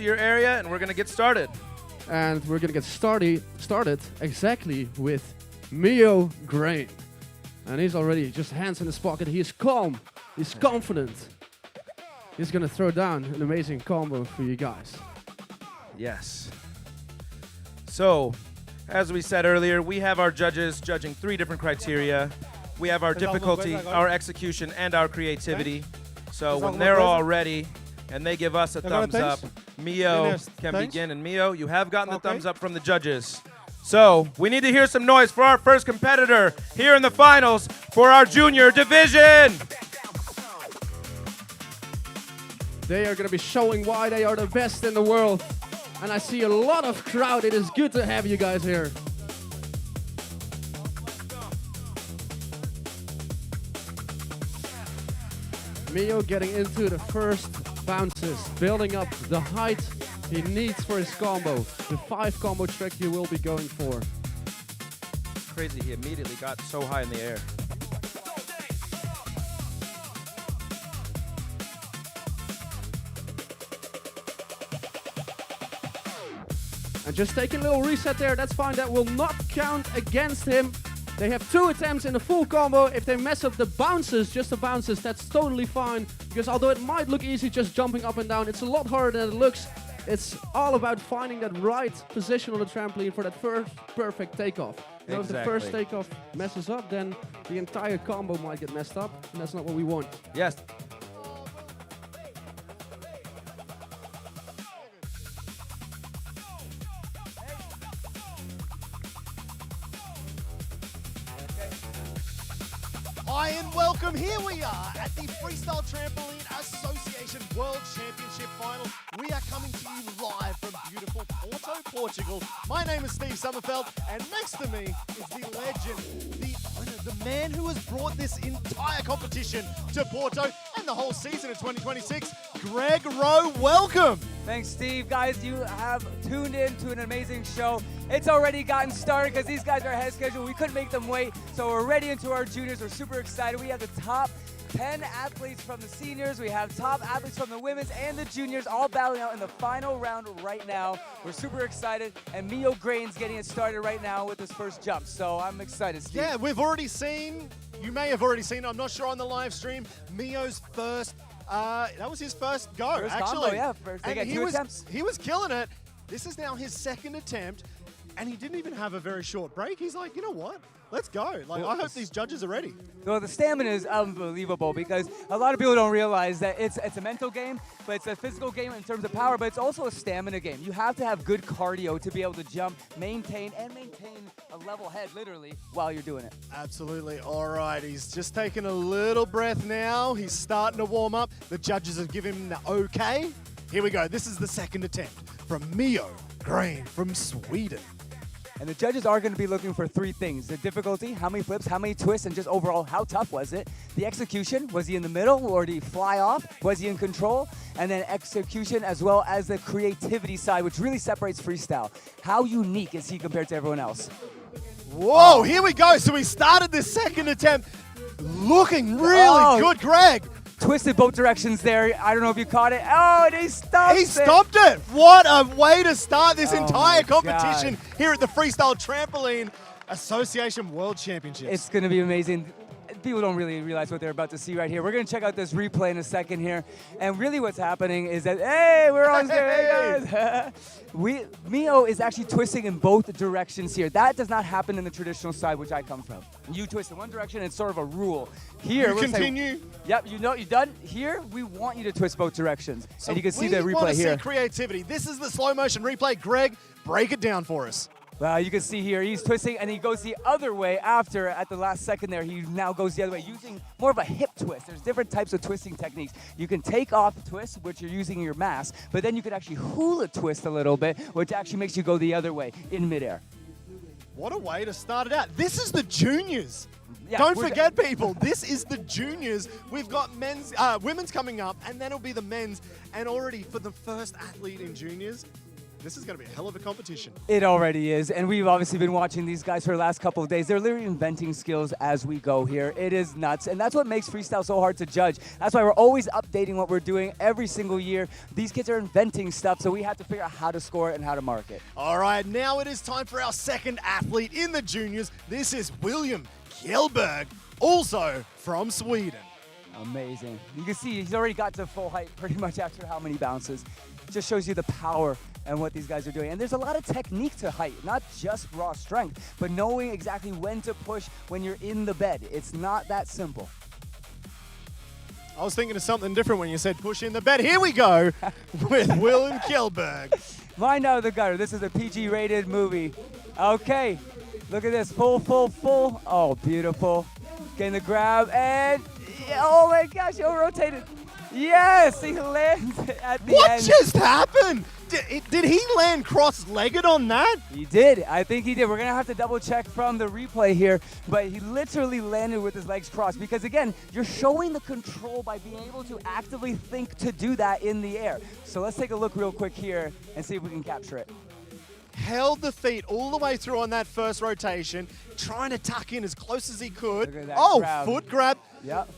your area, and we're gonna get started. And we're gonna get started exactly with Mio Grain. And he's already just hands in his pocket. He's calm. He's confident. He's gonna throw down an amazing combo for you guys. Yes. So, as we said earlier, we have our judges judging 3 different criteria. We have our difficulty, our execution, and our creativity. So when they're all ready and they give us a thumbs up, Mio can begin. And Mio, you have gotten the thumbs up from the judges. So we need to hear some noise for our first competitor here in the finals for our junior division. They are going to be showing why they are the best in the world. And I see a lot of crowd. It is good to have you guys here. Mio getting into the first bounces, building up the height he needs for his combo. The 5 combo trick he will be going for. Crazy, he immediately got so high in the air. And just taking a little reset there, that's fine. That will not count against him. They have 2 attempts in the full combo. If they mess up the bounces, just the bounces, that's totally fine. Because although it might look easy just jumping up and down, it's a lot harder than it looks. It's all about finding that right position on the trampoline for that first perfect takeoff. You know, if the first takeoff messes up, then the entire combo might get messed up, and that's not what we want. Yes. Hi and welcome. Here we are at the Freestyle Trampoline Association World Championship Final. We are coming to you live from beautiful Porto, Portugal. My name is Steve Sommerfeld, and next to me is the legend, the owner, the man who has brought this entire competition to Porto and the whole season of 2026, Greg Rowe. Welcome. Thanks, Steve. Guys, you have tuned in to an amazing show. It's already gotten started because these guys are ahead of schedule. We couldn't make them wait, so we're ready into our juniors. We're super excited. We have the top 10 athletes from the seniors. We have top athletes from the women's and the juniors all battling out in the final round right now. We're super excited, and Mio Grain's getting it started right now with his first jump, so I'm excited, Steve. Yeah, we've already seen, you may have already seen, I'm not sure on the live stream, Mio's first, that was his first go, First actually. combo, yeah. First, they got 2 attempts. He was killing it. This is now his 2nd attempt, and he didn't even have a very short break. He's like, you know what? Let's go. Like, I hope these judges are ready. Well, the stamina is unbelievable because a lot of people don't realize that it's a mental game, but it's a physical game in terms of power, but it's also a stamina game. You have to have good cardio to be able to jump, maintain a level head, literally, while you're doing it. Absolutely. All right, he's just taking a little breath now. He's starting to warm up. The judges have given him the okay. Here we go. This is the 2nd attempt from Mio Grain from Sweden. And the judges are going to be looking for 3 things. The difficulty, how many flips, how many twists, and just overall, how tough was it? The execution, was he in the middle or did he fly off? Was he in control? And then execution as well as the creativity side, which really separates freestyle. How unique is he compared to everyone else? Whoa, here we go. So we started this 2nd attempt looking really good, Greg. Twisted both directions there. I don't know if you caught it. Oh, and he stopped it. He stopped it. What a way to start this entire competition God. here at the Freestyle Trampoline Association World Championships. It's going to be amazing. People don't really realize what they're about to see right here. We're going to check out this replay in a second here. And really what's happening is that, hey, we're on screen, guys. Mio is actually twisting in both directions here. That does not happen in the traditional side, which I come from. You twist in one direction, it's sort of a rule. Here, you continue. Yep, you know, you're done. Here, we want you to twist both directions. So and you can see the replay here. We want to see creativity. This is the slow motion replay. Greg, break it down for us. Well, you can see here, he's twisting, and he goes the other way after, at the last second there, he now goes the other way, using more of a hip twist. There's different types of twisting techniques. You can take off twist, which you're using your mass, but then you can actually hula twist a little bit, which actually makes you go the other way in midair. What a way to start it out. This is the juniors. Yeah, Don't forget, people, this is the juniors. We've got women's coming up, and then it'll be the men's. And already for the first athlete in juniors, This is going to be a hell of a competition. It already is, and we've obviously been watching these guys for the last couple of days. They're literally inventing skills as we go here. It is nuts, and that's what makes freestyle so hard to judge. That's why we're always updating what we're doing every single year. These kids are inventing stuff, so we have to figure out how to score it and how to mark it. All right, now it is time for our second athlete in the juniors. This is William Kjellberg, also from Sweden. Amazing. You can see he's already got to full height pretty much after how many bounces. Just shows you the power and what these guys are doing. And there's a lot of technique to height, not just raw strength, but knowing exactly when to push when you're in the bed. It's not that simple. I was thinking of something different when you said push in the bed. Here we go with William Kjellberg. Mind out of the gutter. This is a PG-rated movie. Okay, look at this. Full, full, full. Oh, beautiful. Getting the grab, and oh my gosh, he rotated. Yes, he lands at the end. What just happened? Did he land cross-legged on that? He did. I think he did. We're going to have to double check from the replay here, but he literally landed with his legs crossed because, again, you're showing the control by being able to actively think to do that in the air. So let's take a look real quick here and see if we can capture it. Held the feet all the way through on that first rotation, trying to tuck in as close as he could. Look at that grab. Foot grab. Yep.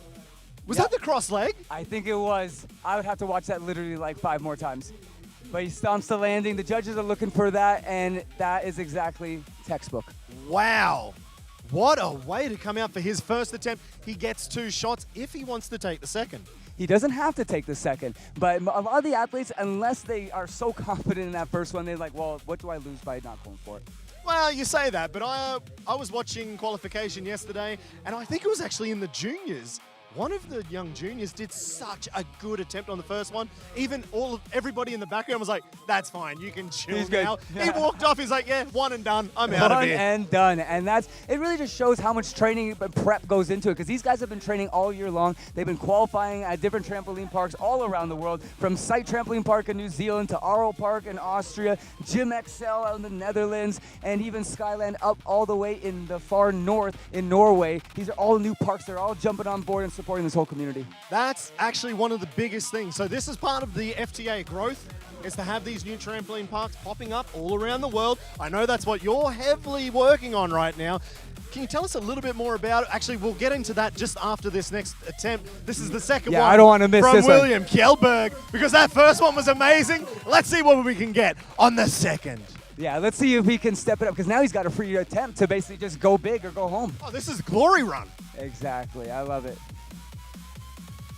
Was that the cross leg? I think it was. I would have to watch that literally like 5 more times. But he stomps the landing. The judges are looking for that, and that is exactly textbook. Wow. What a way to come out for his first attempt. He gets 2 shots if he wants to take the second. He doesn't have to take the second, but a lot of the athletes, unless they are so confident in that first one, they're like, well, what do I lose by not going for it? Well, you say that, but I was watching qualification yesterday, and I think it was actually in the juniors. One of the young juniors did such a good attempt on the first one. Even everybody in the background was like, that's fine, you can chill He's now. good. He walked off, he's like, yeah, one and done, I'm out of here. One and done. And it really just shows how much training and prep goes into it, because these guys have been training all year long. They've been qualifying at different trampoline parks all around the world, from Site Trampoline Park in New Zealand to Arl Park in Austria, Gym XL out in the Netherlands, and even Skyland up all the way in the far north in Norway. These are all new parks. They're all jumping on board and supporting this whole community. That's actually one of the biggest things. So this is part of the FTA growth, is to have these new trampoline parks popping up all around the world. I know that's what you're heavily working on right now. Can you tell us a little bit more about it? Actually, we'll get into that just after this next attempt. This is the second one. I don't want to miss from this one. William Kjellberg, because that first one was amazing. Let's see what we can get on the second. Yeah, let's see if he can step it up, because now he's got a free attempt to basically just go big or go home. Oh, this is glory run. Exactly. I love it.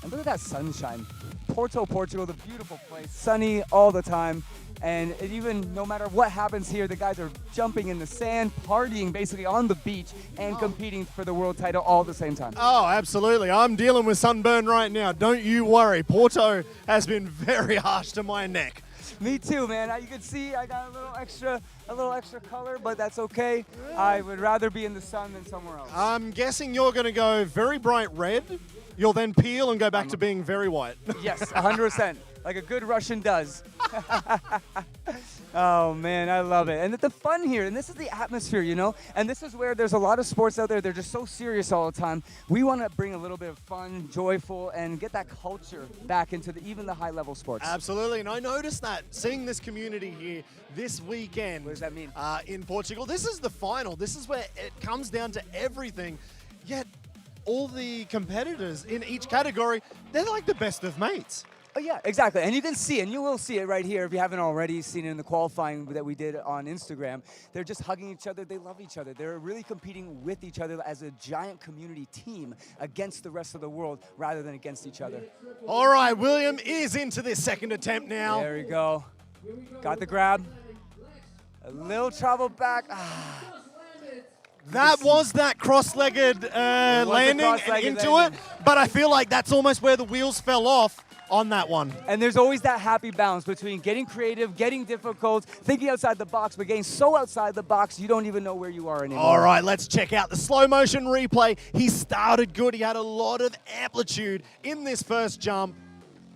And look at that sunshine. Porto, Portugal, the beautiful place. Sunny all the time. And even no matter what happens here, the guys are jumping in the sand, partying basically on the beach, and competing for the world title all at the same time. Oh, absolutely. I'm dealing with sunburn right now. Don't you worry. Porto has been very harsh to my neck. Me too, man. You can see I got a little extra color, but that's okay. I would rather be in the sun than somewhere else. I'm guessing you're going to go very bright red. You'll then peel and go back to being very white. Yes, 100%. Like a good Russian does. Oh, man, I love it. And the fun here, and this is the atmosphere, you know? And this is where there's a lot of sports out there. They're just so serious all the time. We want to bring a little bit of fun, joyful, and get that culture back into even the high-level sports. Absolutely, and I noticed that seeing this community here this weekend. What does that mean? In Portugal. This is the final. This is where it comes down to everything. Yet all the competitors in each category, they're like the best of mates. Oh, yeah, exactly. And you can see, and you will see it right here if you haven't already seen it in the qualifying that we did on Instagram. They're just hugging each other. They love each other. They're really competing with each other as a giant community team against the rest of the world rather than against each other. All right, William is into this second attempt now. There we go. Got the grab. A little travel back. That was that cross-legged landing and into it, but I feel like that's almost where the wheels fell off on that one. And there's always that happy balance between getting creative, getting difficult, thinking outside the box, but getting so outside the box you don't even know where you are anymore. All right, let's check out the slow motion replay. He started good. He had a lot of amplitude in this first jump.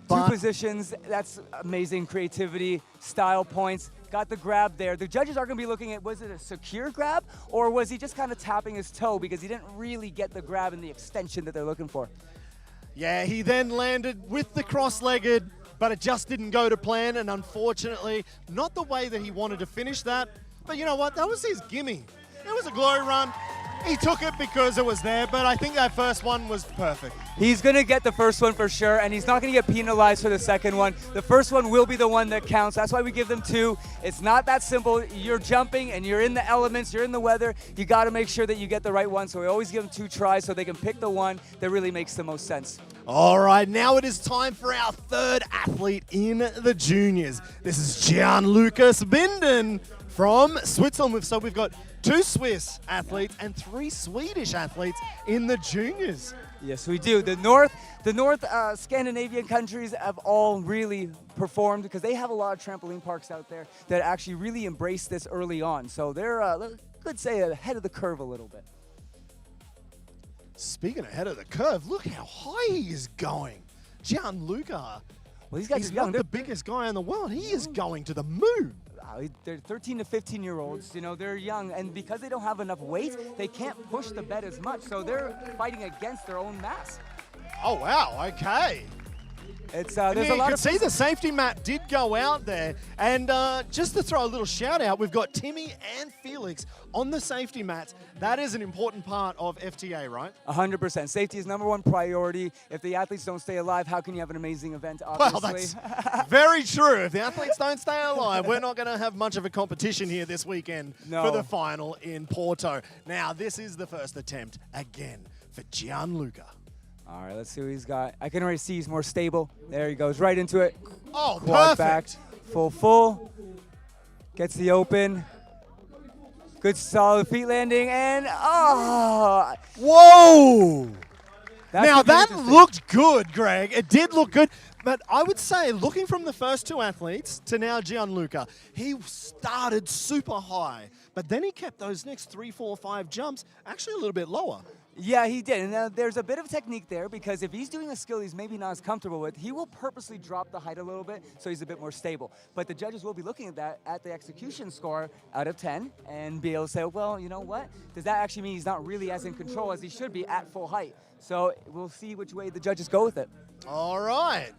Two positions, that's amazing creativity, style points. Got the grab there. The judges are going to be looking at, was it a secure grab, or was he just kind of tapping his toe because he didn't really get the grab and the extension that they're looking for? Yeah, he then landed with the cross-legged but it just didn't go to plan, and unfortunately, not the way that he wanted to finish that. But you know what? That was his gimme. It was a glory run. He took it because it was there, but I think that first one was perfect. He's going to get the first one for sure, and he's not going to get penalized for the second one. The first one will be the one that counts. That's why we give them 2. It's not that simple. You're jumping, and you're in the elements, you're in the weather. You got to make sure that you get the right one, so we always give them 2 tries so they can pick the one that really makes the most sense. All right, now it is time for our third athlete in the juniors. This is Gianluca Binden from Switzerland. So we've got 2 Swiss athletes and 3 Swedish athletes in the juniors. Yes, we do. The North Scandinavian countries have all really performed because they have a lot of trampoline parks out there that actually really embrace this early on. So they're, could say, ahead of the curve a little bit. Speaking ahead of the curve, look how high he is going. Gianluca, well, these guys he's are young. not the biggest guy in the world. He is going to the moon. They're 13 to 15-year-olds, you know, they're young, and because they don't have enough weight, they can't push the bed as much, so they're fighting against their own mass. Oh, wow, okay. It's There's there's a lot you of can see the safety mat did go out there. And just to throw a little shout out, we've got Timmy and Felix on the safety mats. That is an important part of FTA, right? 100%. Safety is #1 priority. If the athletes don't stay alive, how can you have an amazing event, obviously? Well, that's very true. If the athletes don't stay alive, we're not going to have much of a competition here this weekend for the final in Porto. Now, this is the first attempt again for Gianluca. All right, let's see what he's got. I can already see he's more stable. There he goes, right into it. Oh, Quad perfect. Back, full. Gets the open. Good solid feet landing, and oh! Whoa! That's Now, that interesting. looked good, Greg. It did look good. But I would say, looking from the first 2 athletes to now Gianluca, he started super high. But then he kept those next 3, 4, 5 jumps actually a little bit lower. Yeah, he did. And there's a bit of technique there because if he's doing a skill he's maybe not as comfortable with, he will purposely drop the height a little bit so he's a bit more stable. But the judges will be looking at that at the execution score out of 10 and be able to say, well, you know what? Does that actually mean he's not really as in control as he should be at full height? So we'll see which way the judges go with it. All right.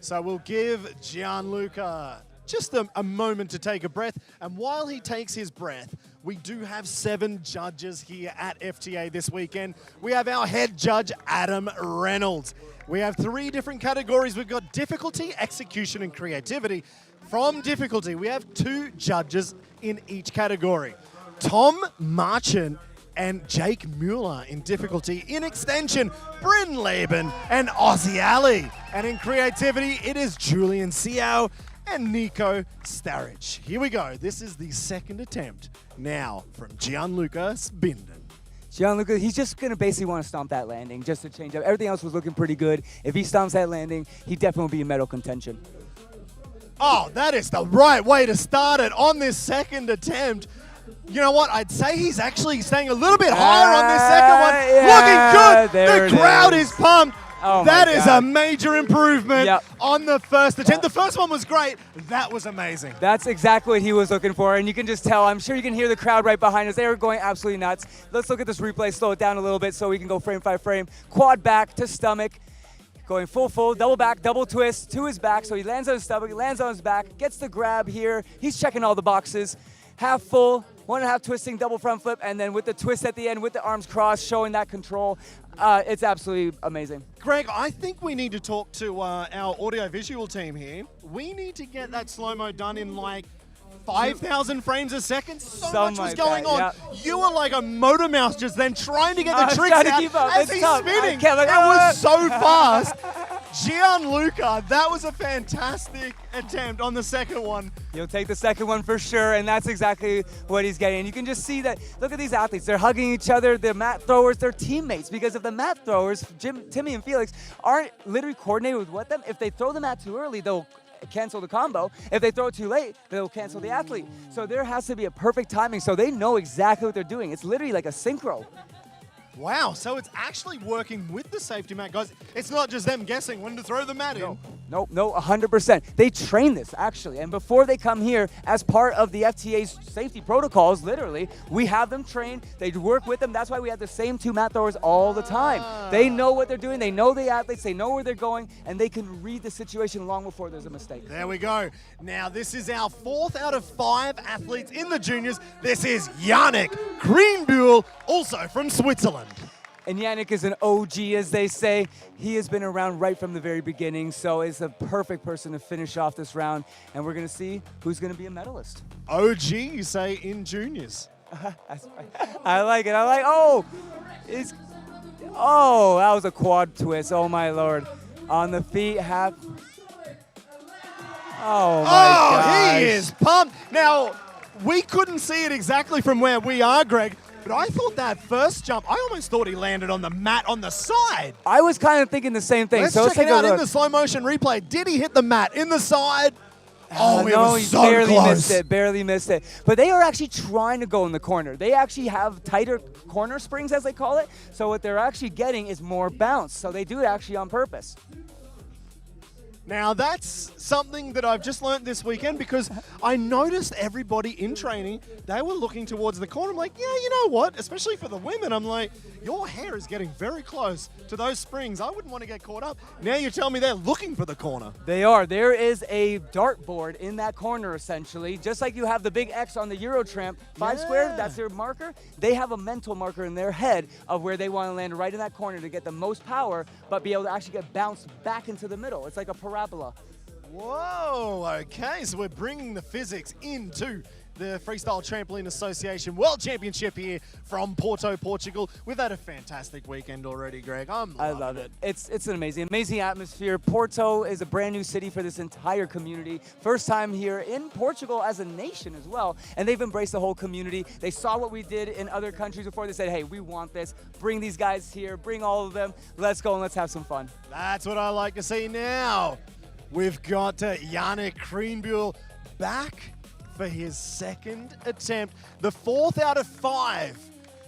So we'll give Gianluca just a moment to take a breath. And while he takes his breath, we do have 7 judges here at FTA this weekend. We have our head judge, Adam Reynolds. We have 3 different categories. We've got difficulty, execution, and creativity. From difficulty, we have 2 judges in each category. Tom Marchant and Jake Mueller in difficulty. In extension, Bryn Laban and Aussie Ali. And in creativity, it is Julian Seau and Nico Starich. Here we go. This is the second attempt now from Gianluca Binden. Gianluca, he's just going to basically want to stomp that landing just to change up. Everything else was looking pretty good. If he stomps that landing, he definitely will be in medal contention. Oh, that is the right way to start it on this second attempt. You know what? I'd say he's actually staying a little bit higher on this second one. Yeah, looking good. The crowd is pumped. Oh that is a major improvement on the first attempt. The first one was great. That was amazing. That's exactly what he was looking for, and you can just tell. I'm sure you can hear the crowd right behind us. They were going absolutely nuts. Let's look at this replay, slow it down a little bit so we can go frame by frame. Quad back to stomach, going full, double back, double twist to his back. So he lands on his stomach, he lands on his back, gets the grab here. He's checking all the boxes. Half full, 1.5 twisting, double front flip, and then with the twist at the end with the arms crossed, showing that control. It's absolutely amazing. Greg, I think we need to talk to our audio-visual team here. We need to get that slow-mo done in like 5,000 frames a second. So much was going on. You were like a motor mouse just then trying to get the tricks out as he's spinning. It was so fast. Gianluca, that was a fantastic attempt on the second one. He'll take the second one for sure, and that's exactly what he's getting. And you can just see that, look at these athletes. They're hugging each other. The mat throwers, they're teammates. Because if the mat throwers, Timmy and Felix, aren't literally coordinated with them, if they throw the mat too early, they'll cancel the combo. If they throw it too late, they'll cancel the athlete. So there has to be a perfect timing so they know exactly what they're doing. It's literally like a synchro. Wow, so it's actually working with the safety mat, guys. It's not just them guessing when to throw the mat in. No, 100%. They train this, actually. And before they come here, as part of the FTA's safety protocols, literally, we have them trained. They work with them. That's why we have the same 2 mat throwers all the time. They know what they're doing. They know the athletes. They know where they're going. And they can read the situation long before there's a mistake. There we go. Now, this is our 4th out of 5 athletes in the juniors. This is Yannick Greenbuhl, also from Switzerland. And Yannick is an OG, as they say. He has been around right from the very beginning, so it's a perfect person to finish off this round. And we're going to see who's going to be a medalist. OG, you say, in juniors. I like it. Oh, that was a quad twist. Oh, my Lord. On the feet, half. Oh, my gosh. He is pumped. Now, we couldn't see it exactly from where we are, Greg, but I thought that first jump, I almost thought he landed on the mat on the side. I was kind of thinking the same thing. Let's so check it out in the slow motion replay. Did he hit the mat in the side? Oh, it was so close. Barely missed it. But they are actually trying to go in the corner. They actually have tighter corner springs, as they call it. So what they're actually getting is more bounce. So they do it actually on purpose. Now, that's something that I've just learned this weekend because I noticed everybody in training, they were looking towards the corner. I'm like, yeah, you know what? Especially for the women, I'm like, your hair is getting very close to those springs. I wouldn't want to get caught up. Now you tell me they're looking for the corner. They are. There is a dartboard in that corner, essentially. Just like you have the big X on the Eurotramp 5 square, that's their marker. They have a mental marker in their head of where they want to land right in that corner to get the most power, but be able to actually get bounced back into the middle. It's like a parabola. Whoa, okay, so we're bringing the physics into the Freestyle Trampoline Association World Championship here from Porto, Portugal. We've had a fantastic weekend already, Greg. I love it. It's an amazing atmosphere. Porto is a brand new city for this entire community. First time here in Portugal as a nation as well, and they've embraced the whole community. They saw what we did in other countries before. They said, hey, we want this. Bring these guys here. Bring all of them. Let's go and let's have some fun. That's what I like to see now. We've got Yannick Greenbuhl back for his 2nd attempt. The 4th out of 5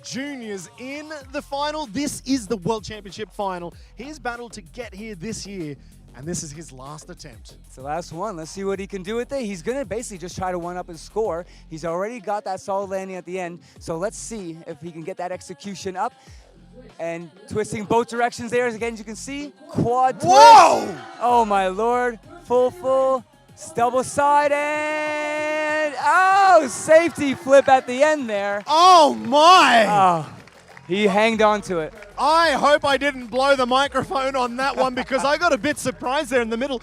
juniors in the final. This is the World Championship final. He's battled to get here this year, and this is his last attempt. It's the last one. Let's see what he can do with it. He's going to basically just try to one-up his score. He's already got that solid landing at the end, so let's see if he can get that execution up. And twisting both directions there, again, as you can see, quad twist. Whoa! Oh, my Lord. Full, double side, and safety flip at the end there. Oh, my! Oh, he hanged on to it. I hope I didn't blow the microphone on that one because I got a bit surprised there in the middle.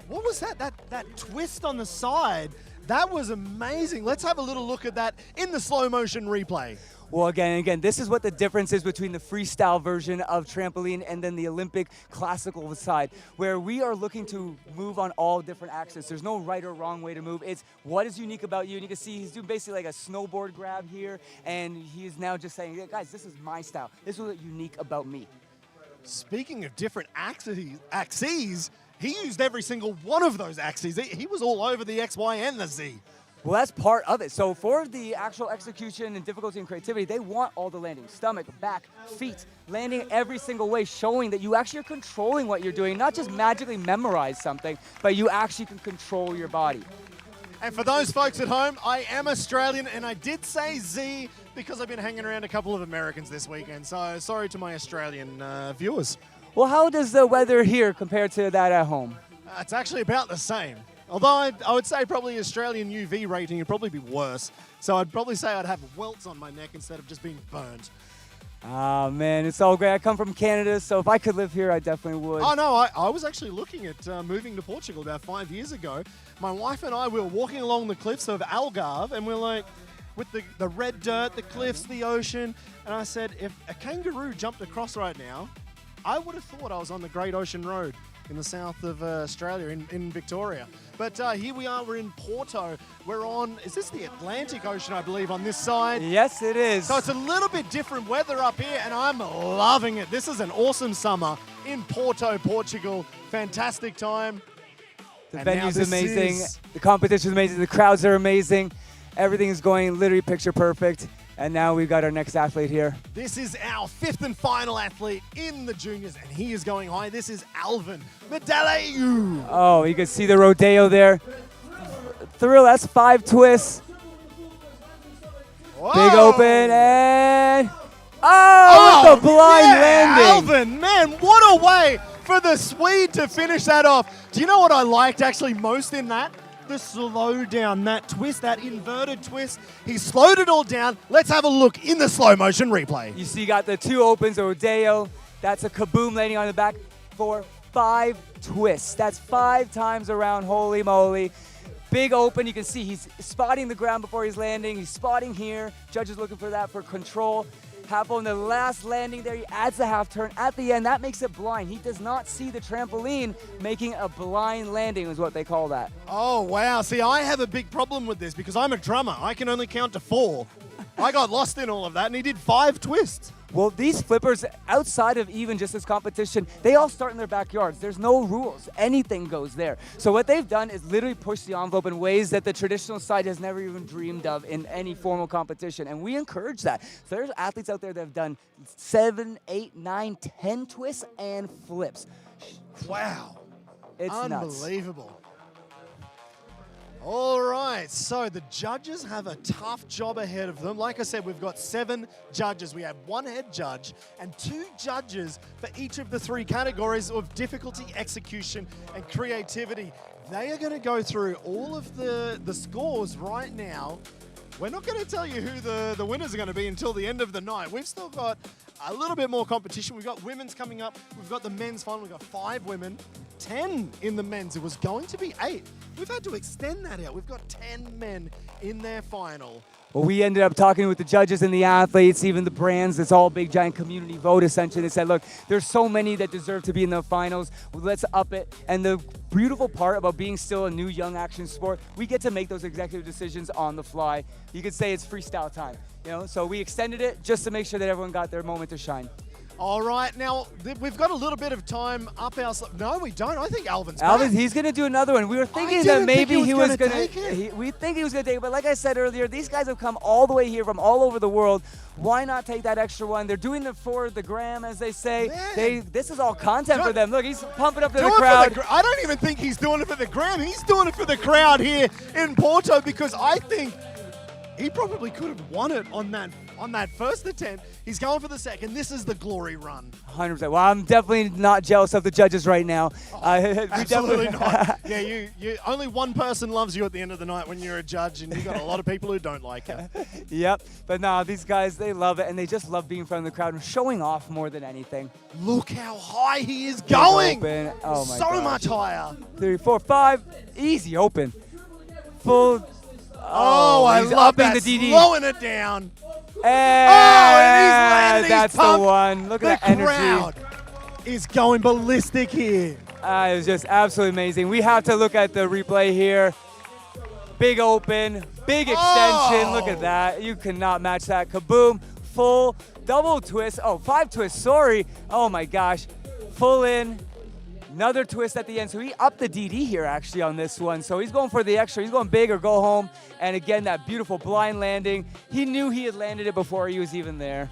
What was that? That twist on the side, that was amazing. Let's have a little look at that in the slow motion replay. Well, again, this is what the difference is between the freestyle version of trampoline and then the Olympic classical side, where we are looking to move on all different axes. There's no right or wrong way to move. It's what is unique about you. And you can see he's doing basically like a snowboard grab here, and he's now just saying, hey, guys, this is my style. This is what's unique about me. Speaking of different axes, he used every single one of those axes. He was all over the X, Y, and the Z. Well, that's part of it. So for the actual execution and difficulty and creativity, they want all the landing. Stomach, back, feet, landing every single way, showing that you actually are controlling what you're doing, not just magically memorize something, but you actually can control your body. And for those folks at home, I am Australian, and I did say Z because I've been hanging around a couple of Americans this weekend. So sorry to my Australian viewers. Well, how does the weather here compare to that at home? It's actually about the same. Although I would say probably Australian UV rating would probably be worse. So I'd probably say I'd have welts on my neck instead of just being burnt. Ah, man, it's all great. I come from Canada, so if I could live here, I definitely would. Oh, no, I was actually looking at moving to Portugal about 5 years ago. My wife and I, we were walking along the cliffs of Algarve, and we're like, with the red dirt, the cliffs, the ocean, and I said, if a kangaroo jumped across right now, I would have thought I was on the Great Ocean Road in the south of Australia, in Victoria. But here we are, we're in Porto. We're on, is this the Atlantic Ocean, I believe, on this side? Yes, it is. So it's a little bit different weather up here, and I'm loving it. This is an awesome summer in Porto, Portugal. Fantastic time. The venue's amazing. The competition's amazing. The crowds are amazing. Everything is going literally picture perfect. And now we've got our next athlete here. This is our 5th and final athlete in the juniors, and he is going high. This is Alvin Medaleu. Oh, you can see the rodeo there. Thrill, that's 5 twists. Whoa. Big open and with the blind landing. Alvin, man, what a way for the Swede to finish that off. Do you know what I liked actually most in that? The slow down, that twist, that inverted twist. He slowed it all down. Let's have a look in the slow motion replay. You see, you got the 2 opens, the rodeo. That's a kaboom landing on the back for 5 twists. That's 5 times around. Holy moly. Big open. You can see he's spotting the ground before he's landing. He's spotting here. Judges looking for that for control. Half on the last landing there, he adds the half turn at the end. That makes it blind. He does not see the trampoline, making a blind landing is what they call that. Oh, wow. See, I have a big problem with this because I'm a drummer. I can only count to 4. I got lost in all of that, and he did 5 twists. Well, these flippers, outside of even just this competition, they all start in their backyards. There's no rules. Anything goes there. So what they've done is literally push the envelope in ways that the traditional side has never even dreamed of in any formal competition, and we encourage that. So there's athletes out there that have done 7, 8, 9, 10 twists and flips. Wow. It's unbelievable. Nuts. All right, so the judges have a tough job ahead of them. Like I said, we've got 7 judges. We have 1 head judge and 2 judges for each of the 3 categories of difficulty, execution, and creativity. They are going to go through all of the scores right now. We're not going to tell you who the winners are going to be until the end of the night. We've still got a little bit more competition. We've got women's coming up. We've got the men's final. We've got 5 women, 10 in the men's. It was going to be 8. We've had to extend that out. We've got 10 men in their final. Well, we ended up talking with the judges and the athletes, even the brands. It's all a big, giant community vote, essentially. They said, look, there's so many that deserve to be in the finals. Well, let's up it. And the beautiful part about being still a new, young action sport, we get to make those executive decisions on the fly. You could say it's freestyle time. You know, so we extended it just to make sure that everyone got their moment to shine. All right, now we've got a little bit of time up our sleeve. No, we don't. I think Alvin's back. He's going to do another one. We were thinking that maybe he was going to. We think he was going to take it, but like I said earlier, these guys have come all the way here from all over the world. Why not take that extra one? They're doing it for the gram, as they say. This is all content for them. Look, he's pumping up to the crowd. I don't even think he's doing it for the gram. He's doing it for the crowd here in Porto because I think he probably could have won it on that first attempt. He's going for the second. This is the glory run. 100%. Well, I'm definitely not jealous of the judges right now. Absolutely not. Yeah, you only one person loves you at the end of the night when you're a judge, and you've got a lot of people who don't like you. Yep. But no, these guys, they love it, and they just love being in front of the crowd and showing off more than anything. Look how high he is going. Open. Oh my so gosh. much higher. 3, 4, 5. Easy open. Full. Oh, I love that. The DD. Slowing it down. And he's landing. That's the one. Look at that energy. The crowd is going ballistic here. It was just absolutely amazing. We have to look at the replay here. Big open, big extension. Look at that. You cannot match that. Kaboom. Full double twist. Oh, 5 twists. Sorry. Oh my gosh. Full in. Another twist at the end. So he upped the DD here actually on this one. So he's going for the extra. He's going big or go home. And again, that beautiful blind landing. He knew he had landed it before he was even there.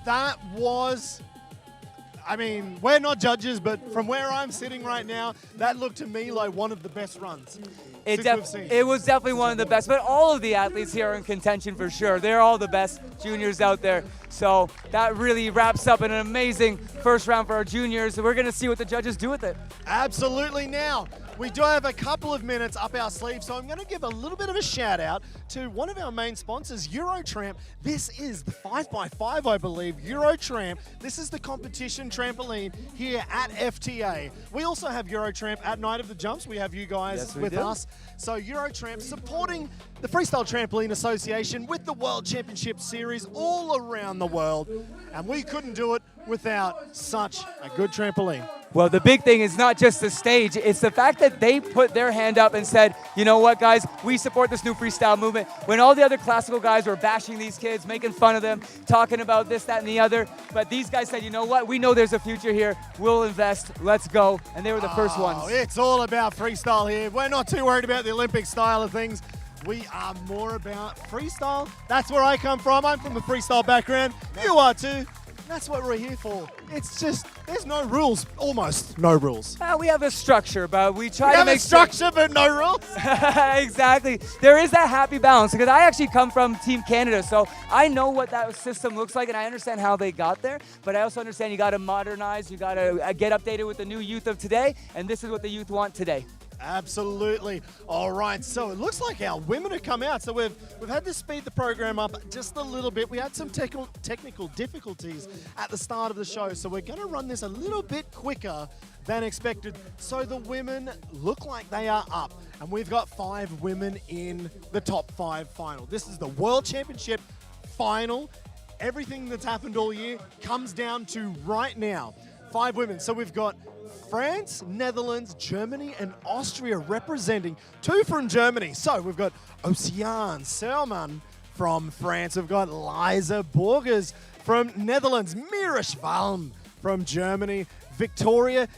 That was, I mean, we're not judges, but from where I'm sitting right now, that looked to me like one of the best runs. It was definitely one of the best, but all of the athletes here are in contention for sure. They're all the best juniors out there. So that really wraps up an amazing first round for our juniors. We're going to see what the judges do with it. Absolutely. Now, we do have a couple of minutes up our sleeve, so I'm going to give a little bit of a shout out to one of our main sponsors, Eurotramp. This is the 5x5, I believe, Eurotramp. This is the competition trampoline here at FTA. We also have Eurotramp at Night of the Jumps. We have you guys with us. So Eurotramp supporting the Freestyle Trampoline Association with the World Championships series all around the world. And we couldn't do it without such a good trampoline. Well, the big thing is not just the stage, it's the fact that they put their hand up and said, you know what, guys, we support this new freestyle movement. When all the other classical guys were bashing these kids, making fun of them, talking about this, that, and the other, but these guys said, you know what, we know there's a future here, we'll invest, let's go, and they were the first ones. It's all about freestyle here. We're not too worried about the Olympic style of things. We are more about freestyle. That's where I come from. I'm from a freestyle background. You are too. That's what we're here for. It's just, there's no rules. Almost no rules. We have a structure, but we try We to have make a structure, but no rules. Exactly. There is that happy balance because I actually come from Team Canada, so I know what that system looks like and I understand how they got there, but I also understand you got to modernize, you got to get updated with the new youth of today, and this is what the youth want today. Absolutely. All right, so it looks like our women have come out. So we've had to speed the program up just a little bit. We had some technical difficulties at the start of the show, so we're going to run this a little bit quicker than expected. So the women look like they are up, and we've got 5 women in the top 5 final. This is the World Championship final. Everything that's happened all year comes down to right now. 5 women. So we've got France, Netherlands, Germany, and Austria representing. 2 from Germany. So we've got Oceane Serman from France. We've got Liza Borges from Netherlands. Mira Schwalm from Germany. Victoria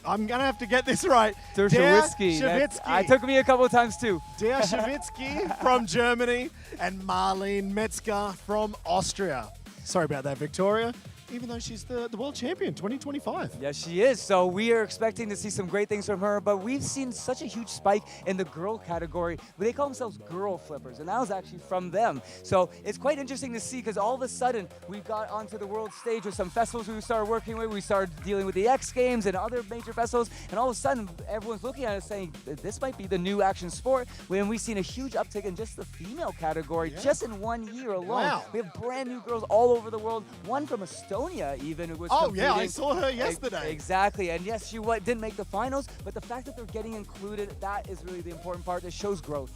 I'm going to have to get this right. Dershowitsky. It took me a couple of times too. Dershowitsky from Germany. And Marlene Metzger from Austria. Sorry about that, Victoria. Even though she's the world champion 2025. Yes, she is. So we are expecting to see some great things from her, but we've seen such a huge spike in the girl category. They call themselves girl flippers, and that was actually from them. So it's quite interesting to see because all of a sudden we got onto the world stage with some festivals we started working with. We started dealing with the X Games and other major festivals, and all of a sudden everyone's looking at us saying, this might be the new action sport. When we've seen a huge uptick in just the female category just in 1 year alone. Wow. We have brand new girls all over the world. One from Estonia even who was competing. I saw her yesterday. Exactly, and yes, she didn't make the finals, but the fact that they're getting included, that is really the important part. That shows growth.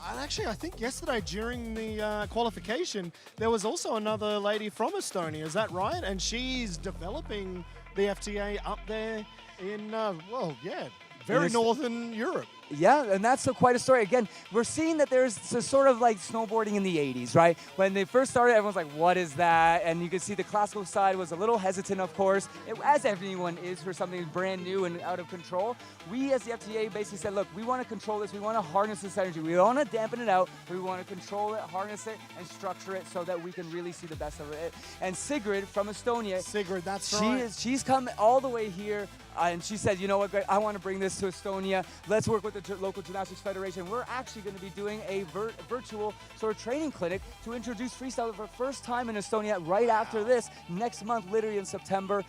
And actually, I think yesterday during the qualification, there was also another lady from Estonia. Is that right? And she's developing the FTA up there in, very northern Europe. Yeah, and that's quite a story. Again, we're seeing that there's sort of like snowboarding in the 80s, right? When they first started, everyone's like, what is that? And you can see the classical side was a little hesitant, of course, as everyone is for something brand new and out of control. We, as the FTA, basically said, look, we want to control this. We want to harness this energy. We don't want to dampen it out. We want to control it, harness it, and structure it so that we can really see the best of it. And Sigrid from Estonia. Sigrid, that's right. She's come all the way here. And she said, you know what, Greg, I want to bring this to Estonia. Let's work with the local gymnastics federation. We're actually going to be doing a virtual sort of training clinic to introduce freestyle for the first time in Estonia right after this next month, literally in September.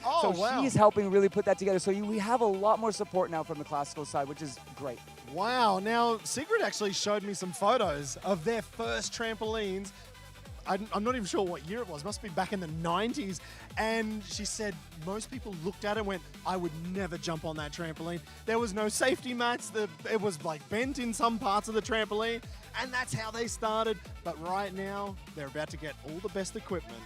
She's helping really put that together. So we have a lot more support now from the classical side, which is great. Wow. Now, Sigrid actually showed me some photos of their first trampolines. I'm not even sure what year it was. Must be back in the 90s. And she said most people looked at it and went, I would never jump on that trampoline. There was no safety mats. It was like bent in some parts of the trampoline. And that's how they started. But right now, they're about to get all the best equipment.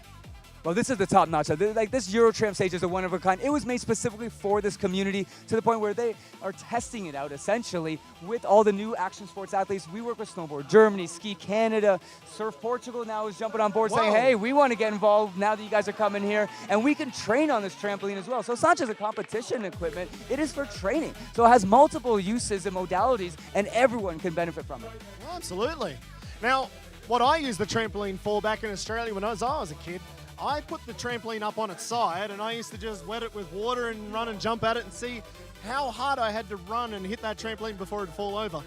Well, this is the top notch. Like this Eurotramp stage is a one of a kind. It was made specifically for this community to the point where they are testing it out essentially with all the new action sports athletes. We work with Snowboard Germany, Ski Canada, Surf Portugal now is jumping on board saying, hey, we want to get involved now that you guys are coming here and we can train on this trampoline as well. So it's not just a competition equipment, it is for training. So it has multiple uses and modalities and everyone can benefit from it. Absolutely. Now, what I used the trampoline for back in Australia when I was a kid, I put the trampoline up on its side and I used to just wet it with water and run and jump at it and see how hard I had to run and hit that trampoline before it'd fall over.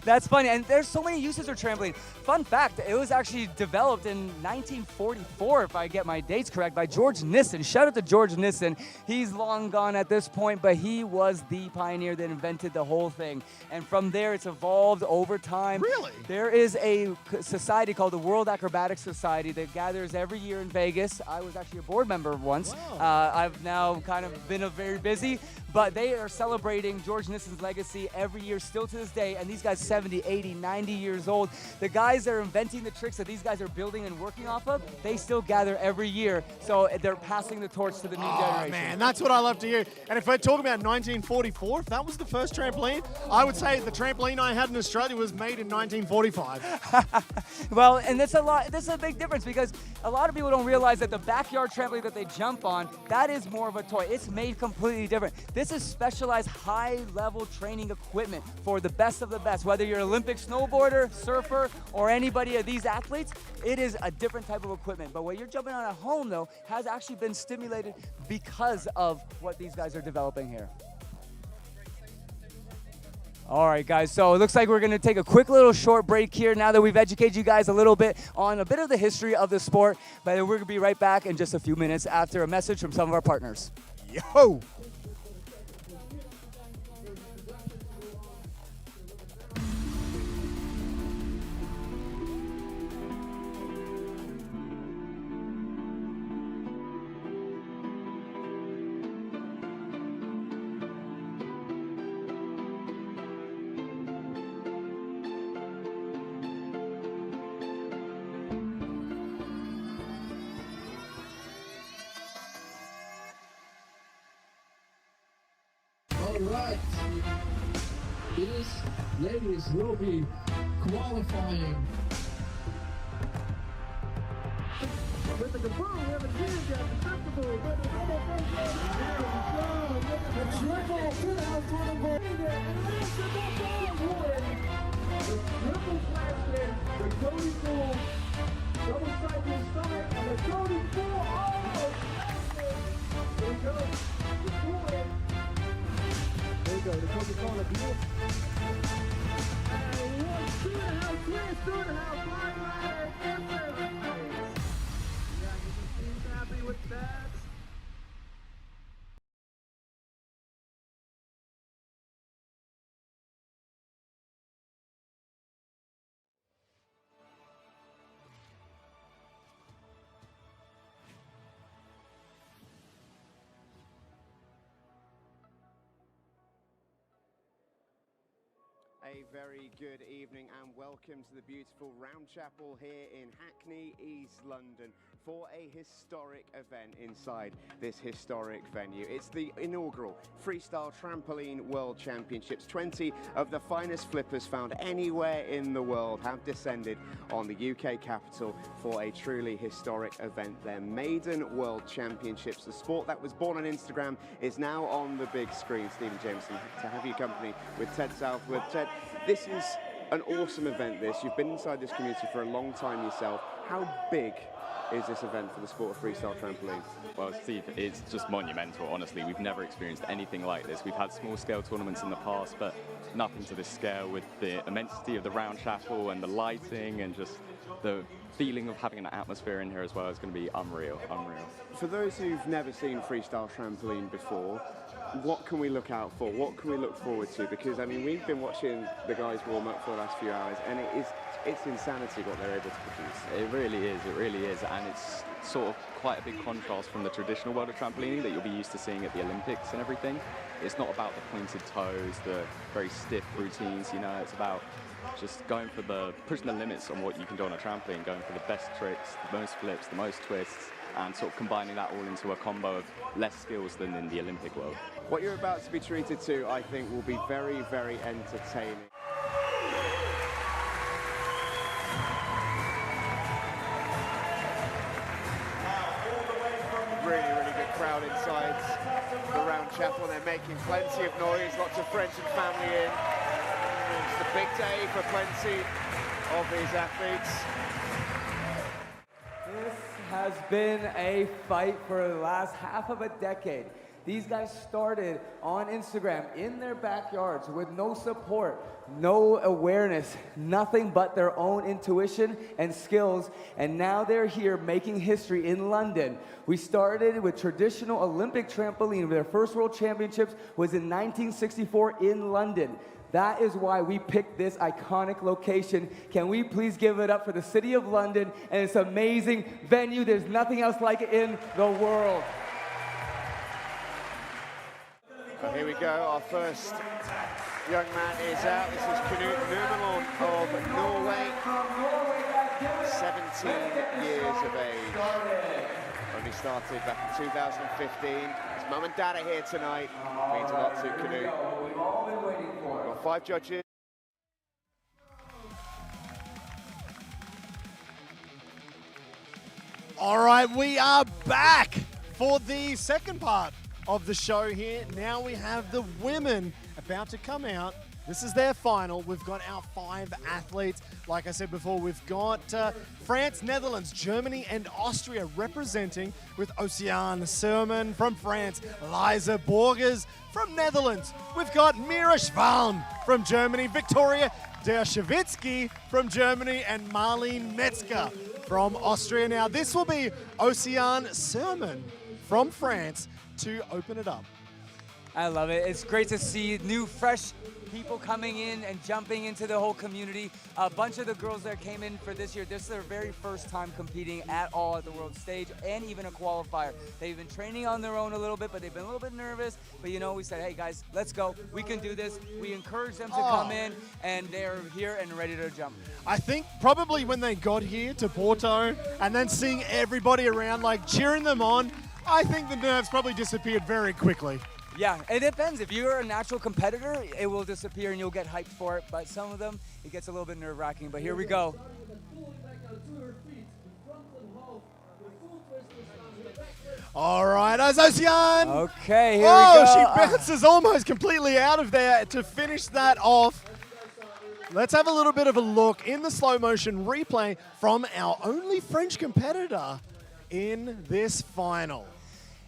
That's funny, and there's so many uses of trampoline. Fun fact, it was actually developed in 1944, if I get my dates correct, by George Nissen. Shout out to George Nissen. He's long gone at this point, but he was the pioneer that invented the whole thing. And from there, it's evolved over time. Really? There is a society called the World Acrobatics Society that gathers every year in Vegas. I was actually a board member once. I've now kind of been very busy, but they are celebrating George Nissen's legacy every year, still to this day, and these guys 70, 80, 90 years old. The guys that are inventing the tricks that these guys are building and working off of, they still gather every year, so they're passing the torch to the new generation. Oh man, that's what I love to hear. And if we're talking about 1944, if that was the first trampoline, I would say the trampoline I had in Australia was made in 1945. Well, and this is a big difference because a lot of people don't realize that the backyard trampoline that they jump on, that is more of a toy. It's made completely different. This is specialized high-level training equipment for the best of the best. Whether you're an Olympic snowboarder, surfer, or anybody of these athletes, it is a different type of equipment. But what you're jumping on at home, though, has actually been stimulated because of what these guys are developing here. All right, guys, so it looks like we're going to take a quick little short break here now that we've educated you guys a little bit on a bit of the history of the sport. But we're going to be right back in just a few minutes after a message from some of our partners. Yo! Alright, these ladies will be qualifying. With the kaboom, we have a team acceptable with the double the triple pin-out tournament. The triple flashing, the Cody Pool, double cycle start, and the Cody Pool. Oh, there we go. The pool in. There we go, the Coca-Cola deal. And 1, 2.5, 3, 2.5, 5 ladder, yeah, he seems happy with that. A very good evening and welcome to the beautiful Round Chapel here in Hackney, East London, for a historic event inside this historic venue. It's the inaugural Freestyle Trampoline World Championships. 20 of the finest flippers found anywhere in the world have descended on the UK capital for a truly historic event. Their maiden World Championships. The sport that was born on Instagram is now on the big screen. Stephen Jameson, to have you company with Ted Southwood. Ted, this is an awesome event, this. You've been inside this community for a long time yourself. How big is this event for the sport of freestyle trampoline? Well, Steve, it's just monumental, honestly. We've never experienced anything like this. We've had small-scale tournaments in the past, but nothing to this scale, with the immensity of the Round Chapel and the lighting and just the feeling of having an atmosphere in here as well is going to be unreal, unreal. For those who've never seen freestyle trampoline before, what can we look out for? What can we look forward to? Because, I mean, we've been watching the guys warm up for the last few hours, and it's insanity what they're able to produce. It really is, and it's sort of quite a big contrast from the traditional world of trampolining that you'll be used to seeing at the Olympics and everything. It's not about the pointed toes, the very stiff routines, you know, it's about just pushing the limits on what you can do on a trampoline, going for the best tricks, the most flips, the most twists, and sort of combining that all into a combo of less skills than in the Olympic world. What you're about to be treated to, I think, will be very, very entertaining. Really good crowd inside the Round Chapel. They're making plenty of noise, lots of friends and family in. It's the big day for plenty of these athletes. This has been a fight for the last half of a decade. These guys started on Instagram in their backyards with no support, no awareness, nothing but their own intuition and skills, and now they're here making history in London. We started with traditional Olympic trampoline. Their first World Championships was in 1964 in London. That is why we picked this iconic location. Can we please give it up for the City of London and its amazing venue? There's nothing else like it in the world. Well, here we go, our first young man is out. This is Knut Numelon of Norway, 17 years of age. Only started back in 2015. His mum and dad are here tonight. Means a lot to Knut. We've got 5 judges. All right, we are back for the second part of the show here. Now we have the women about to come out. This is their final. We've got our 5 athletes. Like I said before, we've got France, Netherlands, Germany, and Austria representing, with Oceane Sermon from France, Liza Borgers from Netherlands. We've got Mira Schwalm from Germany, Victoria Dershevitsky from Germany, and Marlene Metzger from Austria. Now, this will be Oceane Sermon from France to open it up. I love it. It's great to see new, fresh people coming in and jumping into the whole community. A bunch of the girls that came in for this year, this is their very first time competing at all at the world stage and even a qualifier. They've been training on their own a little bit, but they've been a little bit nervous. But you know, we said, hey guys, let's go. We can do this. We encourage them to come in, and they're here and ready to jump. I think probably when they got here to Porto and then seeing everybody around like cheering them on, I think the nerves probably disappeared very quickly. Yeah, it depends. If you're a natural competitor, it will disappear and you'll get hyped for it. But some of them, it gets a little bit nerve-wracking. But here we go. All right, Oceane. Okay, here we go. She bounces almost completely out of there to finish that off. Let's have a little bit of a look in the slow motion replay from our only French competitor in this final.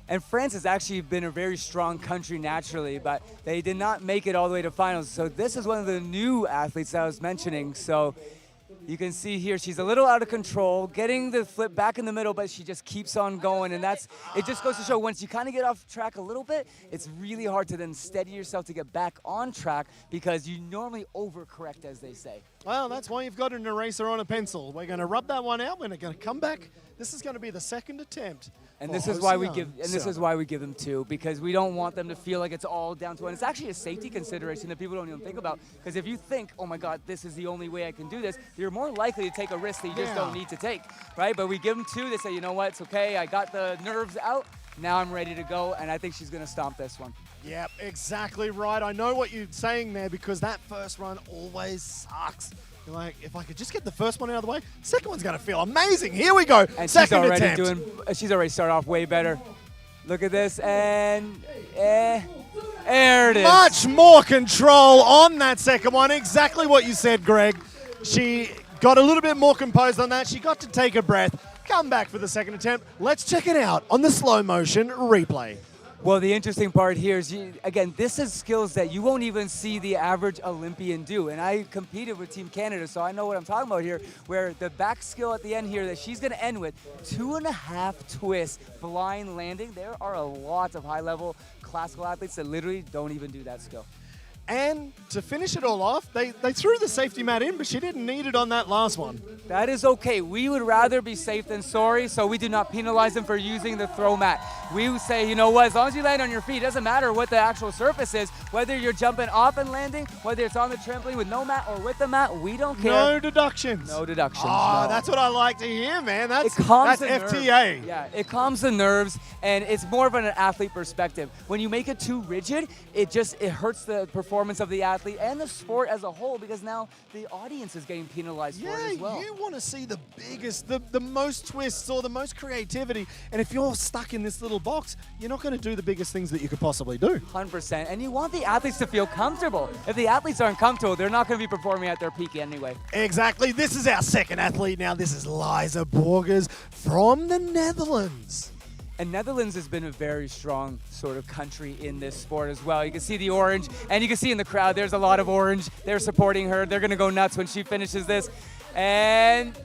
And France has actually been a very strong country naturally, but they did not make it all the way to finals. So this is one of the new athletes that I was mentioning. So you can see here, she's a little out of control, getting the flip back in the middle, but she just keeps on going. And it just goes to show, once you kind of get off track a little bit, it's really hard to then steady yourself to get back on track, because you normally overcorrect, as they say. Well, that's why you've got an eraser on a pencil. We're going to rub that one out. We're going to come back. This is going to be the second attempt. And this is why we give them 2, because we don't want them to feel like it's all down to one. It's actually a safety consideration that people don't even think about. Because if you think, oh my God, this is the only way I can do this, you're more likely to take a risk that you just don't need to take, right? But we give them 2. They say, you know what, it's okay. I got the nerves out. Now I'm ready to go, and I think she's going to stomp this one. Yep, exactly right. I know what you're saying there, because that first run always sucks. You're like, if I could just get the first one out of the way, second one's going to feel amazing. Here we go. And second attempt. She's already started off way better. Look at this, and there it is. Much more control on that second one. Exactly what you said, Greg. She got a little bit more composed on that. She got to take a breath, come back for the second attempt. Let's check it out on the slow motion replay. Well, the interesting part here is, again, this is skills that you won't even see the average Olympian do. And I competed with Team Canada, so I know what I'm talking about here, where the back skill at the end here that she's going to end with, 2.5 twists, blind landing. There are a lot of high-level classical athletes that literally don't even do that skill. And to finish it all off, they threw the safety mat in, but she didn't need it on that last one. That is okay. We would rather be safe than sorry, so we do not penalize them for using the throw mat. We would say, you know what, as long as you land on your feet, it doesn't matter what the actual surface is, whether you're jumping off and landing, whether it's on the trampoline with no mat or with the mat, we don't care. No deductions. No deductions. Oh, no. That's what I like to hear, man. That's FTA. FTA. Yeah, it calms the nerves, and it's more of an athlete perspective. When you make it too rigid, it hurts the performance of the athlete and the sport as a whole, because now the audience is getting penalized for it as well. You want to see the biggest, the most twists or the most creativity, and if you're stuck in this little box, you're not going to do the biggest things that you could possibly do. 100%, and you want the athletes to feel comfortable. If the athletes aren't comfortable, they're not going to be performing at their peak anyway. Exactly. This is our second athlete now. This is Liza Borgers from the Netherlands. And Netherlands has been a very strong sort of country in this sport as well. You can see the orange, and you can see in the crowd, there's a lot of orange. They're supporting her. They're going to go nuts when she finishes this. And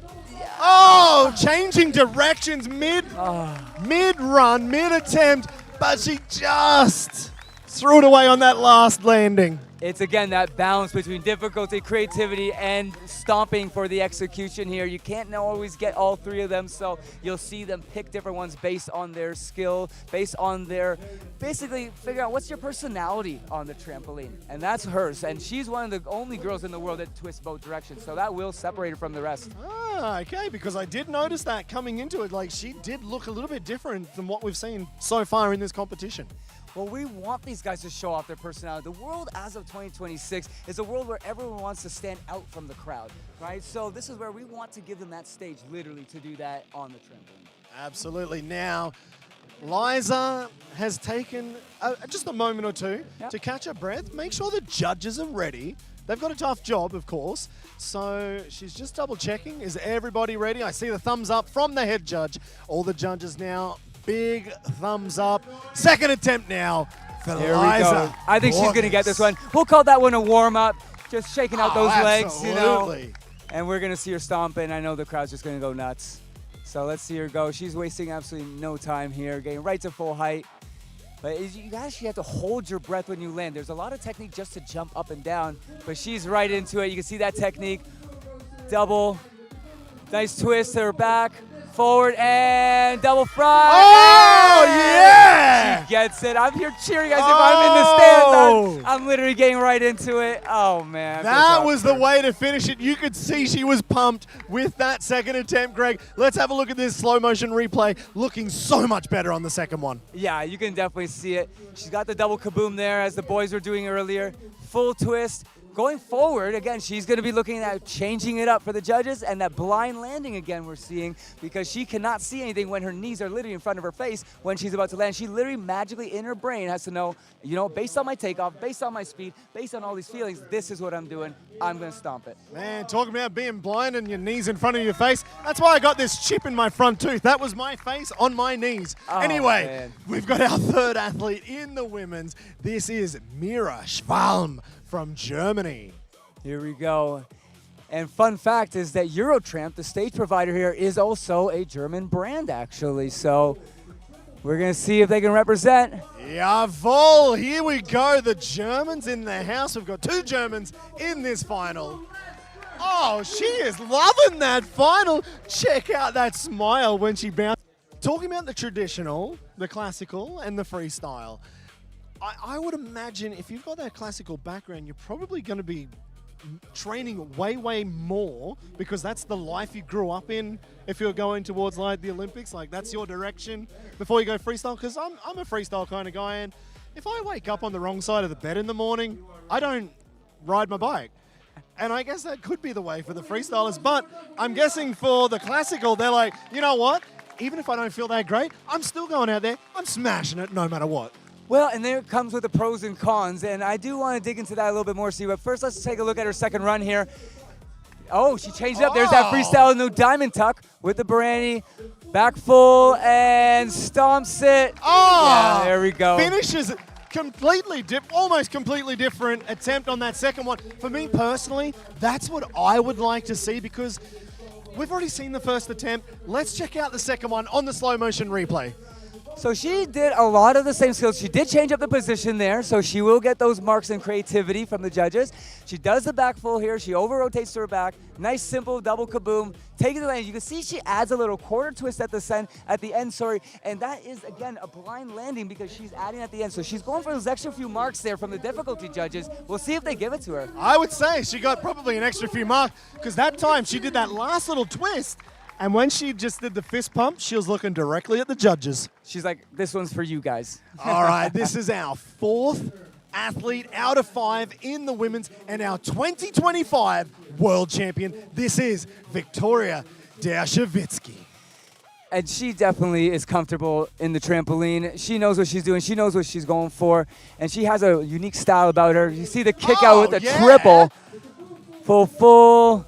changing directions mid-run, mid-attempt, but she just threw it away on that last landing. It's, again, that balance between difficulty, creativity, and stomping for the execution here. You can't always get all 3 of them, so you'll see them pick different ones based on their skill, based on their, basically figure out what's your personality on the trampoline. And that's hers, and she's one of the only girls in the world that twists both directions, so that will separate her from the rest. Okay, because I did notice that coming into it, like she did look a little bit different than what we've seen so far in this competition. Well, we want these guys to show off their personality. The world as of 2026 is a world where everyone wants to stand out from the crowd, right? So this is where we want to give them that stage, literally, to do that on the trampoline. Absolutely. Now, Liza has taken just a moment or two to catch her breath, make sure the judges are ready. They've got a tough job, of course, so she's just double checking. Is everybody ready? I see the thumbs up from the head judge. All the judges now, big thumbs up. Second attempt now for Here Liza. we go. I think she's going to get this one. We'll call that one a warm-up, just shaking out those legs, you know. Absolutely. And we're going to see her stomping. I know the crowd's just going to go nuts. So let's see her go. She's wasting absolutely no time here, getting right to full height. But you actually have to hold your breath when you land. There's a lot of technique just to jump up and down, but she's right into it. You can see that technique. Double, nice twist to her back, forward, and double front. Oh, yeah! She gets it. I'm here cheering, guys. If I'm in the stands, I'm literally getting right into it. Oh, man. That was the way to finish it. You could see she was pumped with that second attempt, Greg. Let's have a look at this slow motion replay. Looking so much better on the second one. Yeah, you can definitely see it. She's got the double kaboom there, as the boys were doing earlier. Full twist. Going forward, again, she's going to be looking at changing it up for the judges, and that blind landing again we're seeing, because she cannot see anything when her knees are literally in front of her face when she's about to land. She literally magically in her brain has to know, you know, based on my takeoff, based on my speed, based on all these feelings, this is what I'm doing. I'm going to stomp it. Man, talking about being blind and your knees in front of your face, that's why I got this chip in my front tooth. That was my face on my knees. Oh, anyway, man. We've got our third athlete in the women's. This is Mira Schwalm from Germany. Here we go. And fun fact is that Eurotramp, the stage provider here, is also a German brand, actually. So we're going to see if they can represent. Jawohl, here we go. The Germans in the house. We've got two Germans in this final. Oh, she is loving that final. Check out that smile when she bounced. Talking about the traditional, the classical, and the freestyle. I would imagine if you've got that classical background, you're probably going to be training way more, because that's the life you grew up in. If you're going towards like the Olympics, like that's your direction before you go freestyle. Because I'm a freestyle kind of guy, and if I wake up on the wrong side of the bed in the morning, I don't ride my bike. And I guess that could be the way for the freestylers, but I'm guessing for the classical, they're like, you know what? Even if I don't feel that great, I'm still going out there, I'm smashing it no matter what. Well, and there it comes with the pros and cons, and I do want to dig into that a little bit more, Steve. But first, let's take a look at her second run here. Oh, she changed it up. There's that freestyle, no diamond tuck with the Barani. Back full and stomps it. Oh! Yeah, there we go. Finishes almost completely different attempt on that second one. For me personally, that's what I would like to see, because we've already seen the first attempt. Let's check out the second one on the slow motion replay. So she did a lot of the same skills. She did change up the position there, so she will get those marks and creativity from the judges. She does the back full here. She over-rotates to her back. Nice, simple double kaboom. Taking the land. You can see she adds a little quarter twist at the end, and that is, again, a blind landing because she's adding at the end. So she's going for those extra few marks there from the difficulty judges. We'll see if they give it to her. I would say she got probably an extra few marks, because that time she did that last little twist. And when she just did the fist pump, she was looking directly at the judges. She's like, this one's for you guys. All right, this is our fourth athlete out of 5 in the women's and our 2025 world champion. This is Victoria Dershevitsky. And she definitely is comfortable in the trampoline. She knows what she's doing. She knows what she's going for. And she has a unique style about her. You see the kick out with the triple. Full,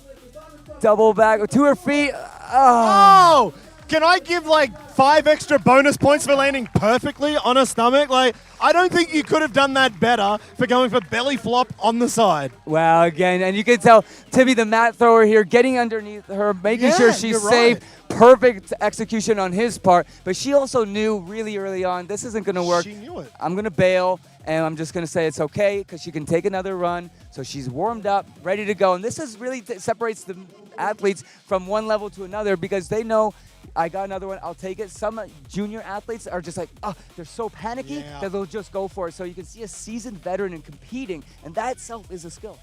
double back to her feet. Oh! Can I give like 5 extra bonus points for landing perfectly on her stomach? Like, I don't think you could have done that better for going for belly flop on the side. Well, again, and you can tell Timmy, the mat thrower here, getting underneath her, making sure she's safe. Right. Perfect execution on his part. But she also knew really early on, this isn't going to work. She knew it. I'm going to bail, and I'm just going to say it's okay because she can take another run. So she's warmed up, ready to go. And this is really separates the athletes from one level to another, because they know, I got another one, I'll take it. Some junior athletes are just like, they're so panicky that they'll just go for it. So you can see a seasoned veteran in competing, and that itself is a skill.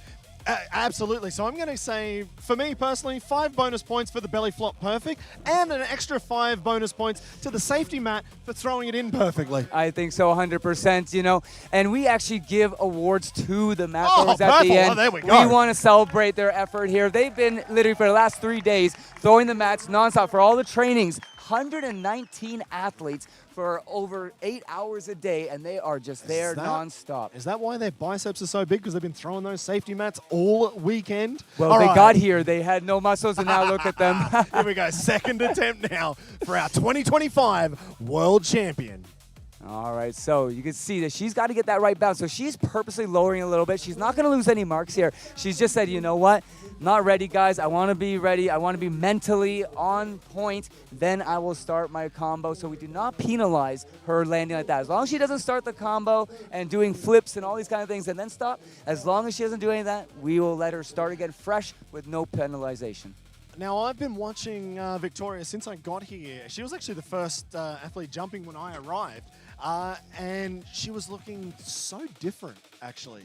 Absolutely. So I'm going to say, for me personally, 5 bonus points for the belly flop perfect, and an extra 5 bonus points to the safety mat for throwing it in perfectly. I think so, 100%, you know. And we actually give awards to the mat throwers at the end. Oh, there we go. We want to celebrate their effort here. They've been literally for the last 3 days throwing the mats nonstop for all the trainings, 119 athletes for over 8 hours a day, and they are just there nonstop. Is that why their biceps are so big? Because they've been throwing those safety mats all weekend? Well, all they right. got here. They had no muscles, and now look at them. Here we go. Second attempt now for our 2025 World Champion. All right, so you can see that she's got to get that right bounce. So she's purposely lowering a little bit. She's not going to lose any marks here. She's just said, you know what? Not ready, guys. I want to be ready. I want to be mentally on point. Then I will start my combo. So we do not penalize her landing like that. As long as she doesn't start the combo and doing flips and all these kind of things and then stop, as long as she doesn't do any of that, we will let her start again fresh with no penalization. Now, I've been watching Victoria since I got here. She was actually the first athlete jumping when I arrived. And she was looking so different, actually.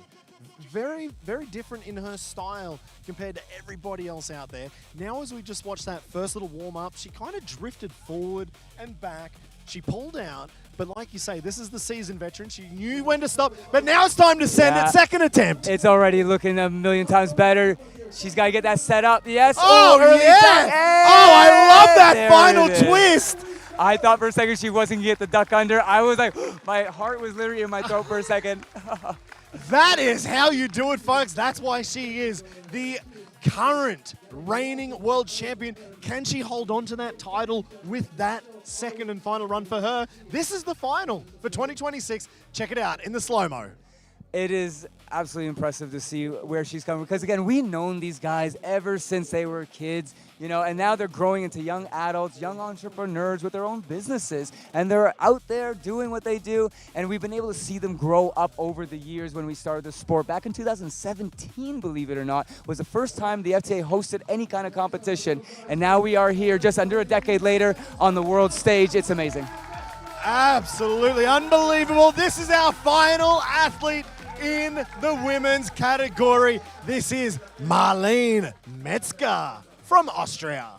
Very, very different in her style compared to everybody else out there. Now, as we just watched that first little warm-up, she kind of drifted forward and back. She pulled out, but like you say, this is the seasoned veteran. She knew when to stop, but now it's time to send it. Second attempt. It's already looking a million times better. She's got to get that set up. Yes. Oh, early yeah. duck. Oh, I love that There final it is. twist. I thought for a second she wasn't going to get the duck under. I was like, my heart was literally in my throat for a second. That is how you do it, folks. That's why she is the current reigning world champion. Can she hold on to that title with that second and final run for her? This is the final for 2026. Check it out in the slow-mo. It is absolutely impressive to see where she's coming, because again, we've known these guys ever since they were kids, you know, and now they're growing into young adults, young entrepreneurs with their own businesses, and they're out there doing what they do, and we've been able to see them grow up over the years. When we started the sport back in 2017, believe it or not, was the first time the FTA hosted any kind of competition, and now we are here just under a decade later on the world stage. It's amazing. Absolutely unbelievable. This is our final athlete in the women's category. This is Marlene Metzger from Austria.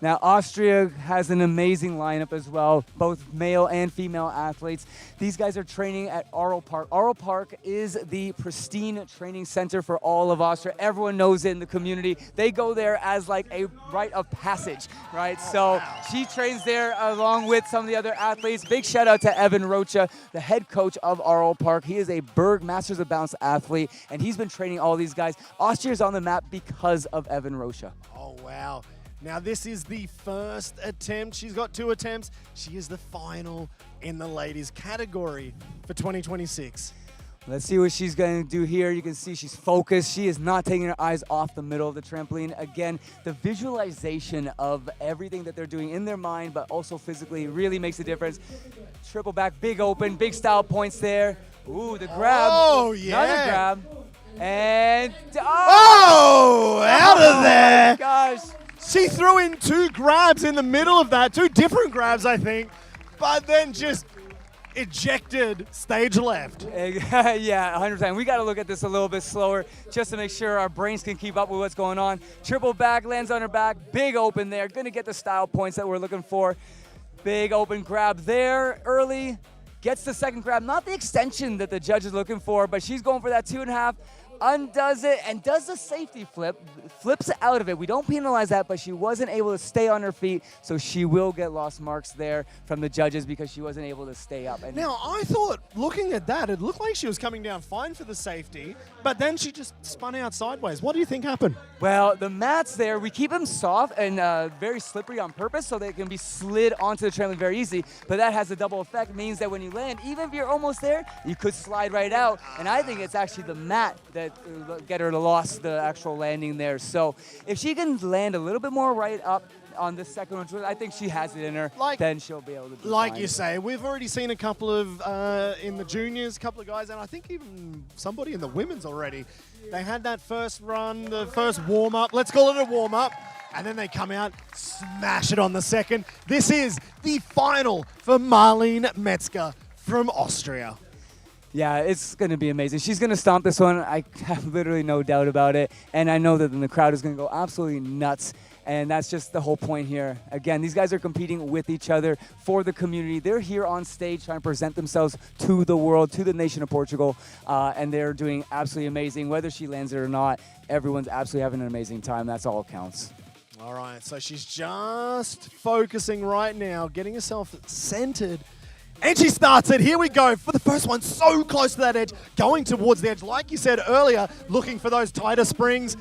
Now, Austria has an amazing lineup as well, both male and female athletes. These guys are training at Eurotramp. Eurotramp is the pristine training center for all of Austria. Everyone knows it in the community. They go there as like a rite of passage, right? So she trains there along with some of the other athletes. Big shout out to Evan Rocha, the head coach of Eurotramp. He is a Berg Masters of Bounce athlete, and he's been training all these guys. Austria is on the map because of Evan Rocha. Oh, wow. Now, this is the first attempt. She's got 2 attempts. She is the final in the ladies category for 2026. Let's see what she's going to do here. You can see she's focused. She is not taking her eyes off the middle of the trampoline. Again, the visualization of everything that they're doing in their mind, but also physically, really makes a difference. Triple back, big open, big style points there. Ooh, the grab. Oh, yeah. Another grab. And, out of there. Oh, my gosh. She threw in 2 grabs in the middle of that, 2 different grabs, I think, but then just ejected stage left. Yeah, 100%. We got to look at this a little bit slower just to make sure our brains can keep up with what's going on. Triple back, lands on her back, big open there. Going to get the style points that we're looking for. Big open grab there early. Gets the second grab. Not the extension that the judge is looking for, but she's going for that 2.5. Undoes it and does the safety flip, flips out of it. We don't penalize that, but she wasn't able to stay on her feet, so she will get lost marks there from the judges because she wasn't able to stay up. And now, I thought, looking at that, it looked like she was coming down fine for the safety, but then she just spun out sideways. What do you think happened? Well, the mats there, we keep them soft and very slippery on purpose so they can be slid onto the trampoline very easy, but that has a double effect. It means that when you land, even if you're almost there, you could slide right out, and I think it's actually the mat that get her to lost the actual landing there. So if she can land a little bit more right up on the second one, I think she has it in her, then she'll be able to be Like fine. you say, we've already seen a couple of, in the juniors, a couple of guys, and I think even somebody in the women's already. They had that first run, the first warm-up. Let's call it a warm-up. And then they come out, smash it on the second. This is the final for Marlene Metzger from Austria. Yeah, it's going to be amazing. She's going to stomp this one. I have literally no doubt about it. And I know that then the crowd is going to go absolutely nuts. And that's just the whole point here. Again, these guys are competing with each other for the community. They're here on stage trying to present themselves to the world, to the nation of Portugal. And they're doing absolutely amazing. Whether she lands it or not, everyone's absolutely having an amazing time. That's all that counts. All right, so she's just focusing right now, getting herself centered. And she starts it. Here we go for the first one. So close to that edge, going towards the edge. Like you said earlier, looking for those tighter springs.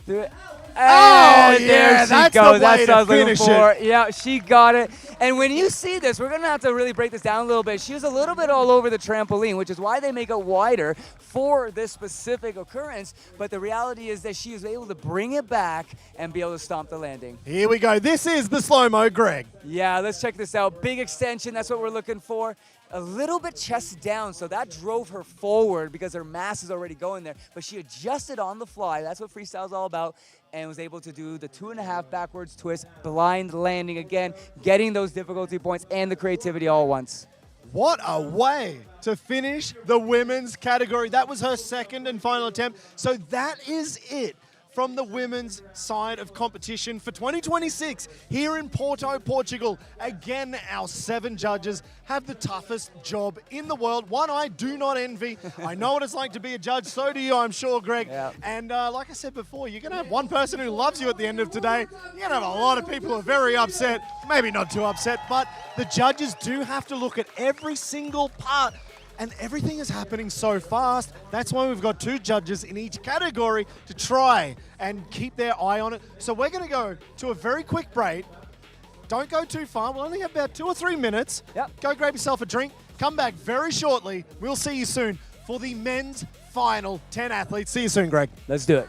And yeah, there she that's goes. the way That's what I to was looking finish for. it. Yeah, she got it. And when you see this, we're going to have to really break this down a little bit. She was a little bit all over the trampoline, which is why they make it wider for this specific occurrence. But the reality is that she was able to bring it back and be able to stomp the landing. Here we go. This is the slow-mo, Greg. Yeah, let's check this out. Big extension, that's what we're looking for. A little bit chest down, so that drove her forward because her mass is already going there. But she adjusted on the fly. That's what freestyle is all about. And was able to do the 2.5 backwards twist, blind landing again, getting those difficulty points and the creativity all at once. What a way to finish the women's category. That was her second and final attempt. So that is it from the women's side of competition for 2026 here in Porto, Portugal. Again, our 7 judges have the toughest job in the world. One I do not envy. I know what it's like to be a judge. So do you, I'm sure, Greg. Yeah. And like I said before, you're going to have one person who loves you at the end of today. You're going to have a lot of people who are very upset, maybe not too upset, but the judges do have to look at every single part. And everything is happening so fast. That's why we've got 2 judges in each category to try and keep their eye on it. So we're going to go to a very quick break. Don't go too far. We'll only have about 2 or 3 minutes. Yep. Go grab yourself a drink. Come back very shortly. We'll see you soon for the men's final 10 athletes. See you soon, Greg. Let's do it.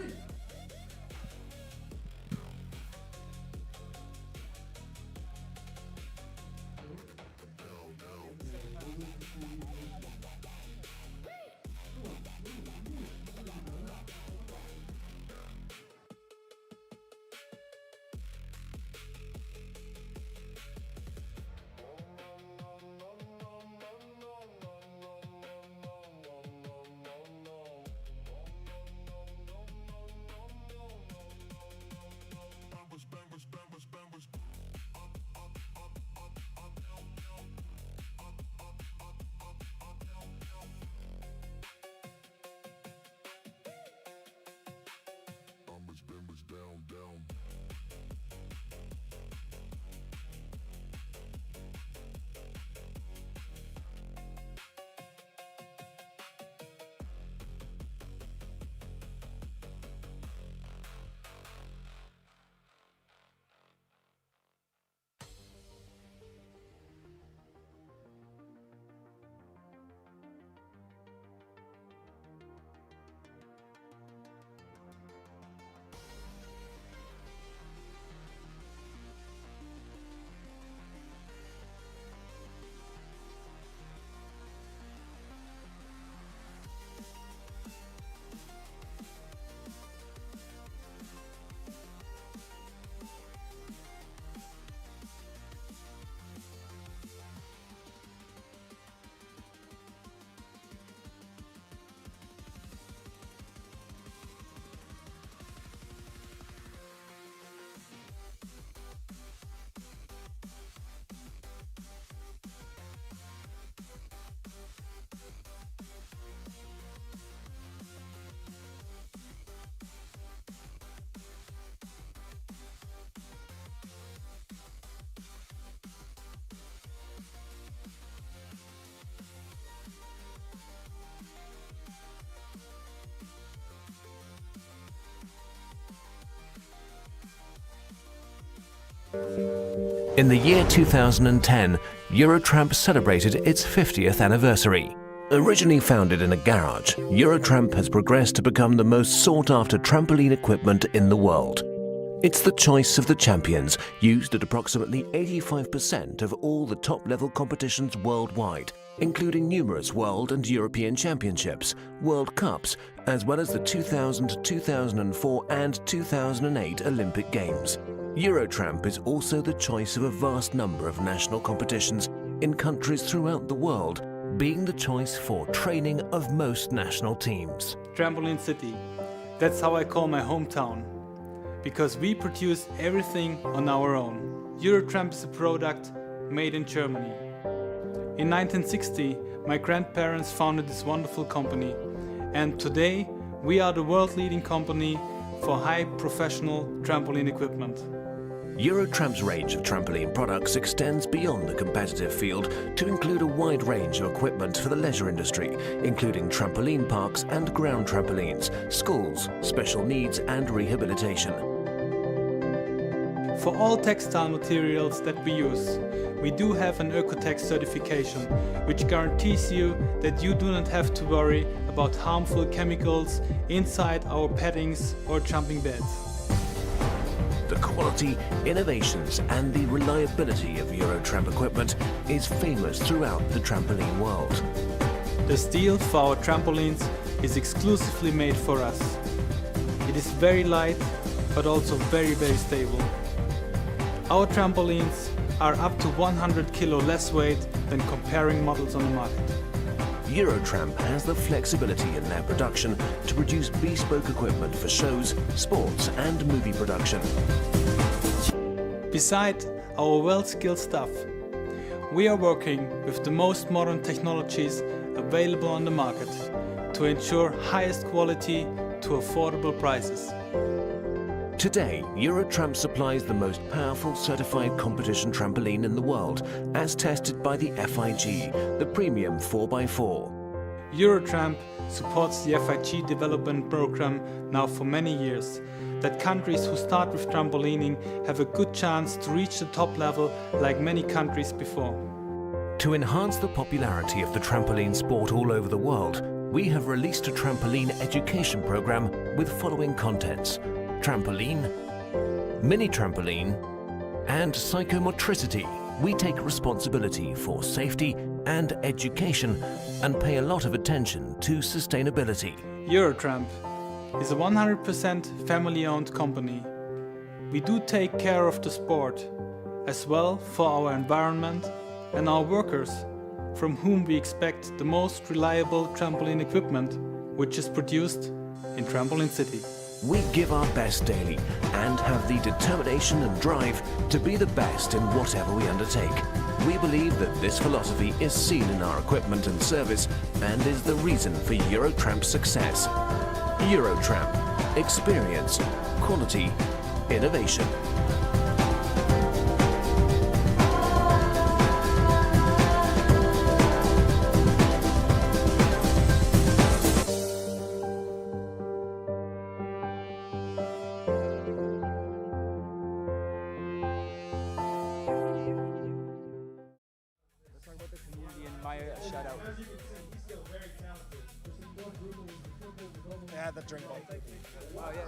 In the year 2010, Eurotramp celebrated its 50th anniversary. Originally founded in a garage, Eurotramp has progressed to become the most sought-after trampoline equipment in the world. It's the choice of the champions, used at approximately 85% of all the top-level competitions worldwide, including numerous World and European Championships, World Cups, as well as the 2000, 2004 and 2008 Olympic Games. Eurotramp is also the choice of a vast number of national competitions in countries throughout the world, being the choice for training of most national teams. Trampoline City. That's how I call my hometown. Because we produce everything on our own. Eurotramp is a product made in Germany. In 1960, my grandparents founded this wonderful company. And today, we are the world-leading company for high professional trampoline equipment. Eurotramp's range of trampoline products extends beyond the competitive field to include a wide range of equipment for the leisure industry, including trampoline parks and ground trampolines, schools, special needs and rehabilitation. For all textile materials that we use, we do have an Oecotec certification, which guarantees you that you do not have to worry about harmful chemicals inside our paddings or jumping beds. The quality, innovations and the reliability of Eurotramp equipment is famous throughout the trampoline world. The steel for our trampolines is exclusively made for us. It is very light, but also very stable. Our trampolines are up to 100 kilo less weight than comparing models on the market. Eurotramp has the flexibility in their production to produce bespoke equipment for shows, sports and movie production. Beside our well-skilled staff, we are working with the most modern technologies available on the market to ensure highest quality to affordable prices. Today, Eurotramp supplies the most powerful certified competition trampoline in the world, as tested by the FIG, the premium 4x4. Eurotramp supports the FIG development program now for many years, that countries who start with trampolining have a good chance to reach the top level like many countries before. To enhance the popularity of the trampoline sport all over the world, we have released a trampoline education program with following contents: trampoline, mini trampoline, and psychomotricity. We take responsibility for safety and education and pay a lot of attention to sustainability. Eurotramp is a 100% family-owned company. We do take care of the sport, as well for our environment and our workers, from whom we expect the most reliable trampoline equipment, which is produced in Trampoline City. We give our best daily and have the determination and drive to be the best in whatever we undertake. We believe that this philosophy is seen in our equipment and service and is the reason for Eurotramp's success. Eurotramp. Experience, quality, innovation. Yeah, the drink bowl. Oh, yeah.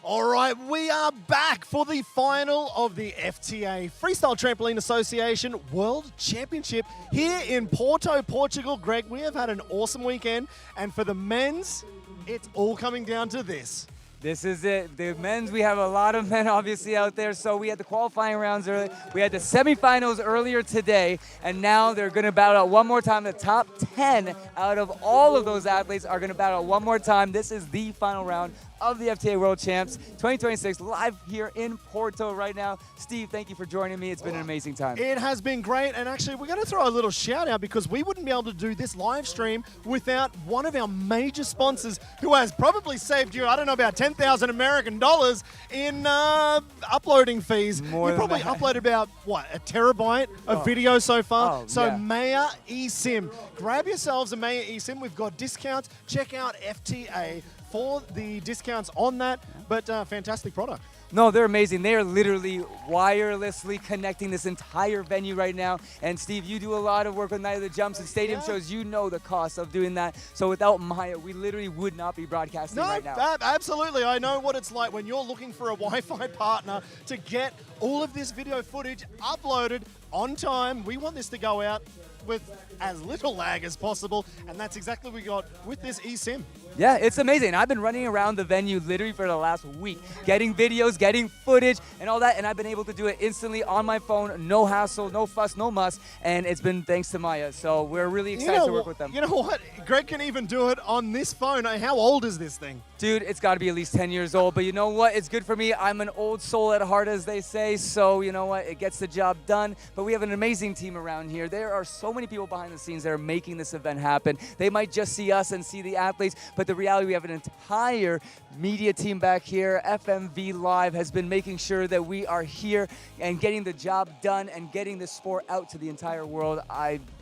All right, we are back for the final of the FTA Freestyle Trampoline Association World Championship here in Porto, Portugal. Greg, we have had an awesome weekend, and for the men's, it's all coming down to this. This is it. The men's, we have a lot of men obviously out there. So we had the qualifying rounds early. We had the semifinals earlier today, and now they're going to battle out one more time. The top 10 out of all of those athletes are going to battle out one more time. This is the final round of the FTA World Champs 2026 live here in Porto right now. Steve, thank you for joining me. It's been an amazing time. It has been great, and actually we're going to throw a little shout out because we wouldn't be able to do this live stream without one of our major sponsors who has probably saved you, I don't know, about 10,000 American dollars in uploading fees. You probably uploaded about, what, a terabyte of video so far? So Maya eSIM. Grab yourselves a Maya eSIM. We've got discounts. Check out FTA for the discounts on that, but fantastic product. No, they're amazing. They are literally wirelessly connecting this entire venue right now. And Steve, you do a lot of work with Night of the Jumps and stadium shows. You know the cost of doing that. So without Maya, we literally would not be broadcasting right now. Absolutely. I know what it's like when you're looking for a Wi-Fi partner to get all of this video footage uploaded on time. We want this to go out with as little lag as possible, and that's exactly what we got with this eSIM. Yeah, it's amazing. I've been running around the venue literally for the last week, getting videos, getting footage, and all that, and I've been able to do it instantly on my phone, no hassle, no fuss, no muss, and it's been thanks to Maya. So we're really excited to work with them. You know what? Greg can even do it on this phone. How old is this thing? Dude, it's got to be at least 10 years old, but you know what? It's good for me. I'm an old soul at heart, as they say, so you know what? It gets the job done, but we have an amazing team around here. There are so many people behind the scenes that are making this event happen. They might just see us and see the athletes, but the reality, we have an entire media team back here. FMV Live has been making sure that we are here and getting the job done and getting the sport out to the entire world.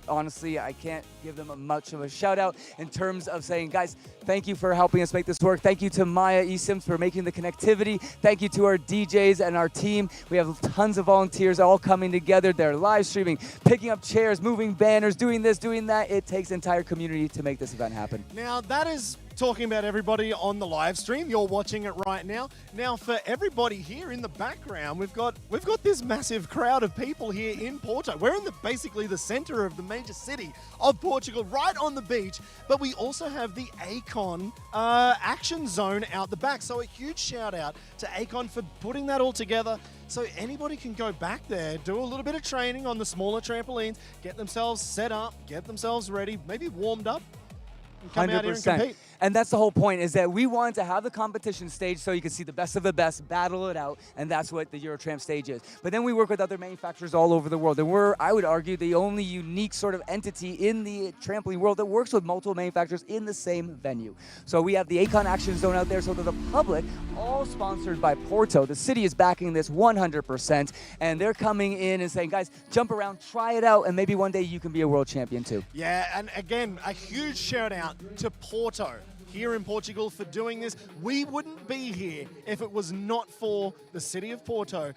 Honestly, I can't give them much of a shout out in terms of saying, guys, thank you for helping us make this work. Thank you to Maya eSims for making the connectivity. Thank you to our DJs and our team. We have tons of volunteers all coming together. They're live streaming, picking up chairs, moving banners, doing this, doing that. It takes entire community to make this event happen. Now, that is talking about everybody on the live stream. You're watching it right now. Now, for everybody here in the background, we've got this massive crowd of people here in Porto. We're in basically the center of the major city of Portugal, right on the beach, but we also have the Acon action zone out the back. So a huge shout out to Acon for putting that all together. So anybody can go back there, do a little bit of training on the smaller trampolines, get themselves set up, get themselves ready, maybe warmed up, and come out here and compete. And that's the whole point, is that we wanted to have the competition stage so you can see the best of the best, battle it out, and that's what the Eurotramp stage is. But then we work with other manufacturers all over the world, and we're, I would argue, the only unique sort of entity in the trampoline world that works with multiple manufacturers in the same venue. So we have the Acon Action Zone out there so that the public, all sponsored by Porto, the city is backing this 100%, and they're coming in and saying, guys, jump around, try it out, and maybe one day you can be a world champion too. Yeah, and again, a huge shout out to Porto here in Portugal for doing this. We wouldn't be here if it was not for the city of Porto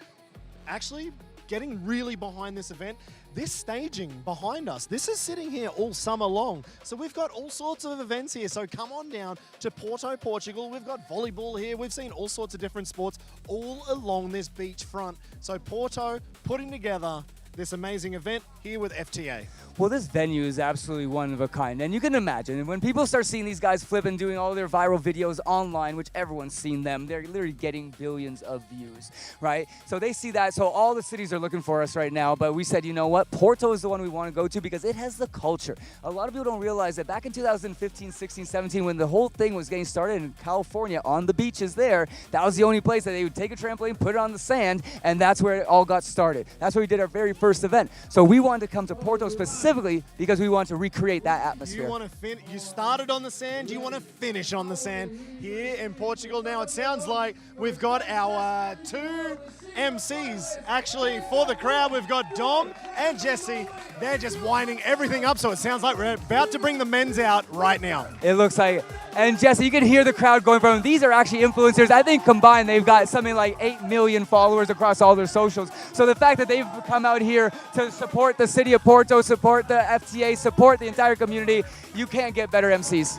actually getting really behind this event. This staging behind us, this is sitting here all summer long. So we've got all sorts of events here. So come on down to Porto, Portugal. We've got volleyball here. We've seen all sorts of different sports all along this beach front. So Porto putting together this amazing event here with FTA. Well, this venue is absolutely one of a kind. And you can imagine, when people start seeing these guys flip and doing all their viral videos online, which everyone's seen them, they're literally getting billions of views, right? So they see that. So all the cities are looking for us right now. But we said, you know what? Porto is the one we want to go to because it has the culture. A lot of people don't realize that back in 2015, 16, 17, when the whole thing was getting started in California on the beaches there, that was the only place that they would take a trampoline, put it on the sand, and that's where it all got started. That's where we did our very first event. So we wanted to come to Porto specifically because we want to recreate that atmosphere. You want to you started on the sand, you want to finish on the sand here in Portugal. Now it sounds like we've got our two MCs actually for the crowd. We've got Dom and Jesse. They're just winding everything up, so it sounds like we're about to bring the men's out right now. It looks like, and Jesse, you can hear the crowd going from them. These are actually influencers. I think combined they've got something like 8 million followers across all their socials. So the fact that they've come out here to support the city of Porto, support the FTA, support the entire community, you can't get better MCs.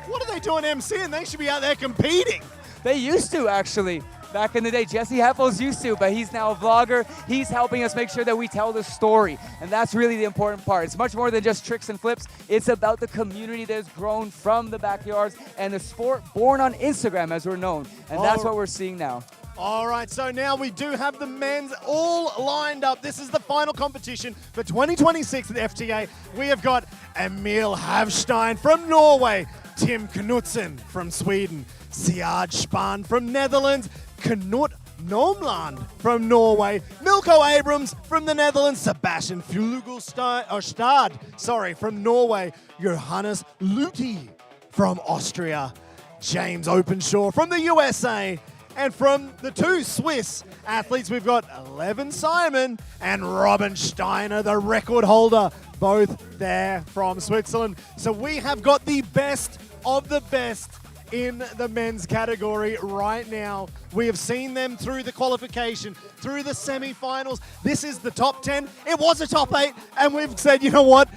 What are they doing MCing? They should be out there competing. They used to, actually. Back in the day, Jesse Heffels used to, but he's now a vlogger. He's helping us make sure that we tell the story, and that's really the important part. It's much more than just tricks and flips. It's about the community that has grown from the backyards and the sport born on Instagram, as we're known, and that's what we're seeing now. All right, so now we do have the men's all lined up. This is the final competition for 2026 at FTA. We have got Emil Havstein from Norway, Tim Knudsen from Sweden, Siard Spahn from Netherlands, Knut Nomland from Norway, Milko Abrams from the Netherlands, Sebastian Fugelstad from Norway, Johannes Luthi from Austria, James Openshaw from the USA, and from the two Swiss athletes, we've got Levin Simon and Robin Steiner, the record holder, both there from Switzerland. So we have got the best of the best in the men's category right now. We have seen them through the qualification, through the semi-finals. This is the top 10. It was a top 8, and we've said, you know what?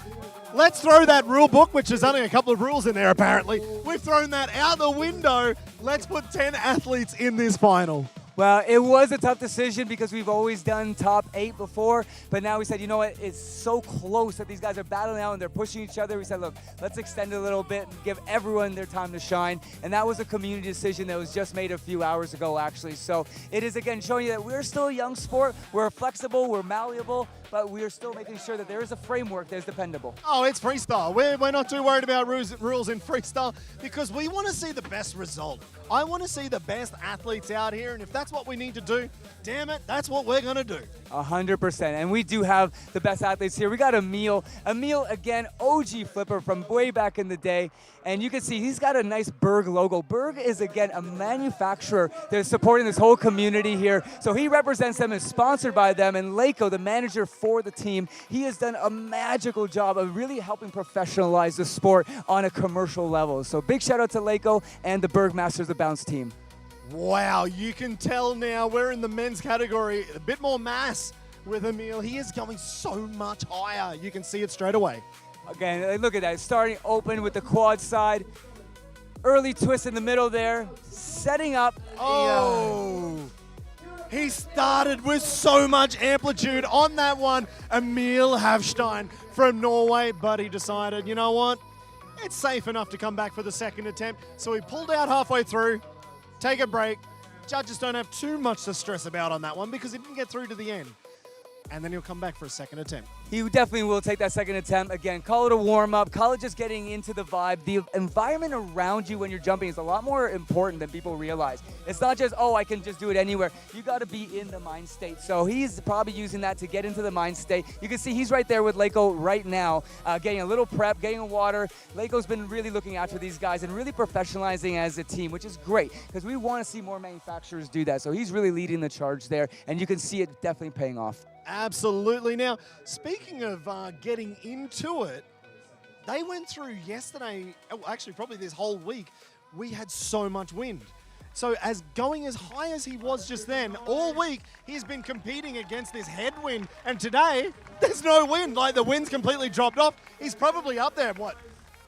Let's throw that rule book, which is only a couple of rules in there apparently. We've thrown that out the window. Let's put 10 athletes in this final. Well, it was a tough decision because we've always done top 8 before, but now we said, you know what, it's so close that these guys are battling out and they're pushing each other. We said, look, let's extend it a little bit and give everyone their time to shine. And that was a community decision that was just made a few hours ago, actually. So it is, again, showing you that we're still a young sport. We're flexible, we're malleable, but we are still making sure that there is a framework that is dependable. Oh, it's freestyle. We're not too worried about rules in freestyle because we want to see the best result. I want to see the best athletes out here, and if that's what we need to do, damn it, that's what we're going to do. 100%, and we do have the best athletes here. We got Emil. Emil, again, OG flipper from way back in the day, and you can see he's got a nice Berg logo. Berg is, again, a manufacturer that is supporting this whole community here, so he represents them, is sponsored by them, and Leiko, the manager for the team, he has done a magical job of really helping professionalize the sport on a commercial level. So big shout out to Leiko and the Berg Masters of Bounce team. Wow, you can tell now we're in the men's category, a bit more mass with Emil. He is going so much higher. You can see it straight away. Again, look at that, starting open with the quad side. Early twist in the middle there, setting up. Oh, he started with so much amplitude on that one. Emil Havstein from Norway, but he decided, you know what? It's safe enough to come back for the second attempt. So he pulled out halfway through, take a break. Judges don't have too much to stress about on that one because he didn't get through to the end. And then he'll come back for a second attempt. He definitely will take that second attempt. Again, call it a warm-up. Call it just getting into the vibe. The environment around you when you're jumping is a lot more important than people realize. It's not just, oh, I can just do it anywhere. You got to be in the mind state. So he's probably using that to get into the mind state. You can see he's right there with Leiko right now, getting a little prep, getting a water. Leiko's been really looking after these guys and really professionalizing as a team, which is great because we want to see more manufacturers do that. So he's really leading the charge there, and you can see it definitely paying off. Absolutely. Now, speaking of getting into it, they went through yesterday, actually probably this whole week, we had so much wind. So as going as high as he was just then, all week, he's been competing against this headwind. And today, there's no wind. Like, the wind's completely dropped off. He's probably up there, what,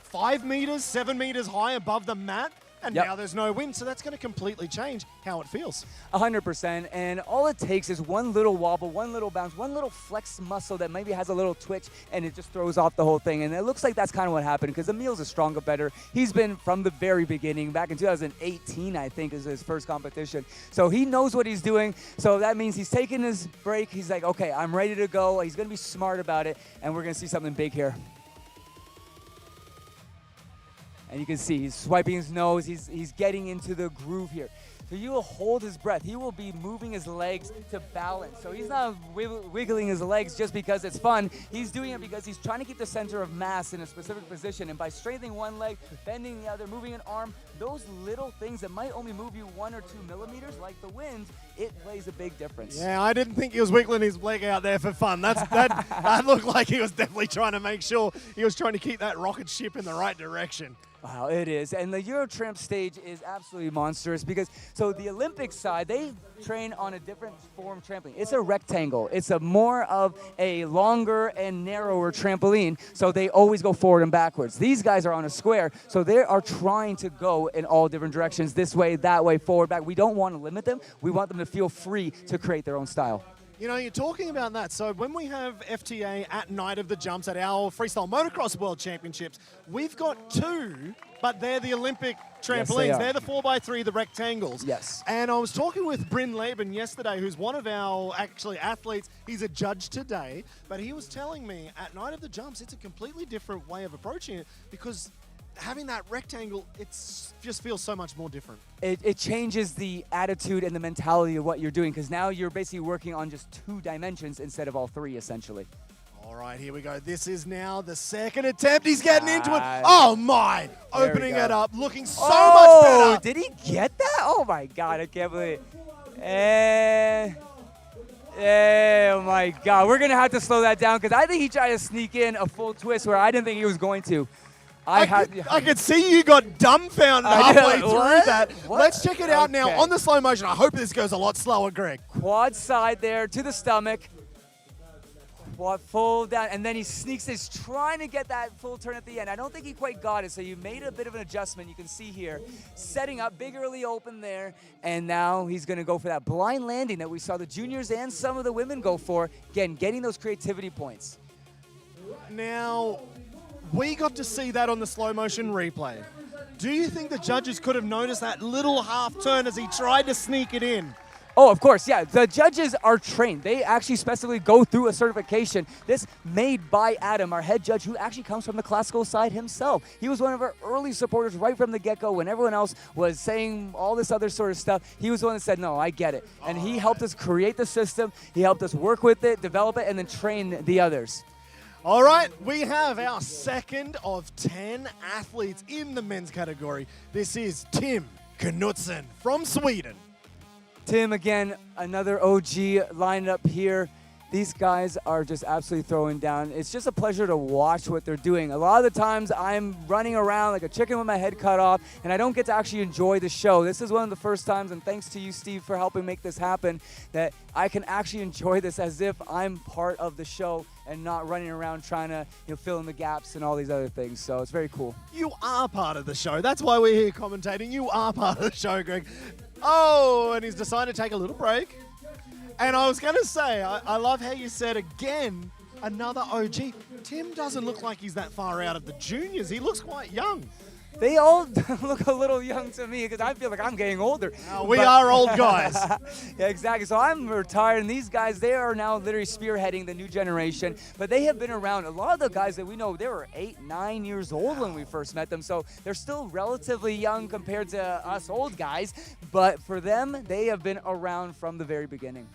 5 meters, 7 meters high above the mat? And now there's no wind, so that's going to completely change how it feels. 100%, and all it takes is one little wobble, one little bounce, one little flex muscle that maybe has a little twitch, and it just throws off the whole thing. And it looks like that's kind of what happened because Emil's a stronger better. He's been from the very beginning, back in 2018, I think, is his first competition. So he knows what he's doing, so that means he's taking his break. He's like, okay, I'm ready to go. He's going to be smart about it, and we're going to see something big here. And you can see he's swiping his nose. He's getting into the groove here. So you will hold his breath. He will be moving his legs to balance. So he's not wiggling his legs just because it's fun. He's doing it because he's trying to keep the center of mass in a specific position. And by strengthening one leg, bending the other, moving an arm, those little things that might only move you 1 or 2 millimeters, like the wind, it plays a big difference. Yeah, I didn't think he was wiggling his leg out there for fun. That looked like he was definitely trying to make sure he was trying to keep that rocket ship in the right direction. Wow, it is. And the Eurotramp stage is absolutely monstrous because, so the Olympic side, they train on a different form trampoline. It's a rectangle. It's a more of a longer and narrower trampoline, so they always go forward and backwards. These guys are on a square, so they are trying to go in all different directions, this way, that way, forward, back. We don't want to limit them. We want them to feel free to create their own style. You know, you're talking about that. So when we have FTA at Night of the Jumps at our Freestyle Motocross World Championships, we've got 2, but they're the Olympic trampolines. Yes, they're the 4x3, the rectangles. Yes. And I was talking with Bryn Laban yesterday, who's one of our actually athletes. He's a judge today, but he was telling me at Night of the Jumps, it's a completely different way of approaching it because having that rectangle, it just feels so much more different. It changes the attitude and the mentality of what you're doing because now you're basically working on just 2 dimensions instead of all 3, essentially. All right, here we go. This is now the second attempt. He's getting into it. Oh, my. Opening it up, looking so much better. Did he get that? Oh, my God. I can't believe it. And oh, my God. We're going to have to slow that down because I think he tried to sneak in a full twist where I didn't think he was going to. I could see you got dumbfounded halfway through that. What? Let's check it out now on the slow motion. I hope this goes a lot slower, Greg. Quad side there to the stomach. full down, and then he sneaks this, trying to get that full turn at the end. I don't think he quite got it, so you made a bit of an adjustment. You can see here, setting up, big early open there, and now he's going to go for that blind landing that we saw the juniors and some of the women go for. Again, getting those creativity points. Now, we got to see that on the slow motion replay. Do you think the judges could have noticed that little half turn as he tried to sneak it in? Oh, of course, yeah. The judges are trained. They actually specifically go through a certification. This made by Adam, our head judge, who actually comes from the classical side himself. He was one of our early supporters right from the get-go when everyone else was saying all this other sort of stuff. He was the one that said, no, I get it. And he helped us create the system. He helped us work with it, develop it, and then train the others. All right, we have our second of 10 athletes in the men's category. This is Tim Knutsen from Sweden. Tim, again, another OG lined up here. These guys are just absolutely throwing down. It's just a pleasure to watch what they're doing. A lot of the times I'm running around like a chicken with my head cut off, and I don't get to actually enjoy the show. This is one of the first times, and thanks to you, Steve, for helping make this happen, that I can actually enjoy this as if I'm part of the show and not running around trying to fill in the gaps and all these other things. So it's very cool. You are part of the show. That's why we're here commentating. You are part of the show, Greg. Oh, and he's decided to take a little break. And I was going to say, I love how you said again, another OG. Tim doesn't look like he's that far out of the juniors. He looks quite young. They all look a little young to me because I feel like I'm getting older. We are old guys. Yeah, exactly. So I'm retired, and these guys, they are now literally spearheading the new generation. But they have been around. A lot of the guys that we know, they were 8, 9 years old when we first met them. So they're still relatively young compared to us old guys. But for them, they have been around from the very beginning.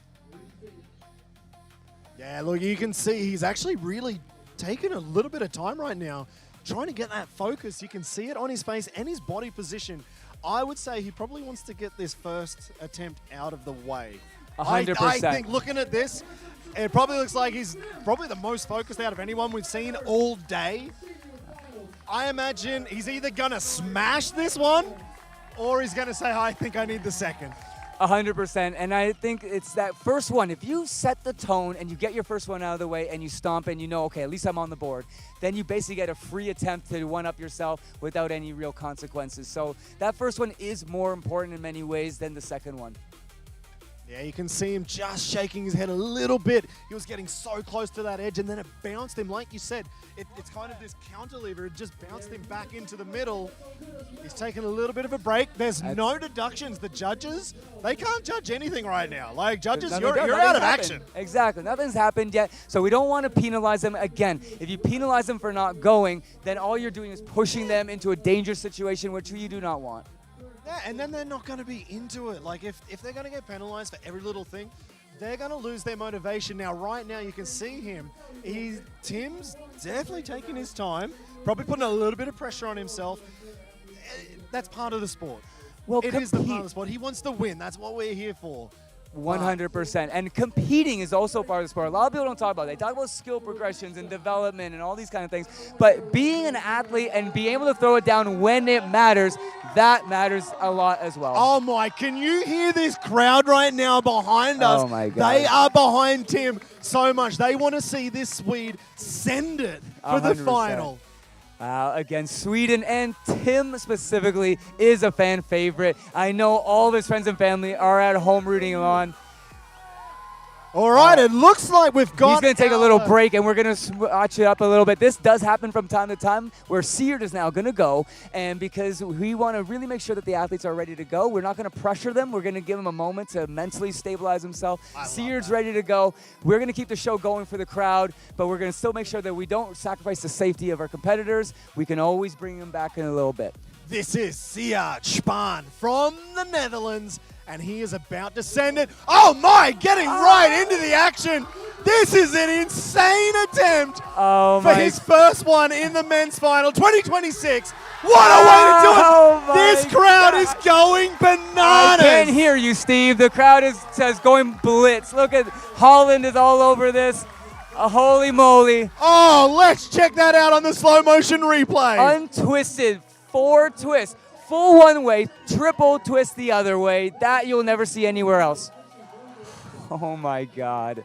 Yeah, look, you can see he's actually really taken a little bit of time right now trying to get that focus. You can see it on his face and his body position. I would say he probably wants to get this first attempt out of the way. 100%. I think looking at this, it probably looks like he's probably the most focused out of anyone we've seen all day. I imagine he's either going to smash this one or he's going to say, I think I need the second. 100%, and I think it's that first one. If you set the tone and you get your first one out of the way and you stomp and you know, okay, at least I'm on the board, then you basically get a free attempt to one-up yourself without any real consequences. So that first one is more important in many ways than the second one. Yeah, you can see him just shaking his head a little bit. He was getting so close to that edge, and then it bounced him. Like you said, it's kind of this counterlever. It just bounced him back into the middle. He's taking a little bit of a break. There's no deductions. The judges, they can't judge anything right now. Like, judges, you're out of action. Exactly. Nothing's happened yet, so we don't want to penalize them. Again, if you penalize them for not going, then all you're doing is pushing them into a dangerous situation, which you do not want. Yeah, and then they're not going to be into it. Like, if they're going to get penalized for every little thing, they're going to lose their motivation. Now, right now, you can see him. Tim's definitely taking his time, probably putting a little bit of pressure on himself. That's part of the sport. Well, it is the part of the sport. He wants to win. That's what we're here for. 100%. And competing is also part of the sport. A lot of people don't talk about it. They talk about skill progressions and development and all these kind of things. But being an athlete and being able to throw it down when it matters, that matters a lot as well. Oh, my. Can you hear this crowd right now behind us? Oh, my God. They are behind Tim so much. They want to see this Swede send it for 100%. the final. Again, Sweden and Tim specifically is a fan favorite. I know all of his friends and family are at home rooting him on. All right, it looks like we've got... He's going to take a little break, and we're going to swatch it up a little bit. This does happen from time to time, where Seard is now going to go, and because we want to really make sure that the athletes are ready to go, we're not going to pressure them. We're going to give them a moment to mentally stabilize himself. Seard's ready to go. We're going to keep the show going for the crowd, but we're going to still make sure that we don't sacrifice the safety of our competitors. We can always bring them back in a little bit. This is Seard Spahn from the Netherlands, and he is about to send it. Oh my, getting right into the action. This is an insane attempt for his first one in the men's final, 2026. What a way to do it. This crowd is going bananas. I can't hear you, Steve. The crowd is going blitz. Look at Holland is all over this. Holy moly. Oh, let's check that out on the slow motion replay. Untwisted, 4 twists. Full one way, triple twist the other way. That you'll never see anywhere else. Oh my God.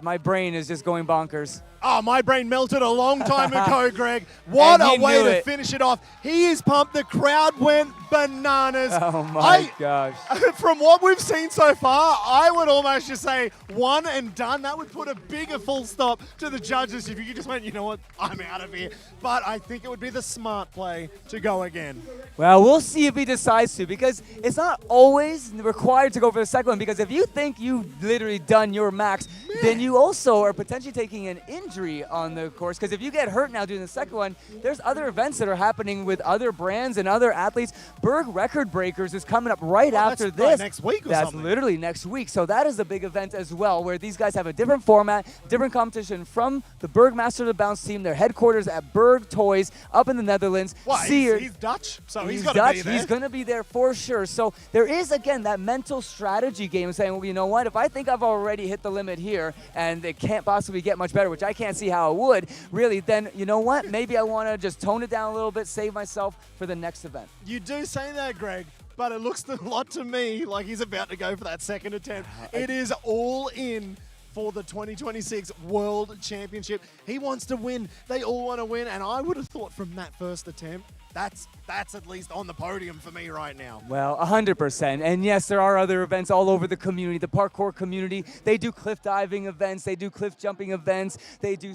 my brain is just going bonkers. Oh, my brain melted a long time ago, Greg. What And a he way knew to it. finish it off. He is pumped. The crowd went bananas. Oh my gosh. From what we've seen so far, I would almost just say one and done. That would put a bigger full stop to the judges if you just went, you know what, I'm out of here. But I think it would be the smart play to go again. Well, we'll see if he decides to, because it's not always required to go for the second one, because if you think you've literally done your max, then you also are potentially taking an injury on the course, because if you get hurt now doing the second one, there's other events that are happening with other brands and other athletes. Berg Record Breakers is coming up right after that's this. next week or That's something. literally next week. So that is a big event as well, where these guys have a different format, different competition from the Berg Master of the Bounce team. Their headquarters at Berg Toys up in the Netherlands. Well, Seer- he's Dutch, so he's He's got to Dutch. be there. He's going to be there for sure. So there is, again, that mental strategy game saying, well, you know what? If I think I've already hit the limit here and it can't possibly get much better, which I can't see how it would, really, then you know what? Maybe I want to just tone it down a little bit, save myself for the next event. You do say that, Greg, but it looks a lot to me like he's about to go for that second attempt. It is all in for the 2026 World Championship. He wants to win. They all want to win, and I would have thought from that first attempt, that's at least on the podium for me right now. Well, 100%. And yes, there are other events all over the community, the parkour community. They do cliff diving events. They do cliff jumping events. They do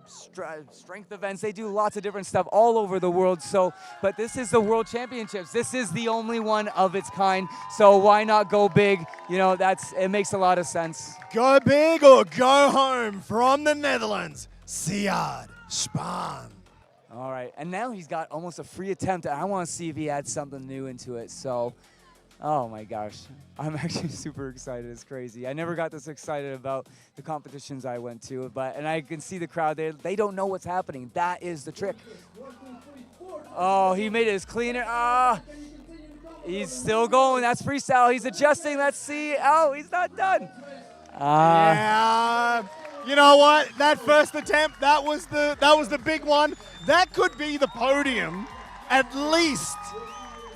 strength events. They do lots of different stuff all over the world. So, but this is the World Championships. This is the only one of its kind. So why not go big? You know, it makes a lot of sense. Go big or go home from the Netherlands. Siad Spahn. All right, and now he's got almost a free attempt, and I want to see if he adds something new into it. So, oh my gosh, I'm actually super excited. It's crazy. I never got this excited about the competitions I went to, and I can see the crowd there. They don't know what's happening. That is the trick. Oh, he made it as cleaner. He's still going. That's freestyle. He's adjusting. Let's see. Oh, he's not done. Yeah. You know what? That first attempt, that was the big one. That could be the podium, at least,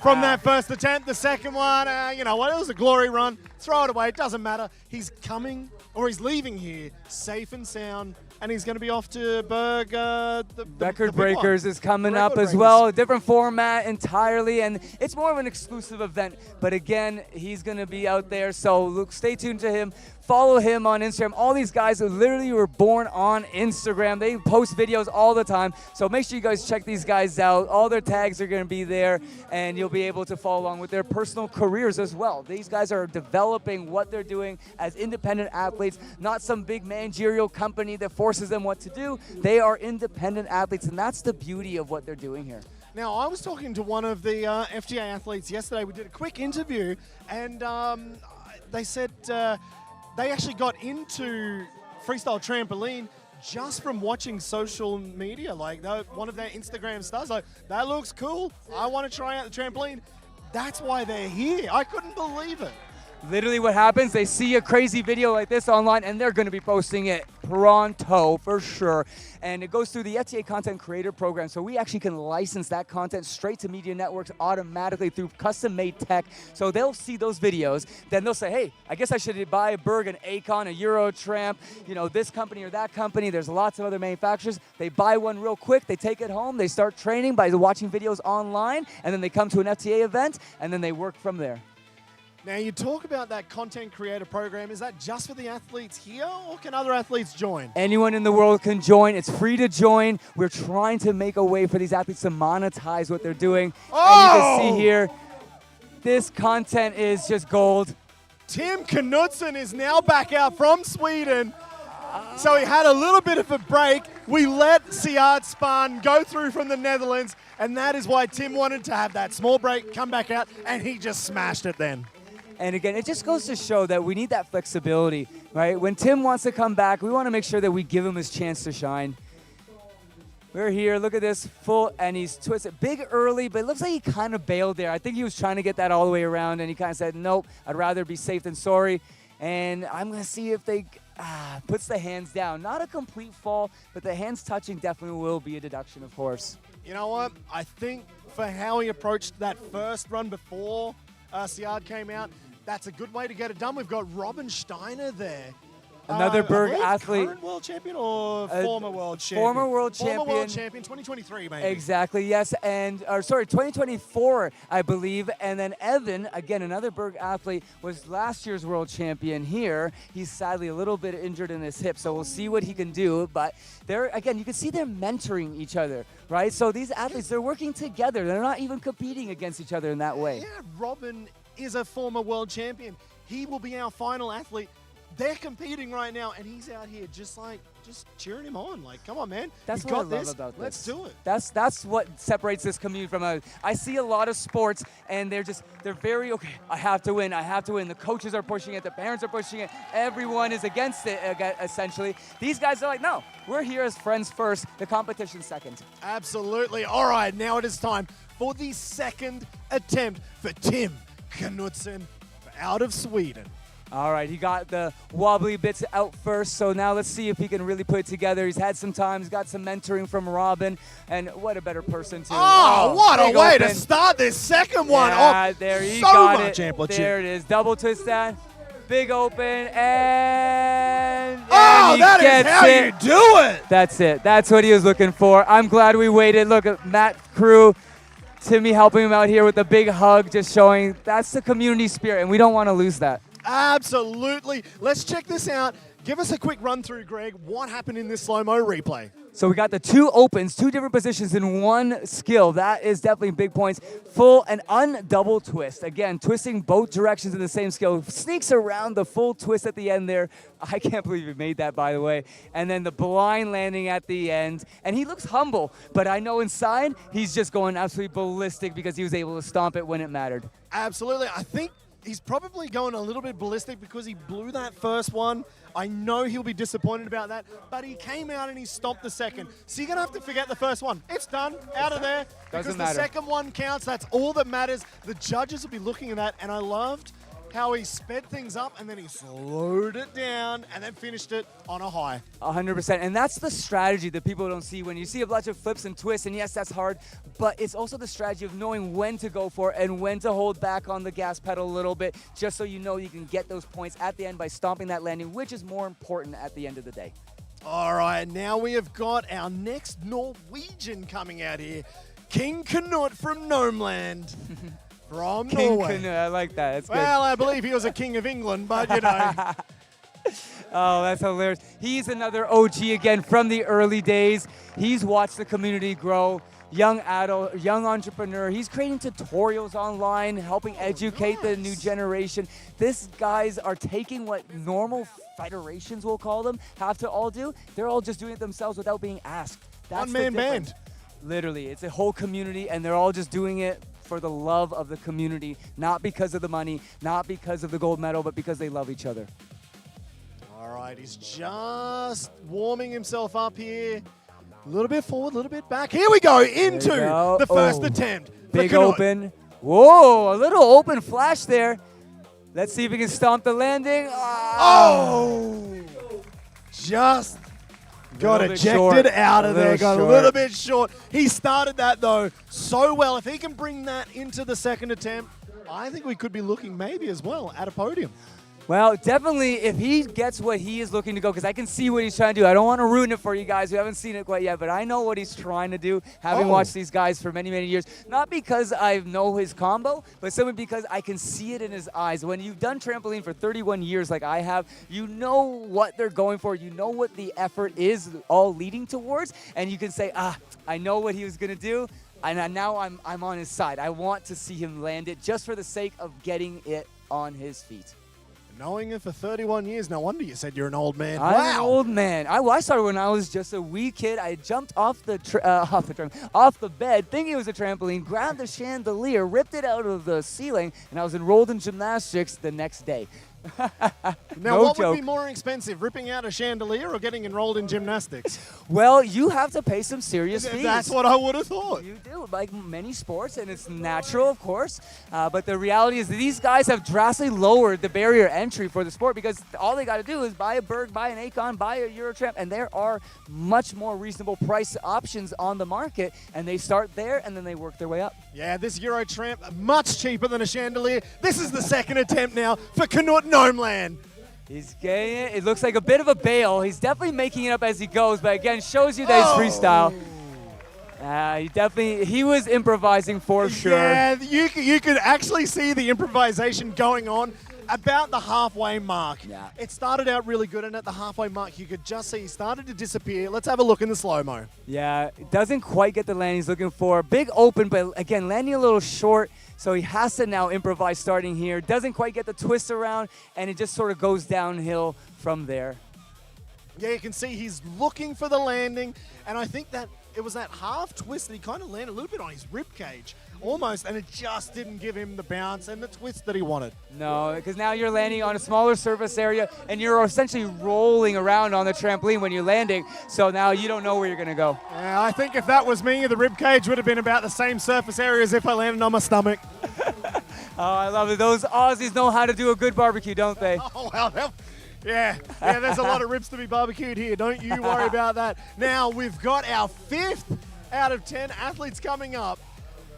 from that first attempt. The second one, you know what? It was a glory run. Throw it away. It doesn't matter. He's coming, or he's leaving here safe and sound, and he's going to be off to Berg. The Record big one. Breakers is coming up Record as Breakers. well. A different format entirely, and it's more of an exclusive event. But again, he's going to be out there, so look, stay tuned to him. Follow him on Instagram. All these guys who literally were born on Instagram. They post videos all the time. So make sure you guys check these guys out. All their tags are going to be there, and you'll be able to follow along with their personal careers as well. These guys are developing what they're doing as independent athletes, not some big managerial company that forces them what to do. They are independent athletes, and that's the beauty of what they're doing here. Now, I was talking to one of the FTA athletes yesterday. We did a quick interview, and they said they actually got into freestyle trampoline just from watching social media. Like, one of their Instagram stars, like, that looks cool. I want to try out the trampoline. That's why they're here. I couldn't believe it. Literally what happens, they see a crazy video like this online, and they're going to be posting it pronto for sure. And it goes through the FTA Content Creator Program, so we actually can license that content straight to media networks automatically through custom-made tech. So they'll see those videos, then they'll say, hey, I guess I should buy a Berg, an Acon, a Eurotramp, you know, this company or that company. There's lots of other manufacturers. They buy one real quick, they take it home, they start training by watching videos online, and then they come to an FTA event, and then they work from there. Now, you talk about that content creator program. Is that just for the athletes here, or can other athletes join? Anyone in the world can join. It's free to join. We're trying to make a way for these athletes to monetize what they're doing. Oh! And you can see here, this content is just gold. Tim Knudsen is now back out from Sweden. So he had a little bit of a break. We let Siad Spahn go through from the Netherlands, and that is why Tim wanted to have that small break, come back out, and he just smashed it then. And again, it just goes to show that we need that flexibility, right? When Tim wants to come back, we want to make sure that we give him his chance to shine. We're here, look at this, full, and he's twisted. Big early, but it looks like he kind of bailed there. I think he was trying to get that all the way around, and he kind of said, nope, I'd rather be safe than sorry. And I'm going to see if they puts the hands down. Not a complete fall, but the hands touching definitely will be a deduction, of course. You know what? I think for how he approached that first run before Siad came out, that's a good way to get it done. We've got Robin Steiner there. Another Berg I believe athlete. Current world champion or former world champion? Former world champion. Former world champion, 2023 maybe. Exactly, yes. And, sorry, 2024, I believe. And then Evan, again, another Berg athlete, was last year's world champion here. He's sadly a little bit injured in his hip, so we'll see what he can do. But they're, again, you can see they're mentoring each other, right? So these athletes, they're working together. They're not even competing against each other in that way. Yeah, Robin is a former world champion. He will be our final athlete. They're competing right now, and he's out here just cheering him on. Like, come on, man. That's You've what got I love this. about Let's this. do it. That's what separates this community from others. I see a lot of sports, and they're very, okay, I have to win. The coaches are pushing it. The parents are pushing it. Everyone is against it, essentially. These guys are like, no, we're here as friends first. The competition second. Absolutely. All right, now it is time for the second attempt for Tim Knudsen out of Sweden. All right, he got the wobbly bits out first, so now let's see if he can really put it together. He's had some time, he's got some mentoring from Robin, and what a better person to... Oh, what a way open. to start this second one. Yeah, there he so got much it. amplitude. There it is, double twist that, big open, and Oh, he that is gets how it. you do it. That's it, that's what he was looking for. I'm glad we waited. Look at Matt Crew, Timmy helping him out here with a big hug, just showing that's the community spirit, and we don't want to lose that. Absolutely. Let's check this out. Give us a quick run through, Greg. What happened in this slow-mo replay? So we got the two opens, two different positions in one skill. That is definitely big points. Full and undouble twist. Again, twisting both directions in the same skill. Sneaks around the full twist at the end there. I can't believe he made that, by the way. And then the blind landing at the end. And he looks humble, but I know inside he's just going absolutely ballistic because he was able to stomp it when it mattered. Absolutely. I think he's probably going a little bit ballistic because he blew that first one. I know he'll be disappointed about that, but he came out and he stomped the second. So you're going to have to forget the first one. It's done. Out of there. Doesn't because matter. The second one counts. That's all that matters. The judges will be looking at that, and I loved how he sped things up and then he slowed it down and then finished it on a high. 100%. And that's the strategy that people don't see. When you see a bunch of flips and twists, and yes, that's hard, but it's also the strategy of knowing when to go for it and when to hold back on the gas pedal a little bit, just so you know you can get those points at the end by stomping that landing, which is more important at the end of the day. All right, now we have got our next Norwegian coming out here. King Knut from Gnomeland. From King Norway. Knut, I like that. That's good. Well, I believe he was a king of England, but you know. Oh, that's hilarious. He's another OG again from the early days. He's watched the community grow. Young adult, young entrepreneur. He's creating tutorials online, helping educate the new generation. These guys are taking what normal federations, we'll call them, have to all do. They're all just doing it themselves without being asked. That's the One-man difference. band. Literally, it's a whole community, and they're all just doing it for the love of the community, not because of the money, not because of the gold medal, but because they love each other. All right, he's just warming himself up here. A little bit forward, a little bit back. Here we go into the first attempt. Big open. Whoa, a little open flash there. Let's see if we can stomp the landing. Oh! Just got ejected out of there. Got a little bit short. He started that, though, so well. If he can bring that into the second attempt, I think we could be looking maybe as well at a podium. Well, definitely if he gets what he is looking to go, because I can see what he's trying to do. I don't want to ruin it for you guys who haven't seen it quite yet, but I know what he's trying to do, having watched these guys for many, many years. Not because I know his combo, but simply because I can see it in his eyes. When you've done trampoline for 31 years like I have, you know what they're going for. You know what the effort is all leading towards, and you can say, I know what he was going to do, and now I'm on his side. I want to see him land it just for the sake of getting it on his feet. Knowing it for 31 years, no wonder you said you're an old man. I'm wow. an old man. I started when I was just a wee kid. I jumped off the bed, thinking it was a trampoline, grabbed the chandelier, ripped it out of the ceiling, and I was enrolled in gymnastics the next day. Now, what would be more expensive, ripping out a chandelier or getting enrolled in gymnastics? Well, you have to pay some serious fees. That's what I would have thought. You do, like many sports, and it's natural, of course. But the reality is that these guys have drastically lowered the barrier entry for the sport because all they got to do is buy a Berg, buy an Acon, buy a Eurotramp, and there are much more reasonable price options on the market, and they start there, and then they work their way up. Yeah, this Eurotramp, much cheaper than a chandelier. This is the second attempt now for Knut Gnomeland. He's getting it. It looks like a bit of a bail. He's definitely making it up as he goes, but again, shows you that he's freestyle. He was improvising for sure. Yeah, you could actually see the improvisation going on about the halfway mark. Yeah. It started out really good, and at the halfway mark, you could just see he started to disappear. Let's have a look in the slow-mo. Yeah, doesn't quite get the landing he's looking for. Big open, but again, landing a little short, so he has to now improvise starting here. Doesn't quite get the twist around, and it just sort of goes downhill from there. Yeah, you can see he's looking for the landing, and I think that it was that half twist that he kind of landed a little bit on his rib cage, almost, and it just didn't give him the bounce and the twist that he wanted. No, because now you're landing on a smaller surface area, and you're essentially rolling around on the trampoline when you're landing, so now you don't know where you're going to go. Yeah, I think if that was me, the rib cage would have been about the same surface area as if I landed on my stomach. Oh, I love it. Those Aussies know how to do a good barbecue, don't they? Oh, well, yeah, there's a lot of ribs to be barbecued here. Don't you worry about that. Now, we've got our 5th out of 10 athletes coming up.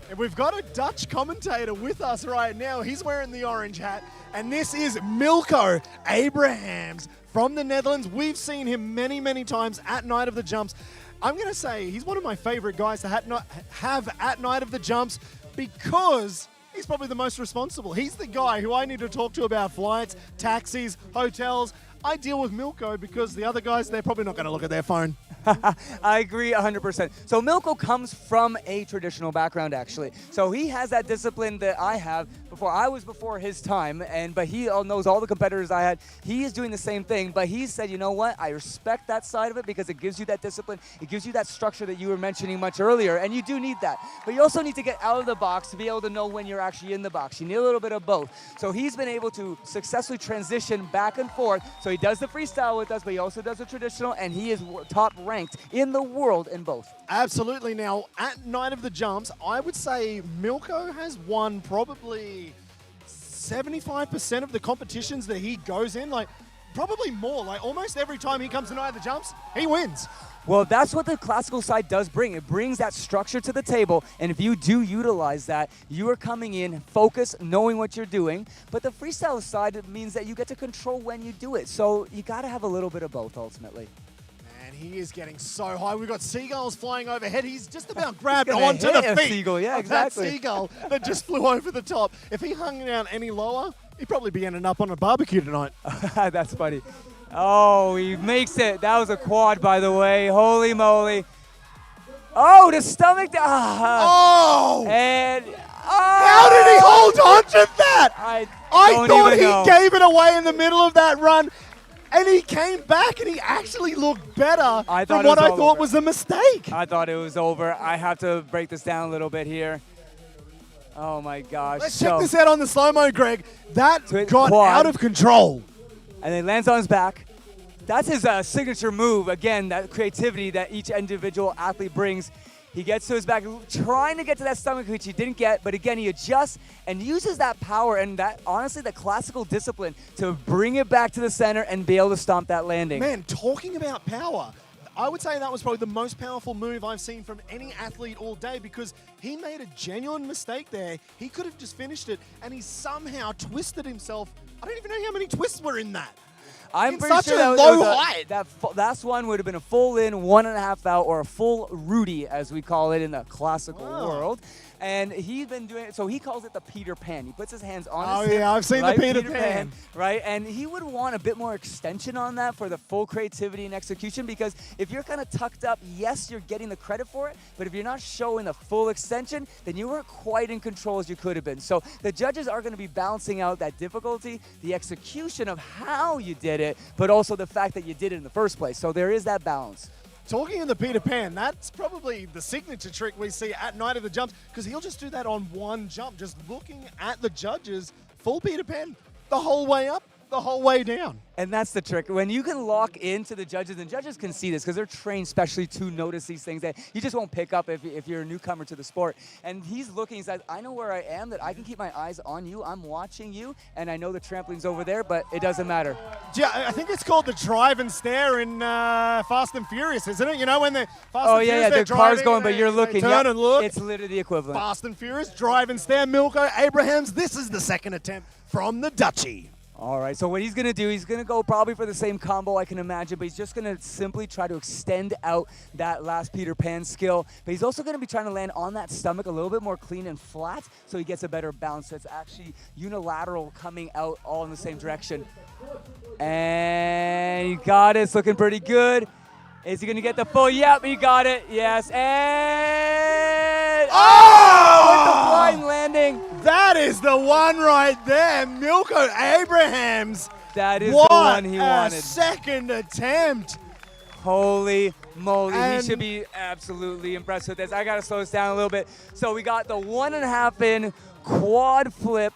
And we've got a Dutch commentator with us right now. He's wearing the orange hat. And this is Milko Abrahams from the Netherlands. We've seen him many, many times at Night of the Jumps. I'm going to say he's one of my favorite guys to have at Night of the Jumps because he's probably the most responsible. He's the guy who I need to talk to about flights, taxis, hotels. I deal with Milko because the other guys, they're probably not going to look at their phone. I agree 100%. So Milko comes from a traditional background, actually. So he has that discipline that I have before his time, but he knows all the competitors I had. He is doing the same thing, but he said, you know what? I respect that side of it because it gives you that discipline. It gives you that structure that you were mentioning much earlier, and you do need that. But you also need to get out of the box to be able to know when you're actually in the box. You need a little bit of both. So he's been able to successfully transition back and forth. So he does the freestyle with us, but he also does the traditional, and he is top ranked in the world in both. Absolutely. Now, at Night of the Jumps, I would say Milko has won probably 75% of the competitions that he goes in. Like, probably more. Like, almost every time he comes to Night of the Jumps, he wins. Well, that's what the classical side does bring. It brings that structure to the table, and if you do utilize that, you are coming in, focused, knowing what you're doing. But the freestyle side means that you get to control when you do it. So you got to have a little bit of both, ultimately. He is getting so high. We've got seagulls flying overhead. He's just about grabbed onto the feet seagull. Yeah, of exactly. that seagull that just flew over the top. If he hung down any lower, he'd probably be ending up on a barbecue tonight. That's funny. Oh, he makes it. That was a quad, by the way. Holy moly. Oh, the stomach. Oh! And how did he hold on to that? I thought he gave it away in the middle of that run. And he came back and he actually looked better from what I thought was a mistake. I thought it was over. I have to break this down a little bit here. Oh my gosh. Let's check this out on the slow-mo, Greg. That got out of control. And then lands on his back. That's his signature move. Again, that creativity that each individual athlete brings. He gets to his back, trying to get to that stomach, which he didn't get, but again, he adjusts and uses that power and that, honestly, the classical discipline to bring it back to the center and be able to stomp that landing. Man, talking about power, I would say that was probably the most powerful move I've seen from any athlete all day because he made a genuine mistake there. He could have just finished it, and he somehow twisted himself. I don't even know how many twists were in that. I'm pretty such sure a that low was height. That last one would have been a full in, 1.5 out, or a full Rudy, as we call it in the classical world. And he's been doing it, so he calls it the Peter Pan. He puts his hands on his hip, yeah, I've seen like the Peter Pan. Right? And he would want a bit more extension on that for the full creativity and execution, because if you're kind of tucked up, yes, you're getting the credit for it, but if you're not showing the full extension, then you weren't quite in control as you could have been. So the judges are going to be balancing out that difficulty, the execution of how you did it, but also the fact that you did it in the first place. So there is that balance. Talking of the Peter Pan, that's probably the signature trick we see at Night of the Jumps because he'll just do that on one jump, just looking at the judges, full Peter Pan, the whole way up, the whole way down. And that's the trick. When you can lock into the judges, and judges can see this because they're trained specially to notice these things that you just won't pick up if you're a newcomer to the sport. And he's looking, he says, I know where I am, that I can keep my eyes on you. I'm watching you, and I know the trampoline's over there, but it doesn't matter. Yeah, I think it's called the drive and stare in Fast and Furious, isn't it? You know, when the Fast and Furious, the car's going, but you're looking. Turn and look. It's literally the equivalent. Fast and Furious, drive and stare. Milko Abrahams, this is the second attempt from the Dutchie. All right, so what he's going to do, he's going to go probably for the same combo, I can imagine, but he's just going to simply try to extend out that last Peter Pan skill. But he's also going to be trying to land on that stomach a little bit more clean and flat so he gets a better bounce. So it's actually unilateral coming out all in the same direction. And he got it. It's looking pretty good. Is he going to get the full? Yep, he got it. Yes, and... with the blind landing. That is the one right there, Milko Abrahams. That is the one he What wanted. a second attempt. Holy moly, And he should be absolutely impressed with this. I gotta slow this down a little bit. So we got the 1.5 in quad flip,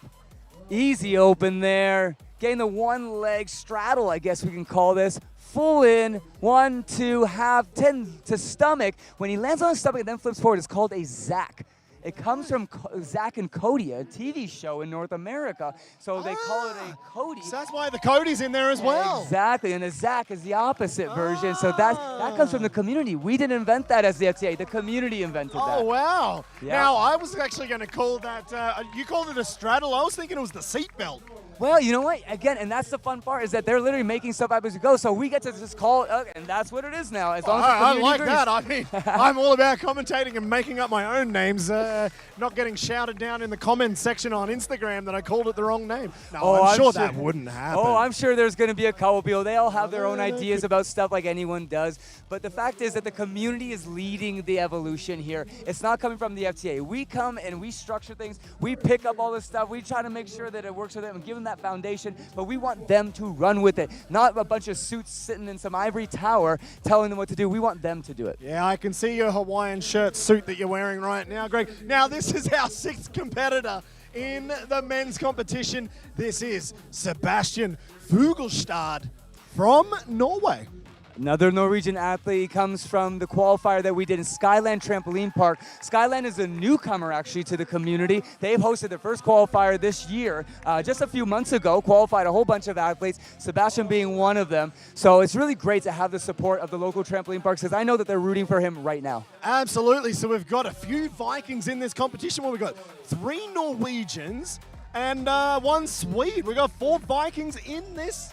easy open there. Getting the one leg straddle, I guess we can call this. Full in, 1, 2, half, 10 to stomach. When he lands on his stomach and then flips forward, it's called a Zach. It comes from Zach and Cody, a TV show in North America. So they call it a Cody. So that's why the Cody's in there as well. Exactly, and the Zach is the opposite version. So that comes from the community. We didn't invent that as the FTA. The community invented that. Oh, wow. Yeah. Now, I was actually going to call that, you called it a straddle. I was thinking it was the seatbelt. Well, you know what? Again, and that's the fun part is that they're literally making stuff up as we go. So we get to just call it, and that's what it is now. As long as the I community like agrees. that. I mean, I'm all about commentating and making up my own names, not getting shouted down in the comments section on Instagram that I called it the wrong name. No, I'm sure that wouldn't happen. Oh, I'm sure there's going to be a couple people. They all have their own ideas about stuff like anyone does. But the fact is that the community is leading the evolution here. It's not coming from the FTA. We come and we structure things. We pick up all this stuff. We try to make sure that it works for them and give them that foundation. But we want them to run with it, not a bunch of suits sitting in some ivory tower telling them what to do. We want them to do it. Yeah, I can see your Hawaiian shirt suit that you're wearing right now, Greg. Now, this is our 6th competitor in the men's competition. This is Sebastian Fugelstad from Norway. Another Norwegian athlete comes from the qualifier that we did in Skyland Trampoline Park. Skyland is a newcomer, actually, to the community. They've hosted their first qualifier this year. Just a few months ago, qualified a whole bunch of athletes, Sebastian being one of them. So it's really great to have the support of the local trampoline parks, because I know that they're rooting for him right now. Absolutely. So we've got a few Vikings in this competition. Well, we've got 3 Norwegians and 1 Swede. We've got 4 Vikings in this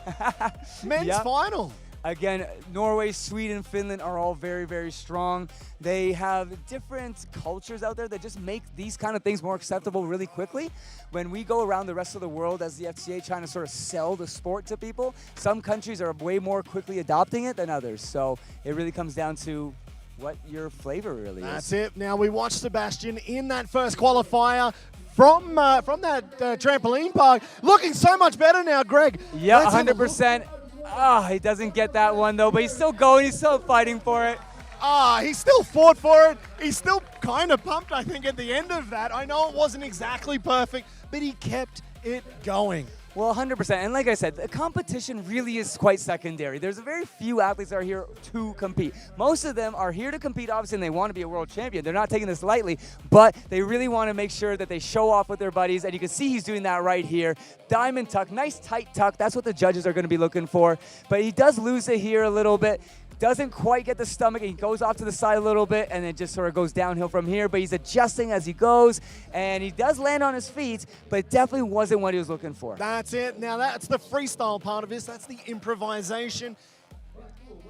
men's final. Again, Norway, Sweden, Finland are all very, very strong. They have different cultures out there that just make these kind of things more acceptable really quickly. When we go around the rest of the world as the FTA trying to sort of sell the sport to people, some countries are way more quickly adopting it than others. So it really comes down to what your flavor really is. That's it. Now we watched Sebastian in that first qualifier from that trampoline park, looking so much better now, Greg. Yeah, 100%. He doesn't get that one though, but he's still going, he's still fighting for it. He still fought for it. He's still kind of pumped, I think, at the end of that. I know it wasn't exactly perfect, but he kept it going. Well, 100%. And like I said, the competition really is quite secondary. There's a very few athletes that are here to compete. Most of them are here to compete, obviously, and they want to be a world champion. They're not taking this lightly, but they really want to make sure that they show off with their buddies, and you can see he's doing that right here. Diamond tuck, nice tight tuck. That's what the judges are going to be looking for. But he does lose it here a little bit. Doesn't quite get the stomach. He goes off to the side a little bit, and it just sort of goes downhill from here. But he's adjusting as he goes, and he does land on his feet, but it definitely wasn't what he was looking for. That's it. Now that's the freestyle part of this. That's the improvisation.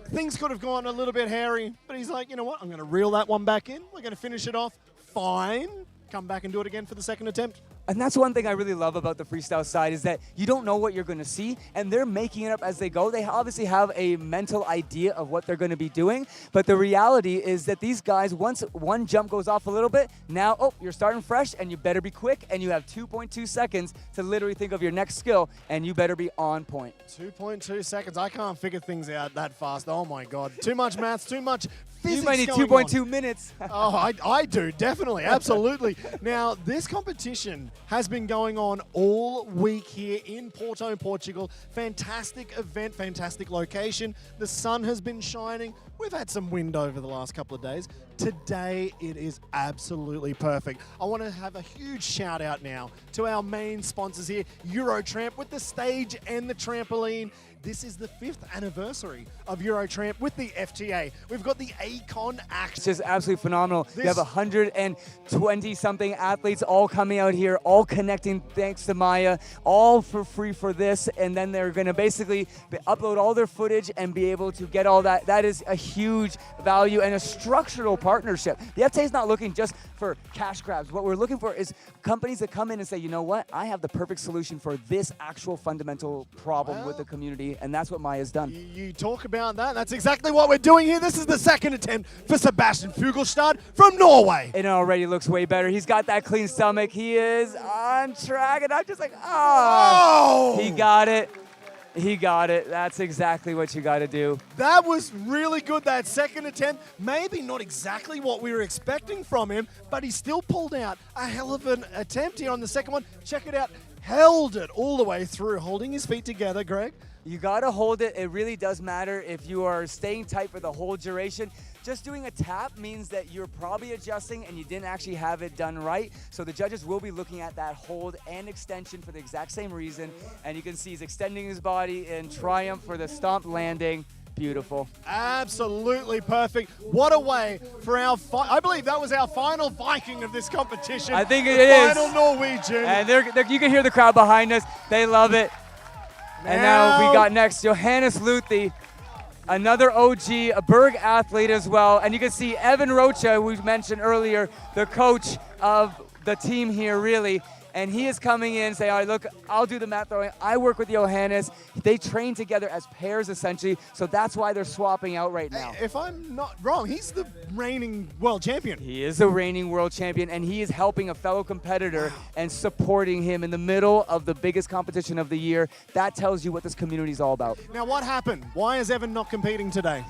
Things could have gone a little bit hairy, but he's like, you know what? I'm going to reel that one back in. We're going to finish it off fine. Come back and do it again for the second attempt. And that's one thing I really love about the freestyle side is that you don't know what you're going to see, and they're making it up as they go. They obviously have a mental idea of what they're going to be doing, but the reality is that these guys, once one jump goes off a little bit, now, you're starting fresh, and you better be quick, and you have 2.2 seconds to literally think of your next skill, and you better be on point. 2.2 seconds. I can't figure things out that fast. Oh, my God. Too much maths, too much physics. You might need going 2.2 on. minutes. Oh, I do, definitely, absolutely. Now, this competition has been going on all week here in Porto, Portugal. Fantastic event, fantastic location. The sun has been shining. We've had some wind over the last couple of days. Today, it is absolutely perfect. I want to have a huge shout out now to our main sponsors here, Eurotramp, with the stage and the trampoline. this is the 5th anniversary of Eurotramp with the FTA. We've got the Acon Act. It's just absolutely phenomenal. You have 120-something athletes all coming out here, all connecting thanks to Maya, all for free for this, and then they're going to basically upload all their footage and be able to get all that. That is a huge value and a structural partnership. The FTA is not looking just for cash grabs. What we're looking for is companies that come in and say, you know what, I have the perfect solution for this actual fundamental problem with the community, and that's what Maya's done. You talk about that. That's exactly what we're doing here. This is the second attempt for Sebastian Fugelstad from Norway. It already looks way better. He's got that clean stomach. He is on track, and I'm just like, oh! He got it. He got it. That's exactly what you got to do. That was really good, that second attempt. Maybe not exactly what we were expecting from him, but he still pulled out a hell of an attempt here on the second one. Check it out. Held it all the way through, holding his feet together, Greg. You got to hold it. It really does matter if you are staying tight for the whole duration. Just doing a tap means that you're probably adjusting and you didn't actually have it done right. So the judges will be looking at that hold and extension for the exact same reason. And you can see he's extending his body in triumph for the stomp landing. Beautiful. Absolutely perfect. What a way for our, I believe that was our final Viking of this competition. I think it is. Final Norwegian. And you can hear the crowd behind us. They love it. And now we got next Johannes Luthi, another OG, a Berg athlete as well. And you can see Evan Rocha, who we mentioned earlier, the coach of the team here, really. And he is coming in saying, all right, look, I'll do the mat throwing. I work with Johannes. They train together as pairs, essentially. So that's why they're swapping out right now. If I'm not wrong, he's the reigning world champion. He is the reigning world champion, and he is helping a fellow competitor and supporting him in the middle of the biggest competition of the year. That tells you what this community is all about. Now, what happened? Why is Evan not competing today?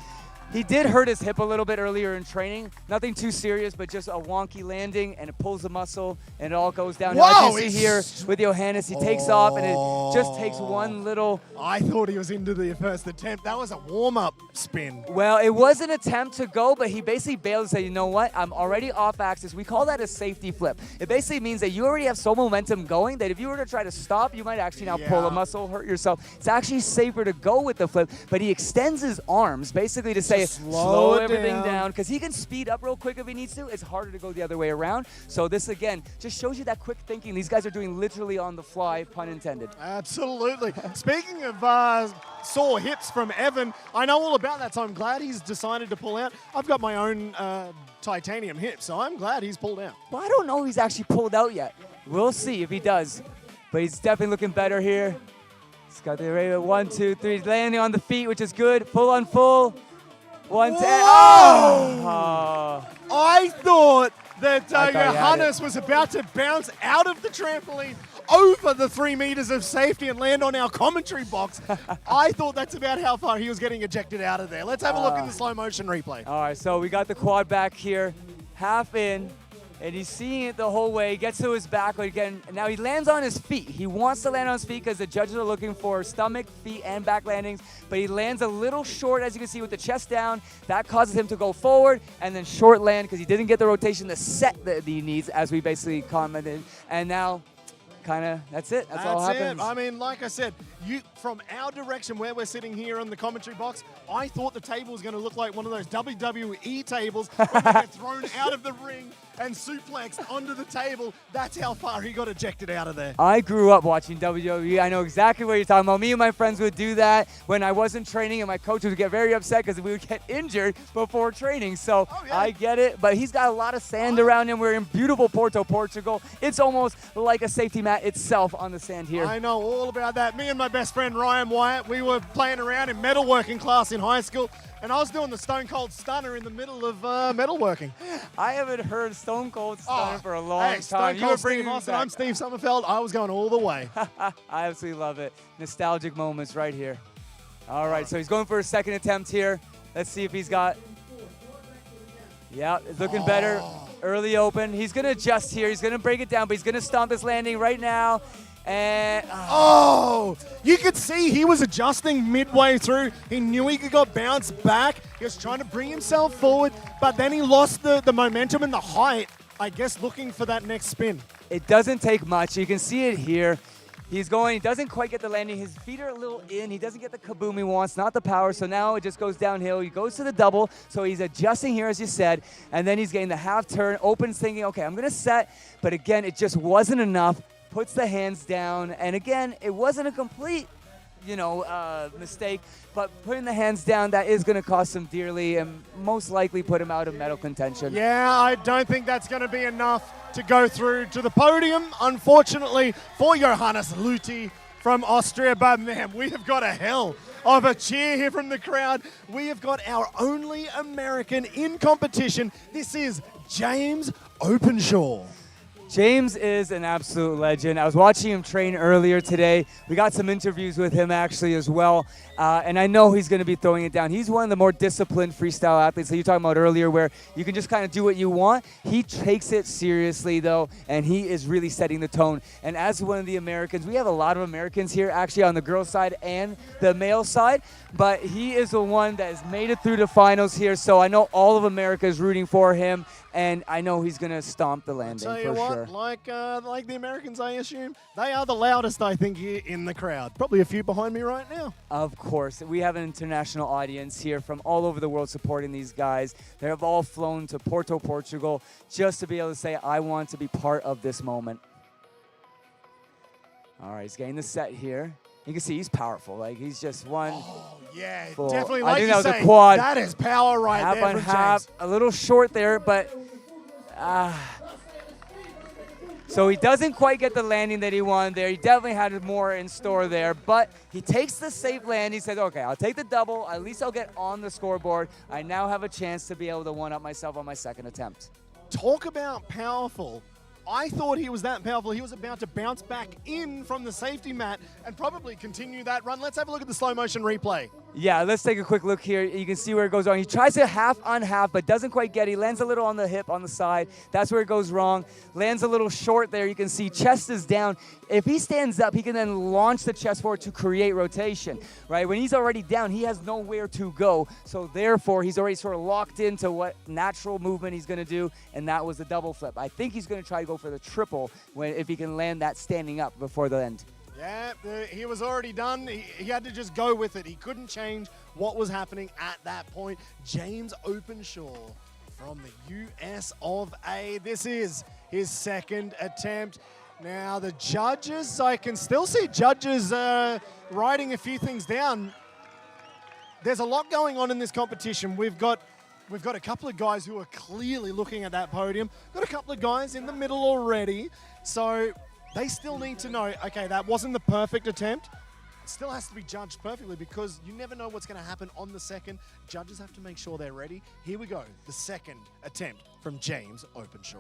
He did hurt his hip a little bit earlier in training. Nothing too serious, but just a wonky landing, and it pulls the muscle, and it all goes down. Whoa, as you see here with Johannes, he takes off, and it just takes one little... I thought he was into the first attempt. That was a warm-up spin. Well, it was an attempt to go, but he basically bailed and said, you know what, I'm already off axis. We call that a safety flip. It basically means that you already have so momentum going that if you were to try to stop, you might actually now pull a muscle, hurt yourself. It's actually safer to go with the flip, but he extends his arms basically to say, slow everything down, because he can speed up real quick if he needs to. It's harder to go the other way around. So this, again, just shows you that quick thinking. These guys are doing literally on the fly, pun intended. Absolutely. Speaking of sore hips from Evan, I know all about that, so I'm glad he's decided to pull out. I've got my own titanium hip, so I'm glad he's pulled out. Well, I don't know if he's actually pulled out yet. We'll see if he does. But he's definitely looking better here. He's got the array of 1, 2, 3. He's landing on the feet, which is good. Full on full. 1, 10. Oh! I thought that Johannes was about to bounce out of the trampoline over the 3 meters of safety and land on our commentary box. I thought that's about how far he was getting ejected out of there. Let's have a look at the slow motion replay. All right, so we got the quad back here, half in. And he's seeing it the whole way. He gets to his back again. And now he lands on his feet. He wants to land on his feet because the judges are looking for stomach, feet, and back landings. But he lands a little short, as you can see, with the chest down. That causes him to go forward and then short land because he didn't get the rotation to set that he needs, as we basically commented. And now, kind of, that's it. That's all happens. I mean, like I said, from our direction where we're sitting here on the commentary box, I thought the table was going to look like one of those WWE tables when they get thrown out of the ring and suplexed onto the table. That's how far he got ejected out of there. I grew up watching WWE. I know exactly what you're talking about. Me and my friends would do that when I wasn't training, and my coach would get very upset because we would get injured before training. So I get it, but he's got a lot of sand around him. We're in beautiful Porto, Portugal. It's almost like a safety mat itself on the sand here. I know all about that. Me and my best friend Ryan Wyatt, we were playing around in metalworking class in high school, and I was doing the Stone Cold Stunner in the middle of metalworking. I haven't heard Stone Cold Stunner for a long time. Stone Cold Steve Austin, I'm Steve Sommerfeld. I was going all the way. I absolutely love it. Nostalgic moments right here. All right, so he's going for a second attempt here. Let's see if he's got... Yeah, it's looking better. Early open. He's going to adjust here. He's going to break it down, but he's going to stomp this landing right now. And you could see he was adjusting midway through. He knew he got bounced back. He was trying to bring himself forward, but then he lost the momentum and the height, I guess, looking for that next spin. It doesn't take much. You can see it here. He's going, he doesn't quite get the landing. His feet are a little in. He doesn't get the kaboom he wants, not the power. So now it just goes downhill. He goes to the double. So he's adjusting here, as you said. And then he's getting the half turn, opens thinking, okay, I'm going to set. But again, it just wasn't enough. Puts the hands down. And again, it wasn't a complete, mistake. But putting the hands down, that is going to cost him dearly and most likely put him out of medal contention. Yeah, I don't think that's going to be enough to go through to the podium, unfortunately, for Johannes Luthi from Austria. But man, we have got a hell of a cheer here from the crowd. We have got our only American in competition. This is James Openshaw. James is an absolute legend. I was watching him train earlier today. We got some interviews with him actually as well. And I know he's going to be throwing it down. He's one of the more disciplined freestyle athletes that you were talking about earlier where you can just kind of do what you want. He takes it seriously though, and he is really setting the tone. And as one of the Americans, we have a lot of Americans here actually on the girls side and the male side, but he is the one that has made it through the finals here. So I know all of America is rooting for him, and I know he's going to stomp the landing Tell you for what, sure. like the Americans, I assume, they are the loudest, I think, here in the crowd. Probably a few behind me right now. Of course. We have an international audience here from all over the world supporting these guys. They have all flown to Porto, Portugal, just to be able to say, I want to be part of this moment. All right, he's getting the set here. You can see he's powerful. Like, he's just one. Oh, yeah, full. definitely. I Like think you that was say, a quad. that is power right half there on from half. James. A little short there, but so he doesn't quite get the landing that he wanted there. He definitely had more in store there, but he takes the safe land. He says, okay, I'll take the double. At least I'll get on the scoreboard. I now have a chance to be able to one-up myself on my second attempt. Talk about powerful. I thought he was that powerful. He was about to bounce back in from the safety mat and probably continue that run. Let's have a look at the slow motion replay. Yeah, let's take a quick look here. You can see where it goes wrong. He tries to half on half, but doesn't quite get it. He lands a little on the hip on the side. That's where it goes wrong. Lands a little short there. You can see chest is down. If he stands up, he can then launch the chest forward to create rotation, right? When he's already down, he has nowhere to go. So therefore, he's already sort of locked into what natural movement he's going to do, and that was the double flip. I think he's going to try to go for the triple if he can land that standing up before the end. Yeah, he was already done. He had to just go with it. He couldn't change what was happening at that point. James Openshaw from the US of A. This is his second attempt. Now the judges, I can still see judges writing a few things down. There's a lot going on in this competition. We've got a couple of guys who are clearly looking at that podium. Got a couple of guys in the middle already. So they still need to know, okay, that wasn't the perfect attempt. It still has to be judged perfectly because you never know what's going to happen on the second. Judges have to make sure they're ready. Here we go, the second attempt from James Openshaw.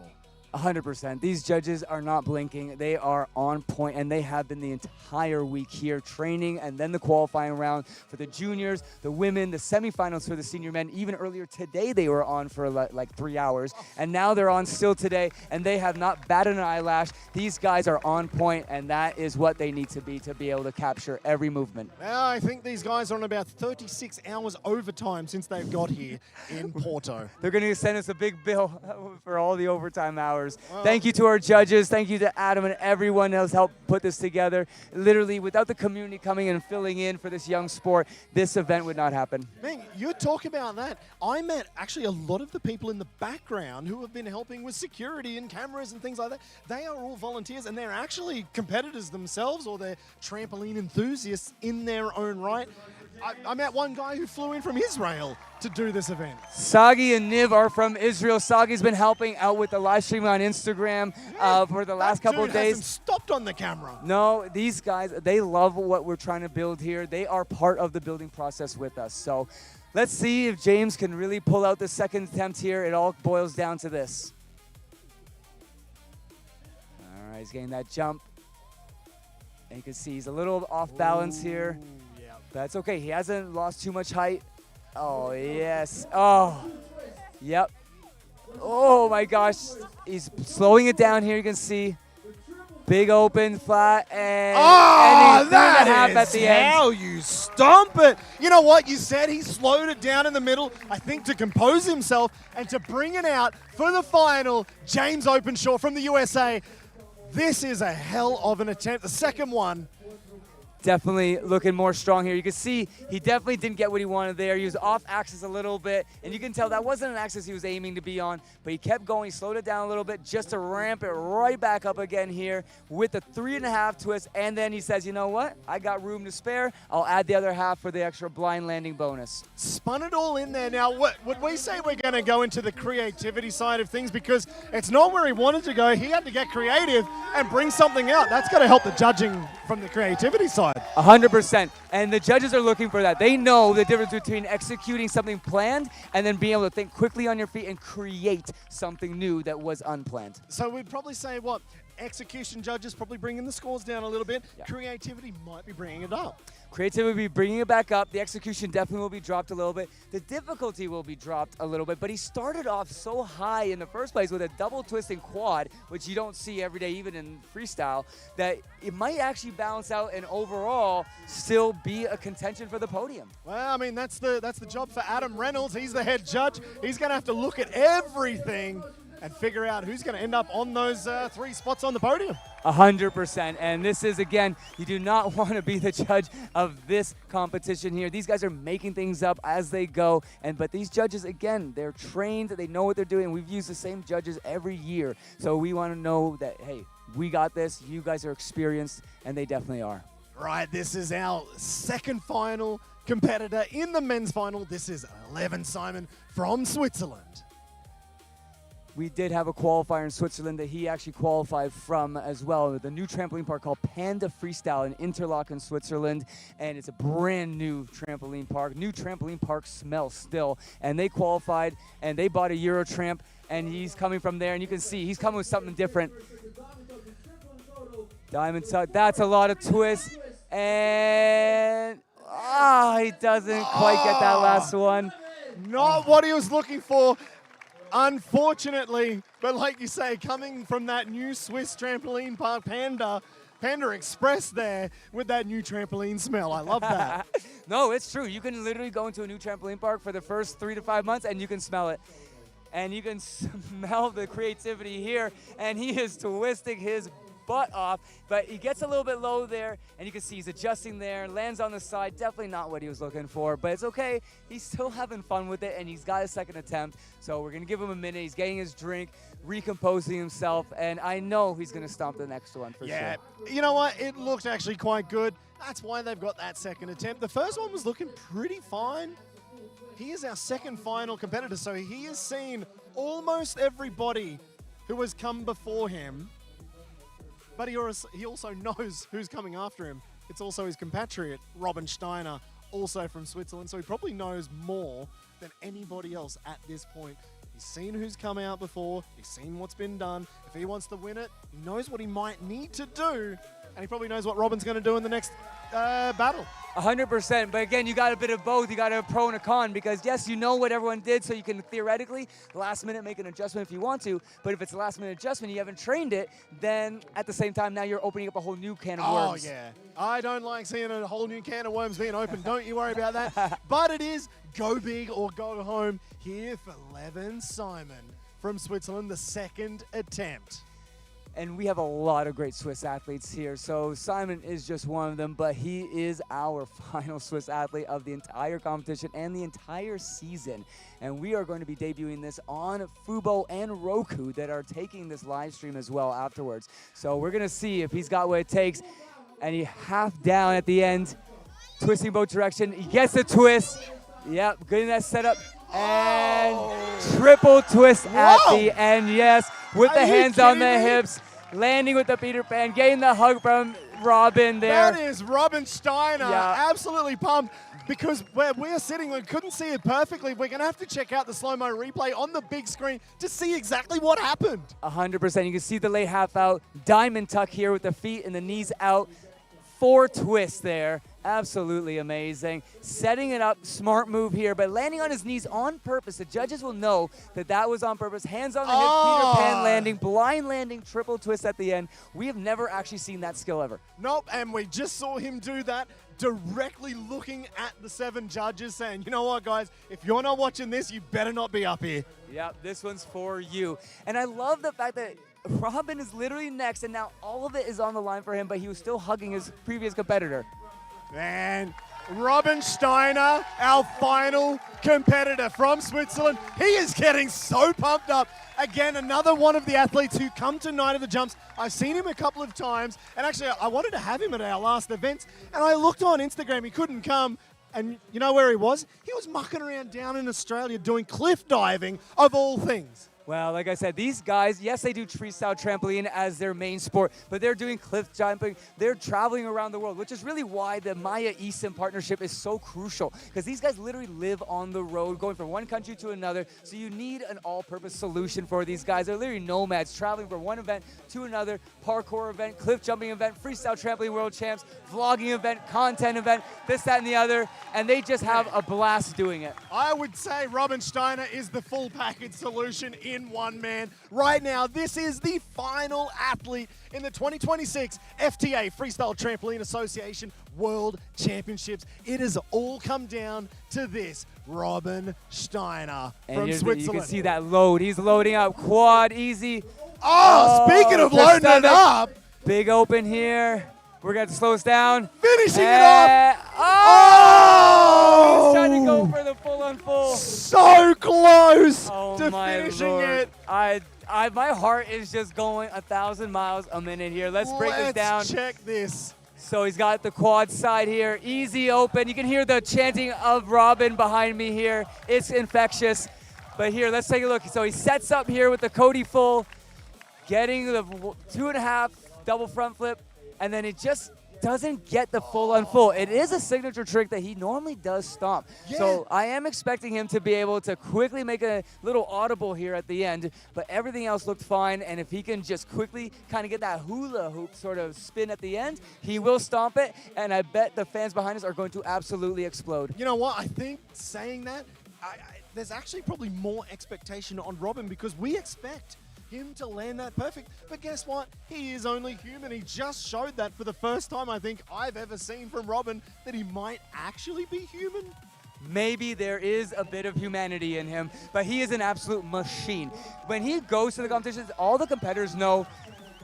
100%. These judges are not blinking. They are on point, and they have been the entire week here training, and then the qualifying round for the juniors, the women, the semifinals for the senior men. Even earlier today, they were on for like 3 hours, and now they're on still today, and they have not batted an eyelash. These guys are on point, and that is what they need to be able to capture every movement. Now, I think these guys are on about 36 hours overtime since they've got here in Porto. They're going to send us a big bill for all the overtime hours. Thank you to our judges. Thank you to Adam and everyone else helped put this together. Literally, without the community coming in and filling in for this young sport, this event would not happen. Man, you talk about that. I met actually a lot of the people in the background who have been helping with security and cameras and things like that. They are all volunteers, and they're actually competitors themselves, or they're trampoline enthusiasts in their own right. I met one guy who flew in from Israel to do this event. Sagi and Niv are from Israel. Sagi's been helping out with the live stream on Instagram for the last couple of days. Hasn't stopped on the camera. No, these guys, they love what we're trying to build here. They are part of the building process with us. So let's see if James can really pull out the second attempt here. It all boils down to this. All right, he's getting that jump. And you can see he's a little off balance here. That's okay. He hasn't lost too much height. Oh, yes. Oh, yep. Oh, my gosh. He's slowing it down here. You can see. Big open, flat, and ending that at the end. How you stomp it. You know what you said? He slowed it down in the middle, I think to compose himself and to bring it out for the final. James Openshaw from the USA. This is a hell of an attempt. The second one. Definitely looking more strong here. You can see he definitely didn't get what he wanted there. He was off axis a little bit, and you can tell that wasn't an axis he was aiming to be on, but he kept going, slowed it down a little bit just to ramp it right back up again here with the 3.5 twist, and then he says, you know what? I got room to spare. I'll add the other half for the extra blind landing bonus. Spun it all in there. Now, would we say we're going to go into the creativity side of things? Because it's not where he wanted to go. He had to get creative and bring something out. That's going to help the judging from the creativity side. 100%. And the judges are looking for that. They know the difference between executing something planned and then being able to think quickly on your feet and create something new that was unplanned. So we'd probably say what? Execution judges probably bringing the scores down a little bit. Yeah. Creativity might be bringing it up. Creativity will be bringing it back up. The execution definitely will be dropped a little bit. The difficulty will be dropped a little bit, but he started off so high in the first place with a double twisting quad, which you don't see every day, even in freestyle, that it might actually balance out and overall still be a contention for the podium. Well, I mean, that's the job for Adam Reynolds. He's the head judge. He's going to have to look at everything and figure out who's going to end up on those 3 spots on the podium. 100%. And this is, again, you do not want to be the judge of this competition here. These guys are making things up as they go. But these judges, again, they're trained. They know what they're doing. We've used the same judges every year. So we want to know that, hey, we got this. You guys are experienced, and they definitely are. Right, this is our second final competitor in the men's final. This is 11 Simon from Switzerland. We did have a qualifier in Switzerland that he actually qualified from as well. The new trampoline park called Panda Freestyle in Interlaken, Switzerland. And it's a brand new trampoline park. New trampoline park smell still. And they qualified and they bought a Eurotramp. And he's coming from there. And you can see he's coming with something different. Diamond tuck. That's a lot of twists. And he doesn't quite get that last one. Not what he was looking for. Unfortunately, but like you say, coming from that new Swiss trampoline park, Panda Express there with that new trampoline smell. I love that. No, it's true. You can literally go into a new trampoline park for the first 3 to 5 months and you can smell it. And you can smell the creativity here. And he is twisting his butt off, but he gets a little bit low there, and you can see he's adjusting there, lands on the side. Definitely not what he was looking for, but it's okay. He's still having fun with it, and he's got a second attempt, so we're going to give him a minute. He's getting his drink, recomposing himself, and I know he's going to stomp the next one for sure. You know what? It looked actually quite good. That's why they've got that second attempt. The first one was looking pretty fine. He is our second final competitor, so he has seen almost everybody who has come before him. But he also knows who's coming after him. It's also his compatriot, Robin Steiner, also from Switzerland. So he probably knows more than anybody else at this point. He's seen who's come out before. He's seen what's been done. If he wants to win it, he knows what he might need to do. And he probably knows what Robin's going to do in the next battle. 100%, but again, you got a bit of both. You got a pro and a con because, yes, you know what everyone did, so you can theoretically last minute make an adjustment if you want to, but if it's a last minute adjustment, you haven't trained it, then at the same time, now you're opening up a whole new can of worms. Oh, yeah. I don't like seeing a whole new can of worms being opened. Don't you worry about that. But it is go big or go home here for Levin Simon from Switzerland, the second attempt. And we have a lot of great Swiss athletes here. So Simon is just one of them, but he is our final Swiss athlete of the entire competition and the entire season. And we are going to be debuting this on Fubo and Roku that are taking this live stream as well afterwards. So we're gonna see if he's got what it takes. And he half down at the end, twisting both direction. He gets the twist. Yep, getting that set up. And triple twist at the end, yes. With the hands on the hips, landing with the Peter Pan, getting the hug from Robin there. That is Robin Steiner, absolutely pumped. Because where we're sitting, we couldn't see it perfectly. We're going to have to check out the slow-mo replay on the big screen to see exactly what happened. 100%. You can see the lay half out, diamond tuck here with the feet and the knees out. 4 twists there. Absolutely amazing. Setting it up, smart move here, but landing on his knees on purpose. The judges will know that that was on purpose. Hands on the hips, Peter Pan landing, blind landing, triple twist at the end. We have never actually seen that skill ever. Nope, and we just saw him do that directly looking at the 7 judges saying, you know what, guys, if you're not watching this, you better not be up here. Yep, this one's for you. And I love the fact that Robin is literally next, and now all of it is on the line for him, but he was still hugging his previous competitor. Man, Robin Steiner, our final competitor from Switzerland. He is getting so pumped up. Again, another one of the athletes who come to Night of the Jumps. I've seen him a couple of times, and actually I wanted to have him at our last event, and I looked on Instagram, he couldn't come, and you know where he was? He was mucking around down in Australia doing cliff diving, of all things. Well, like I said, these guys, yes, they do freestyle trampoline as their main sport, but they're doing cliff jumping. They're traveling around the world, which is really why the Maya eSIM partnership is so crucial, because these guys literally live on the road, going from one country to another. So you need an all-purpose solution for these guys. They're literally nomads, traveling from one event to another, parkour event, cliff jumping event, Freestyle Trampoline World Champs, vlogging event, content event, this, that, and the other, and they just have a blast doing it. I would say Robin Steiner is the full package solution in one man. Right now, this is the final athlete in the 2026 FTA Freestyle Trampoline Association World Championships. It has all come down to this, Robin Steiner from Switzerland. You can see that load. He's loading up quad, easy. Oh, speaking of loading it up. Big open here. We're going to slow us down. Finishing it off. Oh! He's trying to go for the full on full. So close to my finishing Lord. it. My heart is just going 1,000 miles a minute here. Let's break this down. Let's check this. So he's got the quad side here. Easy open. You can hear the chanting of Robin behind me here. It's infectious. But here, let's take a look. So he sets up here with the Cody full, getting the 2.5 double front flip, and then it just doesn't get the full on full. It is a signature trick that he normally does stomp. Yeah. So I am expecting him to be able to quickly make a little audible here at the end, but everything else looked fine, and if he can just quickly kind of get that hula hoop sort of spin at the end, he will stomp it, and I bet the fans behind us are going to absolutely explode. You know what? I think saying that, there's actually probably more expectation on Robin because we expect him to land that perfect. But guess what? He is only human. He just showed that for the first time I think I've ever seen from Robin that he might actually be human. Maybe there is a bit of humanity in him, but he is an absolute machine. When he goes to the competitions, all the competitors know,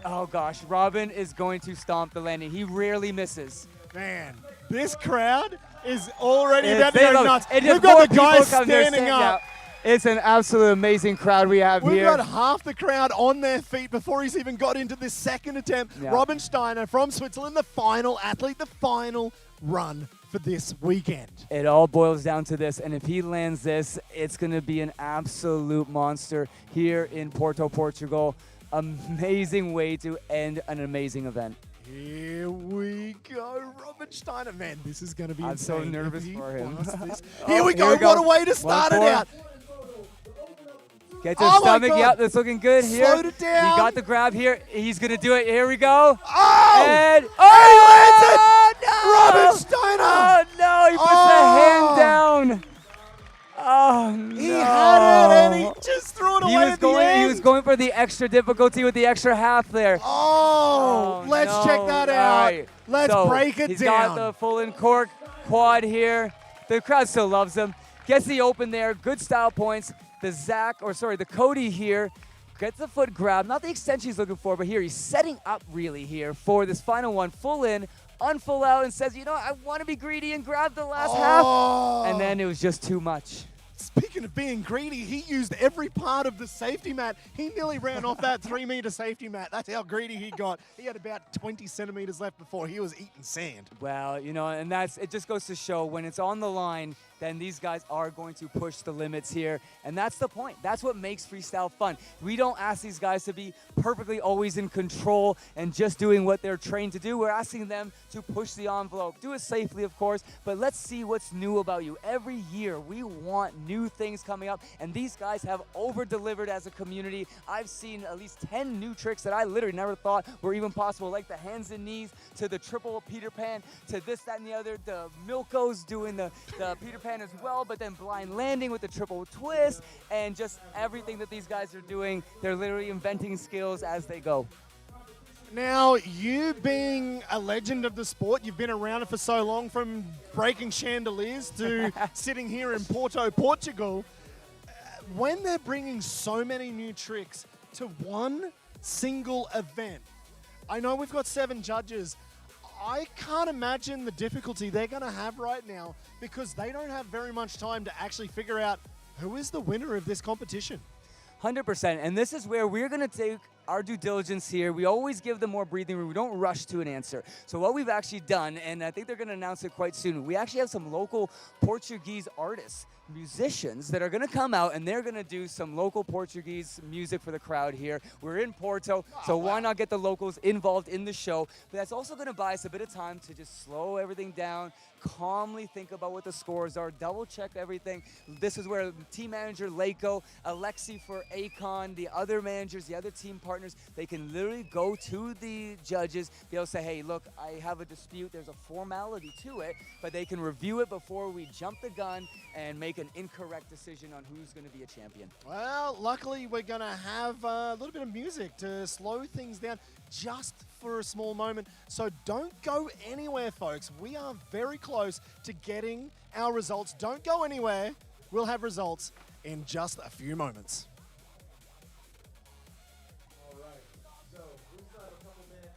oh gosh, Robin is going to stomp the landing. He rarely misses. Man, this crowd is already about to go nuts. And We've got the guys standing up. It's an absolute amazing crowd we have We've here. got half the crowd on their feet before he's even got into this second attempt. Yeah. Robin Steiner from Switzerland, the final athlete, the final run for this weekend. It all boils down to this, and if he lands this, it's going to be an absolute monster here in Porto, Portugal. Amazing way to end an amazing event. Here we go, Robin Steiner. Man, this is going to be I'm insane. so nervous for him. Here we go. What a way to start it out. Get to the stomach. Yep, that's looking good here. Slowed it down. He got the grab here. He's going to do it. Here we go. Oh! And, he lands it! No! Robin Steiner! Oh, no. He puts the hand down. Oh, no. He had it, and he just threw it away at the end. He was going for the extra difficulty with the extra half there. Oh, let's check that out. Right. Let's break it He's down. got the full in cork quad here. The crowd still loves him. Gets the open there. Good style points. The Cody here gets the foot grab. Not the extension he's looking for, but here he's setting up really here for this final one. Full in, unfull out, and says, you know, I want to be greedy and grab the last half. And then it was just too much. Speaking of being greedy, he used every part of the safety mat. He nearly ran off that 3-meter safety mat. That's how greedy he got. He had about 20 centimeters left before he was eating sand. Well, you know, and it just goes to show when it's on the line, then these guys are going to push the limits here. And that's the point. That's what makes freestyle fun. We don't ask these guys to be perfectly always in control and just doing what they're trained to do. We're asking them to push the envelope. Do it safely, of course, but let's see what's new about you. Every year, we want new things coming up, and these guys have over-delivered as a community. I've seen at least 10 new tricks that I literally never thought were even possible, like the hands and knees, to the triple Peter Pan, to this, that, and the other. The Milkos doing the Peter Pan as well, but then blind landing with the triple twist, and just everything that these guys are doing. They're literally inventing skills as they go. Now, you being a legend of the sport, you've been around it for so long, from breaking chandeliers to sitting here in Porto, Portugal. When they're bringing so many new tricks to one single event. I know we've got 7 judges. I can't imagine the difficulty they're going to have right now because they don't have very much time to actually figure out who is the winner of this competition. 100%, and this is where we're going to take our due diligence here. We always give them more breathing room. We don't rush to an answer. So what we've actually done, and I think they're going to announce it quite soon, we actually have some local Portuguese artists, musicians that are going to come out and they're going to do some local Portuguese music for the crowd here. We're in Porto, so why not get the locals involved in the show? But that's also going to buy us a bit of time to just slow everything down, calmly think about what the scores are, double check everything. This is where team manager Leiko, Aleksi for Akon, the other managers, the other team partners, they can literally go to the judges, be able to say, hey, look, I have a dispute, there's a formality to it, but they can review it before we jump the gun and make an incorrect decision on who's going to be a champion. Well, luckily we're going to have a little bit of music to slow things down just for a small moment. So don't go anywhere, folks. We are very close to getting our results. Don't go anywhere. We'll have results in just a few moments. All right. So we've got a couple minutes.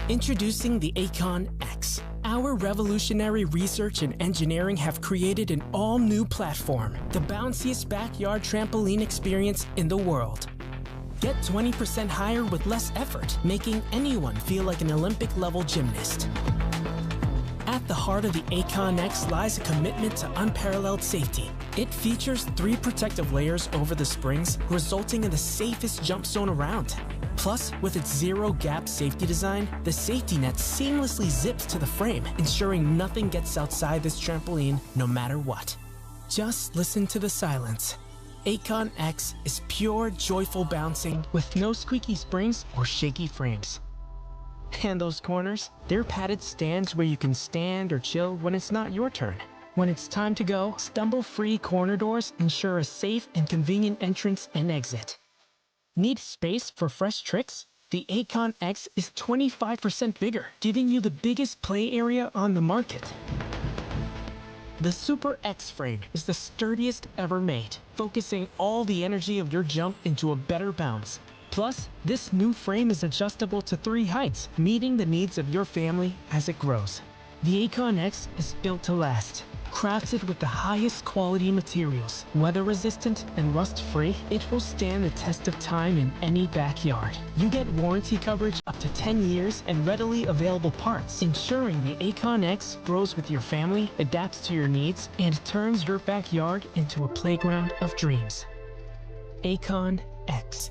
Introducing the Akon X. Our revolutionary research and engineering have created an all-new platform, the bounciest backyard trampoline experience in the world. Get 20% higher with less effort, making anyone feel like an Olympic-level gymnast. At the heart of the Akon X lies a commitment to unparalleled safety. It features 3 protective layers over the springs, resulting in the safest jump zone around. Plus, with its zero-gap safety design, the safety net seamlessly zips to the frame, ensuring nothing gets outside this trampoline no matter what. Just listen to the silence. Akon X is pure, joyful bouncing with no squeaky springs or shaky frames. And those corners, they're padded stands where you can stand or chill when it's not your turn. When it's time to go, stumble-free corner doors ensure a safe and convenient entrance and exit. Need space for fresh tricks? The Akon X is 25% bigger, giving you the biggest play area on the market. The Super X frame is the sturdiest ever made, focusing all the energy of your jump into a better bounce. Plus, this new frame is adjustable to 3 heights, meeting the needs of your family as it grows. The Akon X is built to last. Crafted with the highest quality materials, weather-resistant and rust-free, it will stand the test of time in any backyard. You get warranty coverage up to 10 years and readily available parts, ensuring the Acon X grows with your family, adapts to your needs, and turns your backyard into a playground of dreams. Acon X.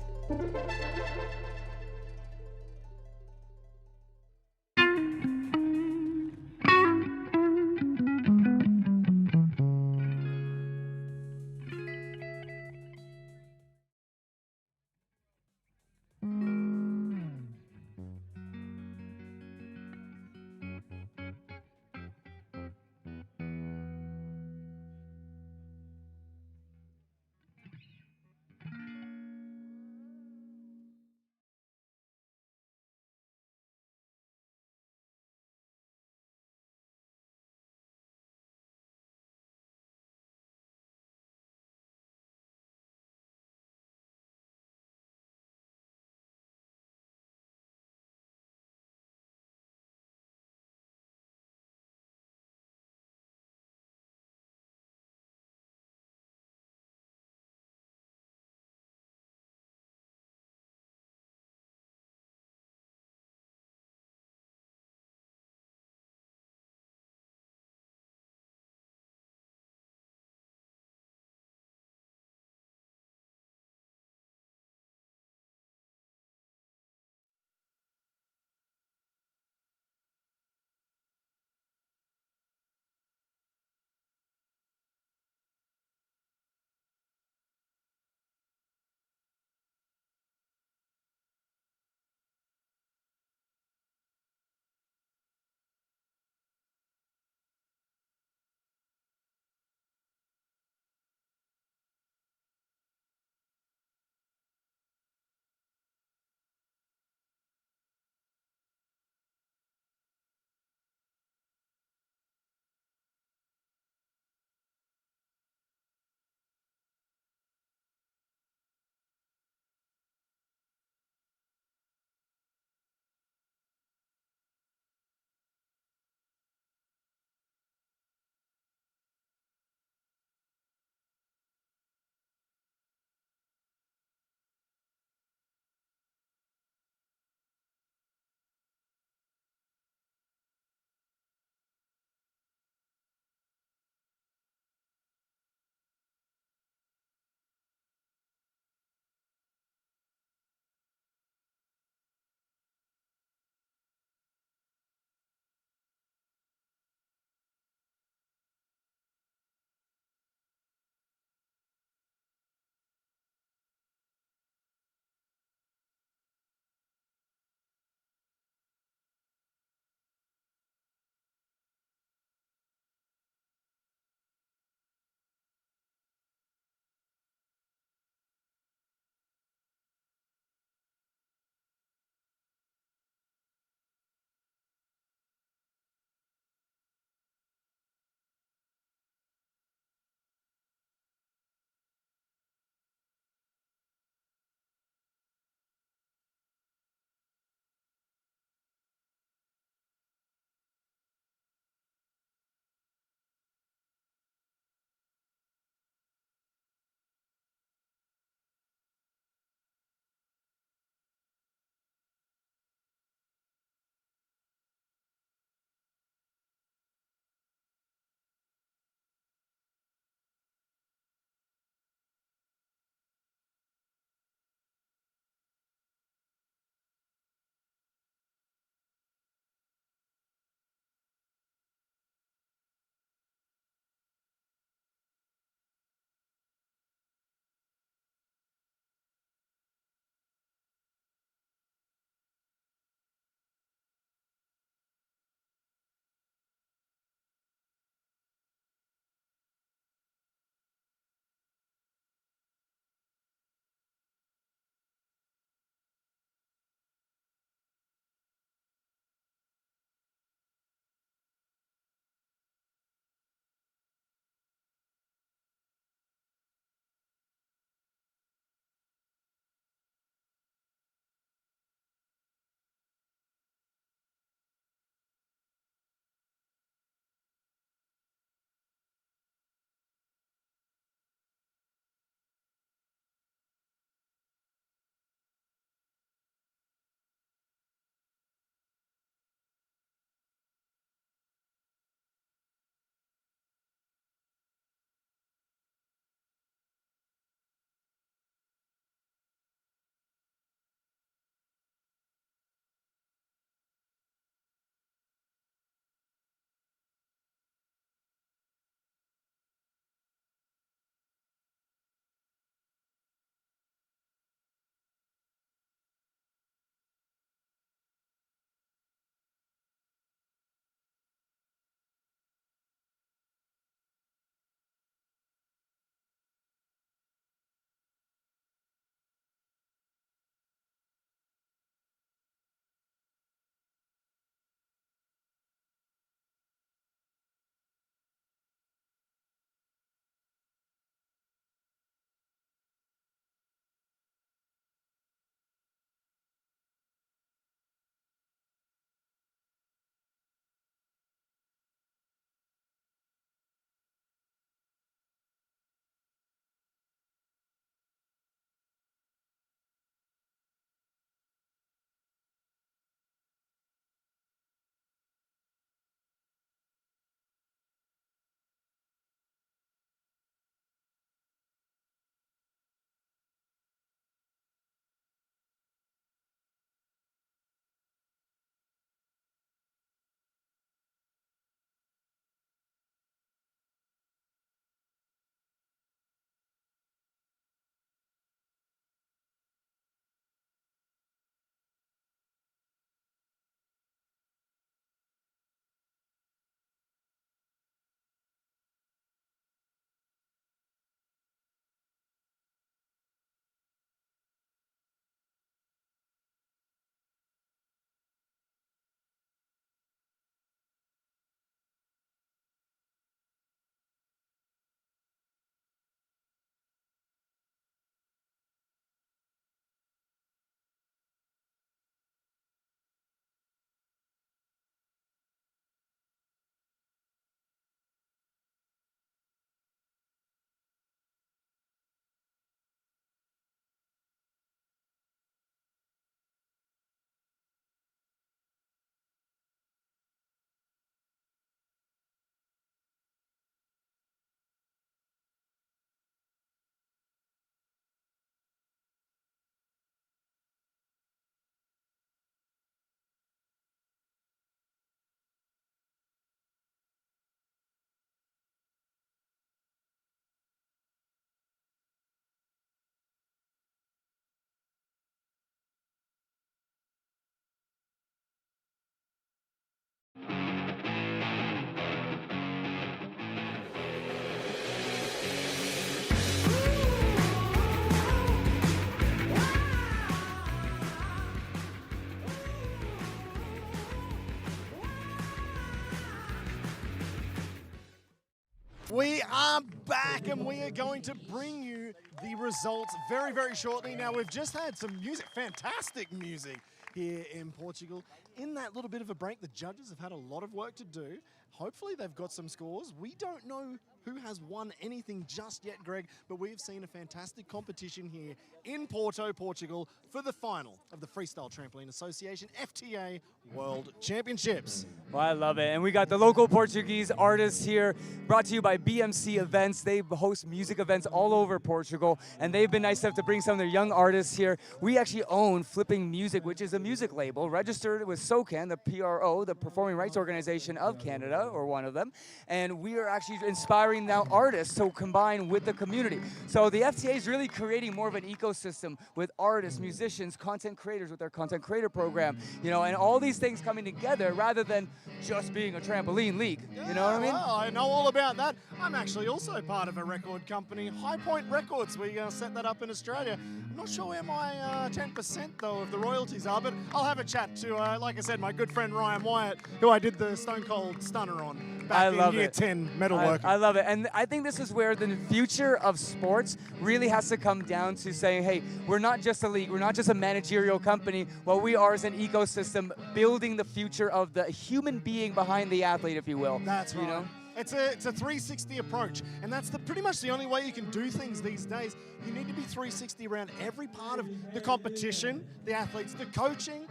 We are back and we are going to bring you the results very, very shortly. Now, we've just had some music, fantastic music here in Portugal. In that little bit of a break, the judges have had a lot of work to do. Hopefully they've got some scores. We don't know who has won anything just yet, Greg, but we've seen a fantastic competition here in Porto, Portugal, for the final of the Freestyle Trampoline Association FTA World Championships. Well, I love it. And we got the local Portuguese artists here, brought to you by BMC Events. They host music events all over Portugal, and they've been nice enough to bring some of their young artists here. We actually own Flipping Music, which is a music label registered with SOCAN, the PRO, the Performing Rights Organization of Canada, or one of them. And we are actually inspiring now artists to combine with the community. So the FTA is really creating more of an ecosystem with artists, musicians, content creators with their content creator program, you know, and all these things coming together rather than just being a trampoline league. You know what I mean? Well, I know all about that. I'm actually also part of a record company, High Point Records. We set that up in Australia. I'm not sure where my 10% though of the royalties are, but I'll have a chat to, like I said, my good friend Ryan Wyatt, who I did the Stone Cold Stunner on back in year 10 metalwork. I love it. And I think this is where the future of sports really has to come down to saying, hey, we're not just a league, we're not just a managerial company. What we are is an ecosystem building the future of the human being behind the athlete, if you will. That's right. You know? It's a 360 approach, and that's pretty much the only way you can do things these days. You need to be 360 around every part of the competition, the athletes, the coaching,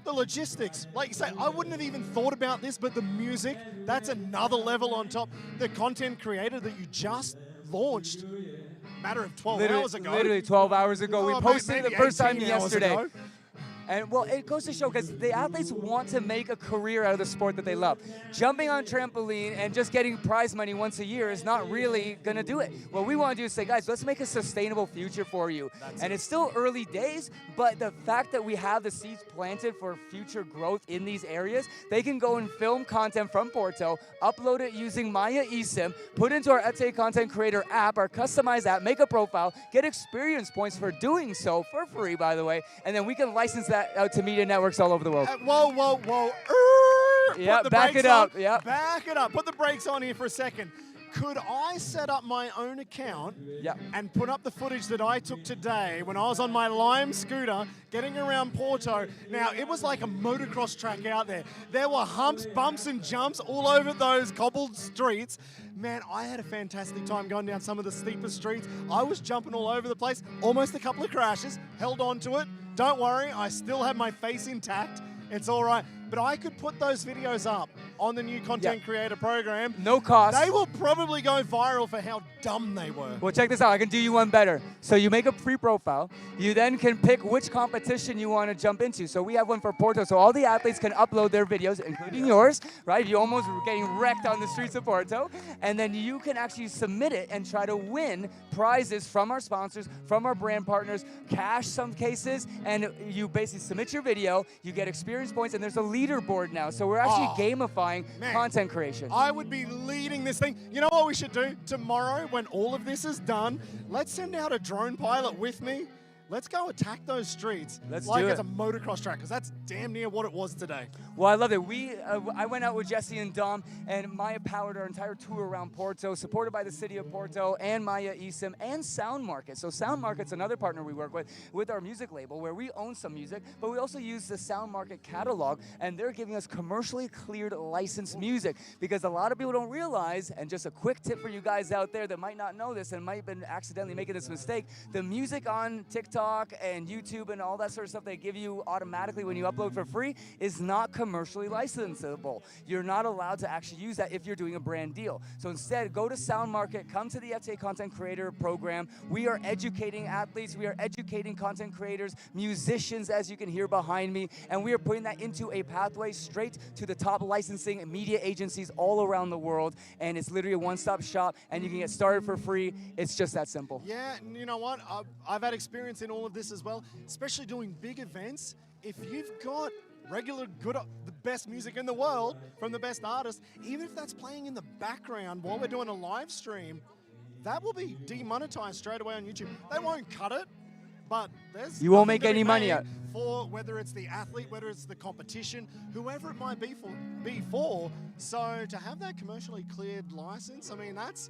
the logistics. Like you say, I wouldn't have even thought about this, but the music, that's another level on top. The content creator that you just launched a matter of 12 hours ago. Literally 12 hours ago. We posted it the first time yesterday. Ago. And well, it goes to show because the athletes want to make a career out of the sport that they love. Jumping on trampoline and just getting prize money once a year is not really going to do it. What we want to do is say, guys, let's make a sustainable future for you. And it's still early days, but the fact that we have the seeds planted for future growth in these areas, they can go and film content from Porto, upload it using Maya eSIM, put into our FTA Content Creator app, our customized app, make a profile, get experience points for doing so for free, by the way, and then we can license that out to media networks all over the world. Whoa. Yeah, back it up. Yeah. Back it up. Put the brakes on here for a second. Could I set up my own account and put up the footage that I took today when I was on my Lime scooter getting around Porto? Now, it was like a motocross track out there. There were humps, bumps, and jumps all over those cobbled streets. Man, I had a fantastic time going down some of the steepest streets. I was jumping all over the place, almost a couple of crashes, held on to it. Don't worry, I still have my face intact. It's all right. But I could put those videos up on the new content creator program. No cost. They will probably go viral for how dumb they were. Well, check this out. I can do you one better. So you make a free profile. You then can pick which competition you want to jump into. So we have one for Porto. So all the athletes can upload their videos, including yours, right? You almost were getting wrecked on the streets of Porto. And then you can actually submit it and try to win prizes from our sponsors, from our brand partners, cash some cases. And you basically submit your video, you get experience points, and there's a leaderboard now. So we're actually gamifying content creation. I would be leading this thing. You know what we should do? Tomorrow, when all of this is done, let's send out a drone pilot with me. Let's go attack those streets like it's a motocross track, because that's damn near what it was today. Well, I love it. I went out with Jesse and Dom, and Maya powered our entire tour around Porto, supported by the city of Porto and Maya eSIM and Sound Market. So Sound Market's another partner we work with our music label, where we own some music, but we also use the Sound Market catalog, and they're giving us commercially cleared licensed music, because a lot of people don't realize, and just a quick tip for you guys out there that might not know this and might have been accidentally making this mistake, the music on TikTok and YouTube and all that sort of stuff they give you automatically when you upload for free is not commercially licensable. You're not allowed to actually use that if you're doing a brand deal. So instead, go to Sound Market, come to the FTA Content Creator program. We are educating athletes, we are educating content creators, musicians, as you can hear behind me, and we are putting that into a pathway straight to the top licensing and media agencies all around the world. And it's literally a one-stop shop, and you can get started for free. It's just that simple. Yeah, and you know what? I've had experience in all of this as well, especially doing big events. If you've got the best music in the world from the best artists, even if that's playing in the background while we're doing a live stream, that will be demonetized straight away on YouTube. They won't cut it. but there's You won't nothing make to be any money made out. for whether it's the athlete, whether it's the competition, whoever it might be for. So to have that commercially cleared license, I mean, that's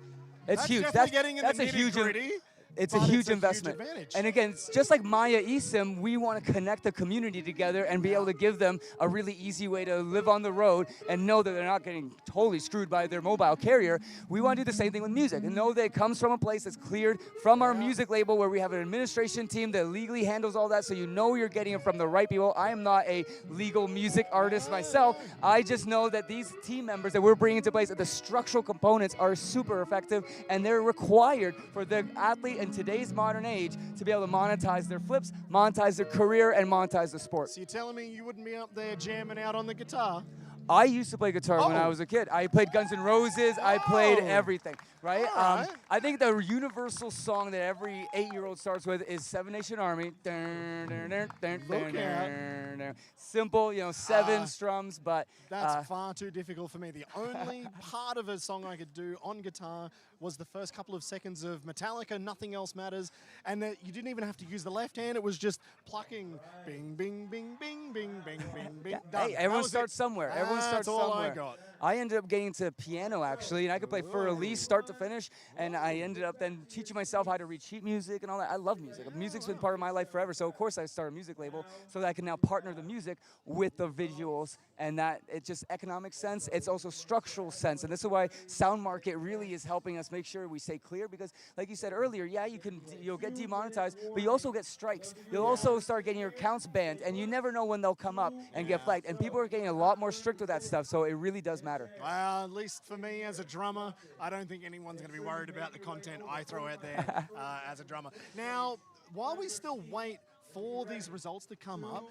Huge. definitely getting in that's the a huge nitty-gritty. It's a but huge it's a investment. Huge advantage. And again, it's just like Maya eSIM, we want to connect the community together and be able to give them a really easy way to live on the road and know that they're not getting totally screwed by their mobile carrier. We want to do the same thing with music and know that it comes from a place that's cleared from our music label where we have an administration team that legally handles all that, so you know you're getting it from the right people. I am not a legal music artist myself. I just know that these team members that we're bringing into place, the structural components are super effective, and they're required for the athlete in today's modern age to be able to monetize their flips, monetize their career, and monetize the sport. So you're telling me you wouldn't be up there jamming out on the guitar? I used to play guitar when I Oh. was a kid. I played Guns N' Roses. I played everything, right? All right. I think the universal song that every 8-year-old starts with is Seven Nation Army. Dun, dun, dun, dun, Look dun, out. dun, dun. Simple, 7 strums, but That's far too difficult for me. The only part of a song I could do on guitar was the first couple of seconds of Metallica, Nothing Else Matters, and that you didn't even have to use the left hand. It was just plucking bing, bing, bing, bing, bing, bing, bing, bing. Done. hey, That everyone was starts it. somewhere. Everyone starts That's all somewhere. I got. I ended up getting to piano actually, and I could play for release, start to finish, and I ended up then teaching myself how to read sheet music and all that. I love music. Music's been part of my life forever, so of course I started a music label so that I can now partner the music with the visuals, and that it's just economic sense. It's also structural sense, and this is why Sound Market really is helping us make sure we stay clear, because like you said earlier, yeah, you'll get demonetized, but you also get strikes. You'll also start getting your accounts banned, and you never know when they'll come up and get flagged, and people are getting a lot more strict with that stuff, so it really does matter. Well, at least for me as a drummer, I don't think anyone's going to be worried about the content I throw out there as a drummer. Now, while we still wait for these results to come up,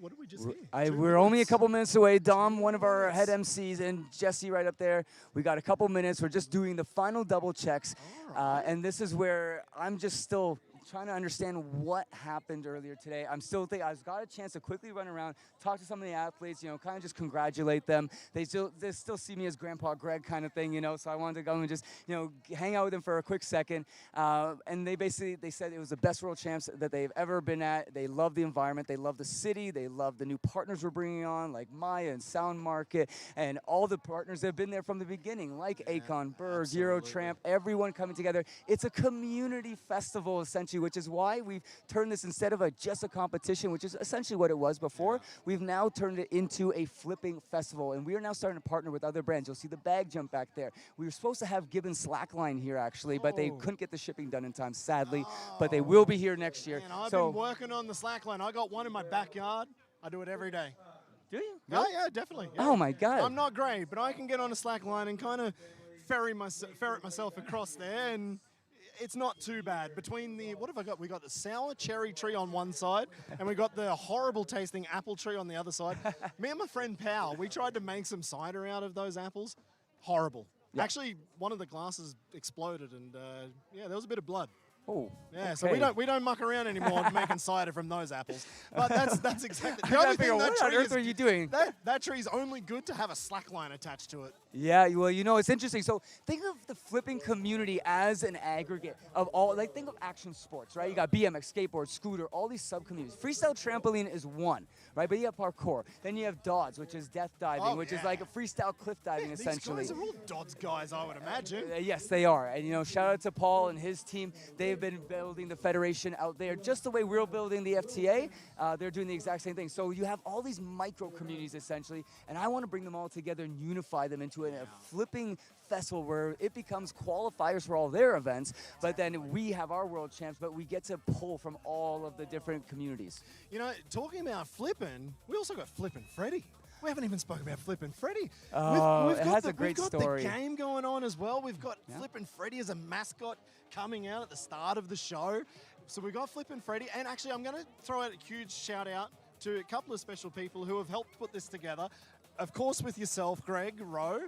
what did we just hear? We're only a couple minutes away. Dom, one of our head MCs, and Jesse right up there. We got a couple minutes. We're just doing the final double checks. And this is where I'm just still trying to understand what happened earlier today. I'm still thinking, I've got a chance to quickly run around, talk to some of the athletes, kind of just congratulate them. They still see me as Grandpa Greg kind of thing, so I wanted to go and just, hang out with them for a quick second. And they said it was the best world champs that they've ever been at. They love the environment. They love the city. They love the new partners we're bringing on, like Maya and Sound Market, and all the partners that have been there from the beginning, like Akon, Berg, Eurotramp, everyone coming together. It's a community festival, essentially, which is why we've turned this, instead of just a competition, which is essentially what it was before, we've now turned it into a flipping festival, and we are now starting to partner with other brands. You'll see the bag jump back there. We were supposed to have Gibbon Slackline here, actually, but they couldn't get the shipping done in time, sadly, but they will be here next year. Man, I've been working on the slackline. I got one in my backyard. I do it every day. Do you? Yeah, definitely. Yeah. Oh, my God. I'm not great, but I can get on a slackline and kind of ferret myself across there, and it's not too bad. Between what have I got? We got the sour cherry tree on one side, and we got the horrible tasting apple tree on the other side. Me and my friend Pal, we tried to make some cider out of those apples. Horrible. Yep. Actually, one of the glasses exploded, and there was a bit of blood. Oh, yeah, okay. So we don't muck around anymore making cider from those apples. But that's exactly the only thing what on earth are you doing? That tree's only good to have a slack line attached to it. Yeah, well, it's interesting. So think of the flipping community as an aggregate of all, think of action sports, right? You got BMX, skateboard, scooter, all these sub-communities. Freestyle trampoline is one, right? But you have parkour. Then you have dodds, which is death diving, which is like a freestyle cliff diving, essentially. These guys are all dodds guys, I would imagine. Yes, they are. And, shout out to Paul and his team. They've been building the federation out there just the way we're building the FTA. They're doing the exact same thing. So you have all these micro communities, essentially, and I want to bring them all together and unify them into a flipping festival where it becomes qualifiers for all their events, but then we have our world champs, but we get to pull from all of the different communities. Talking about flipping, we also got Flippin' Freddy. We haven't even spoken about Flippin' Freddy. Oh, it has a great story. We've got the game going on as well. We've got Flippin' Freddy as a mascot coming out at the start of the show. So we've got Flippin' Freddy, and actually I'm going to throw out a huge shout out to a couple of special people who have helped put this together. Of course, with yourself, Greg Rowe,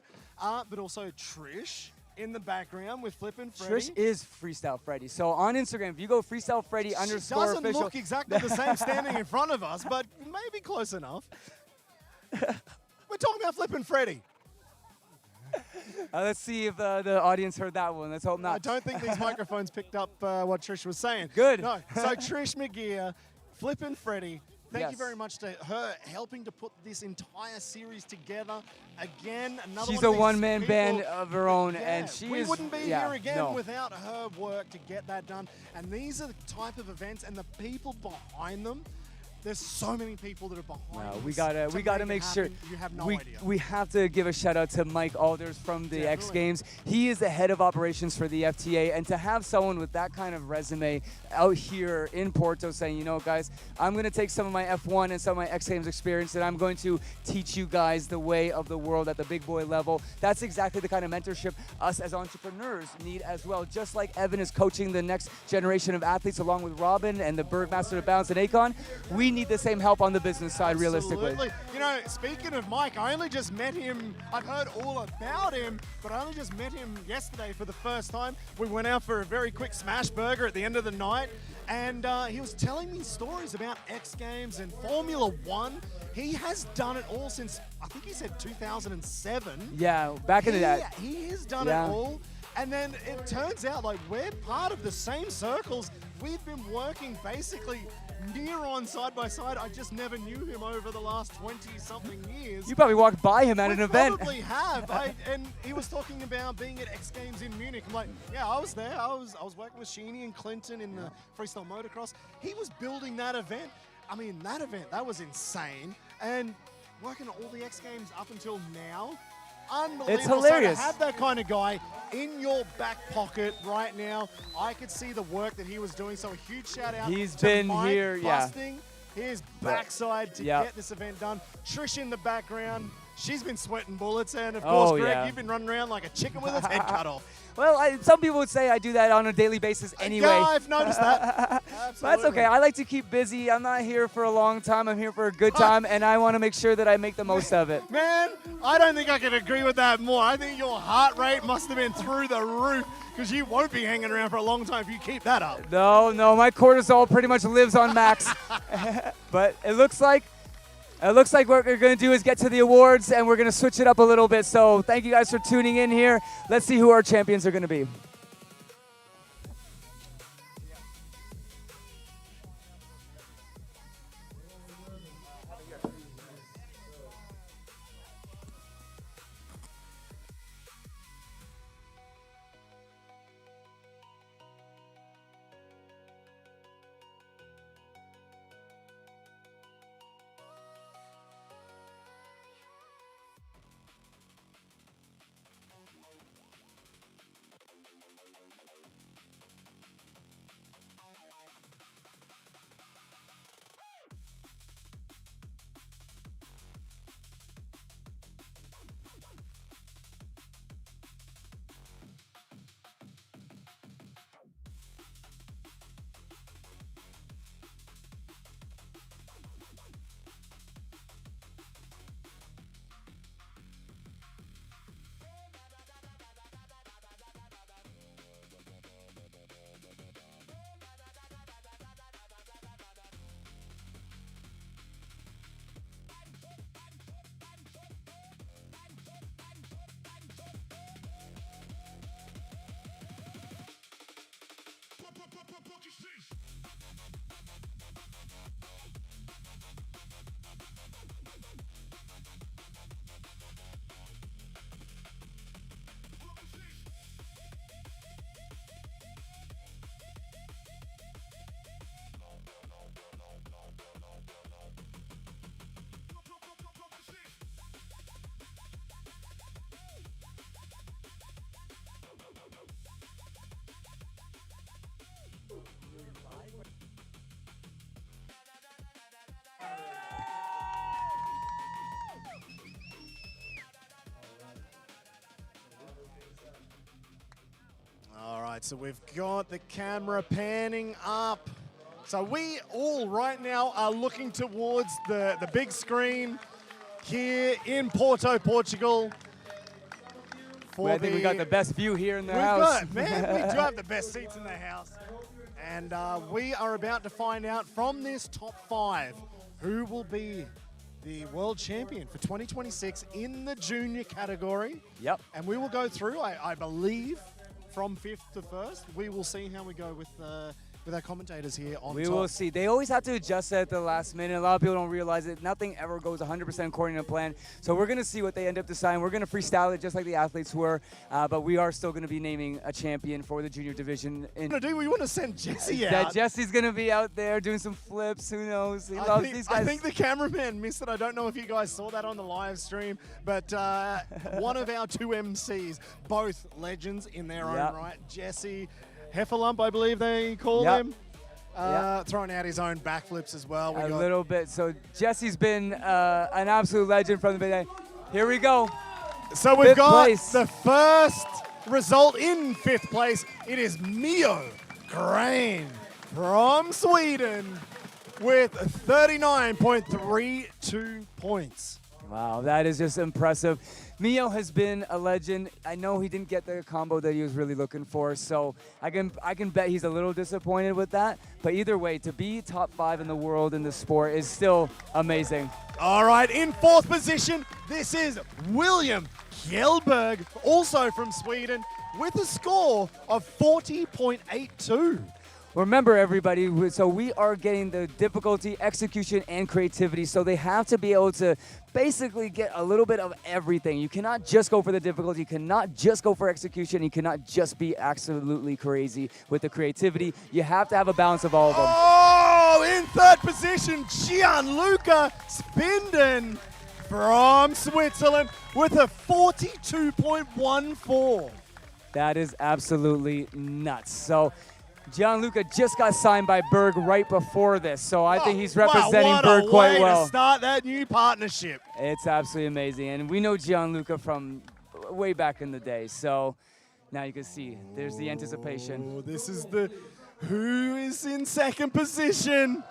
but also Trish in the background with Flippin' Freddy. Trish is Freestyle Freddy. So on Instagram, if you go Freestyle Freddy _ She doesn't official. look exactly the same standing in front of us, but maybe close enough. We're talking about Flippin' Freddy. Let's see if the audience heard that one. Let's hope not. I don't think these microphones picked up what Trish was saying. Good. No. So Trish McGeer, Flippin' Freddy, thank you Yes. very much to her helping to put this entire series together. Again, another She's one a of these one-man people- band of her own, Yeah, and she we is. wouldn't be yeah, here again no. without her work to get that done. And these are the type of events and the people behind them. There's so many people that are behind. No, this we gotta it make sure. happen. You have no we, idea. we have to give a shout out to Mike Alders from the X Definitely. Games. He is the head of operations for the FTA, and to have someone with that kind of resume out here in Porto saying, you know, guys, I'm going to take some of my F1 and some of my X Games experience, and I'm going to teach you guys the way of the world at the big boy level. That's exactly the kind of mentorship us as entrepreneurs need as well. Just like Evan is coaching the next generation of athletes along with Robin and the Bergmaster of Bounce and Akon, we need the same help on the business side, realistically. Absolutely. You know, speaking of Mike, I only just met him. I've heard all about him, but I only just met him yesterday for the first time. We went out for a very quick smash burger at the end of the night, and he was telling me stories about X Games and Formula One. He has done it all since, I think he said 2007. Yeah, back into that. He has done Yeah. it all. And then it turns out like we're part of the same circles. We've been working basically near on side by side. I just never knew him over the last 20-something years. You probably walked by him at an event. Probably have. And he was talking about being at X Games in Munich. I'm like, yeah, I was there. I was working with Sheeny and Clinton in the freestyle motocross. He was building that event. I mean, that was insane. And working at all the X Games up until now, unbelievable. It's hilarious. So to have that kind of guy in your back pocket right now, I could see the work that he was doing. So a huge shout out. He's to been Mike here, yeah. busting his backside to Yep. get this event done. Trish in the background, she's been sweating bullets, and of Oh, course, Greg, yeah. you've been running around like a chicken with its head cut off. Well, some people would say I do that on a daily basis anyway. Yeah, I've noticed that. But that's okay. I like to keep busy. I'm not here for a long time. I'm here for a good time, and I want to make sure that I make the most of it. Man, I don't think I can agree with that more. I think your heart rate must have been through the roof, because you won't be hanging around for a long time if you keep that up. No, my cortisol pretty much lives on max. But it looks like what we're going to do is get to the awards, and we're going to switch it up a little bit. So thank you guys for tuning in here. Let's see who our champions are going to be. All right, so we've got the camera panning up. So we all right now are looking towards the big screen here in Porto, Portugal. I think we got the best view here in the We've house. got, man, we do have the best seats in the house. And we are about to find out from this top 5 who will be the world champion for 2026 in the junior category. Yep. And we will go through, I believe, from 5th to 1st. We will see how we go with our commentators here on We top. will see. They always have to adjust at the last minute. A lot of people don't realize it. Nothing ever goes 100% according to plan. So we're going to see what they end up deciding. We're going to freestyle it just like the athletes were, but we are still going to be naming a champion for the junior division. We want to send Jesse out. That Jesse's going to be out there doing some flips. Who knows? He loves these guys. I think the cameraman missed it. I don't know if you guys saw that on the live stream, but one of our 2 MCs, both legends in their own right, Jesse Hefferlump, I believe they call him. Throwing out his own backflips as well. A little bit. So Jesse's been an absolute legend from the beginning. Here we go. So we've got place. the first result in 5th place. It is Mio Grain from Sweden with 39.32 points. Wow, that is just impressive. Mio has been a legend. I know he didn't get the combo that he was really looking for, so I can bet he's a little disappointed with that. But either way, to be top 5 in the world in the sport is still amazing. All right, in 4th position, this is William Kjellberg, also from Sweden, with a score of 40.82. Remember, everybody, so we are getting the difficulty, execution, and creativity, so they have to be able to basically get a little bit of everything. You cannot just go for the difficulty, you cannot just go for execution, you cannot just be absolutely crazy with the creativity. You have to have a balance of all of them. Oh, in 3rd position, Gianluca Spinden from Switzerland with a 42.14. That is absolutely nuts. So Gianluca just got signed by Berg right before this, so I think he's representing Berg quite well. What a way to start that new partnership. It's absolutely amazing, and we know Gianluca from way back in the day, so now you can see there's the anticipation. Oh, this is who is in 2nd position?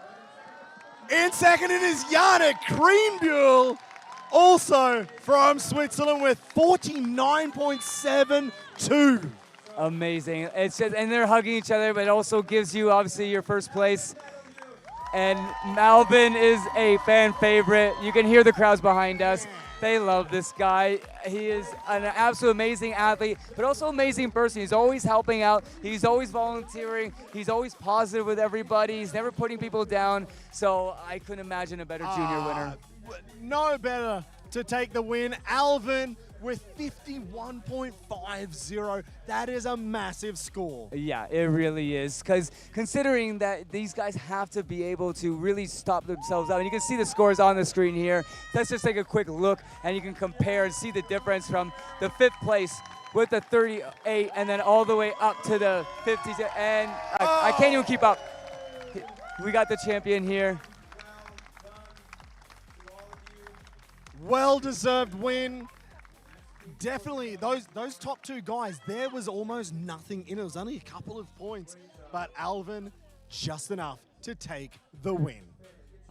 In 2nd it is Yannick Krienbühl, also from Switzerland with 49.72. Amazing. It's just, and they're hugging each other, but it also gives you obviously your 1st place. And Malvin is a fan favorite. You can hear the crowds behind us. They love this guy. He is an absolute amazing athlete, but also amazing person. He's always helping out. He's always volunteering. He's always positive with everybody. He's never putting people down. So I couldn't imagine a better junior winner. No better to take the win. Alvin with 51.50. That is a massive score. Yeah, it really is. Because considering that these guys have to be able to really stop themselves out. And you can see the scores on the screen here. Let's just take a quick look, and you can compare and see the difference from the 5th place with the 38 and then all the way up to the 50. And I can't even keep up. We got the champion here. Well-deserved win. Definitely, those top 2 guys, there was almost nothing in it. It was only a couple of points, but Alvin, just enough to take the win.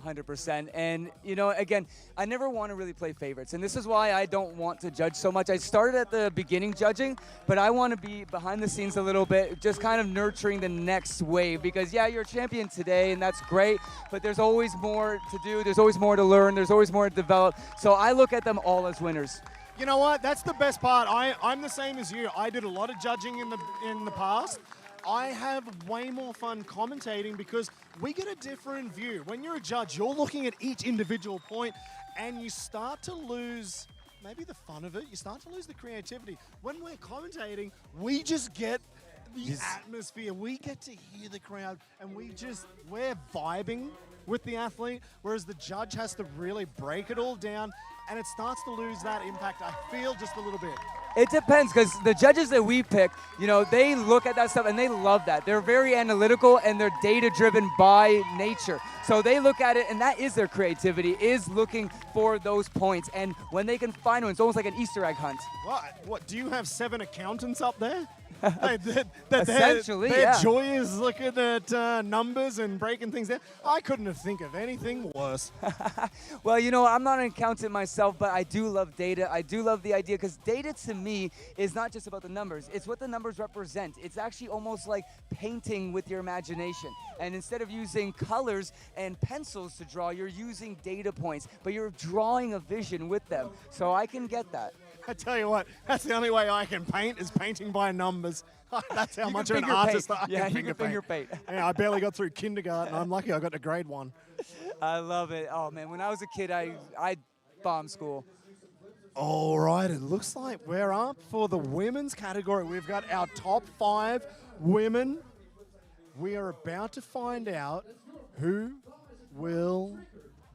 100%. And, you know, again, I never want to really play favorites. And this is why I don't want to judge so much. I started at the beginning judging, but I want to be behind the scenes a little bit, just kind of nurturing the next wave. Because, yeah, you're a champion today, and that's great, but there's always more to do. There's always more to learn. There's always more to develop. So I look at them all as winners. You know what? That's the best part. I'm the same as you. I did a lot of judging in the past. I have way more fun commentating because we get a different view. When you're a judge, you're looking at each individual point and you start to lose maybe the fun of it. You start to lose the creativity. When we're commentating, we just get the atmosphere. We get to hear the crowd and we're vibing with the athlete, whereas the judge has to really break it all down and it starts to lose that impact, I feel, just a little bit. It depends, because the judges that we pick, you know, they look at that stuff and they love that. They're very analytical and they're data-driven by nature. So they look at it, and that is their creativity, is looking for those points. And when they can find one, it's almost like an Easter egg hunt. What? Do you have 7 accountants up there? Essentially, their yeah. joy is looking at numbers and breaking things down. I couldn't have think of anything worse. Well, you know, I'm not an accountant myself, but I do love data. I do love the idea because data to me is not just about the numbers. It's what the numbers represent. It's actually almost like painting with your imagination. And instead of using colors and pencils to draw, you're using data points, but you're drawing a vision with them. So I can get that. I tell you what, that's the only way I can paint is painting by numbers. That's how much of an artist I Yeah, can you can finger paint. Yeah, I barely got through kindergarten. I'm lucky I got to grade 1. I love it. Oh, man, when I was a kid, I bombed school. All right, it looks like we're up for the women's category. We've got our top 5 women. We are about to find out who will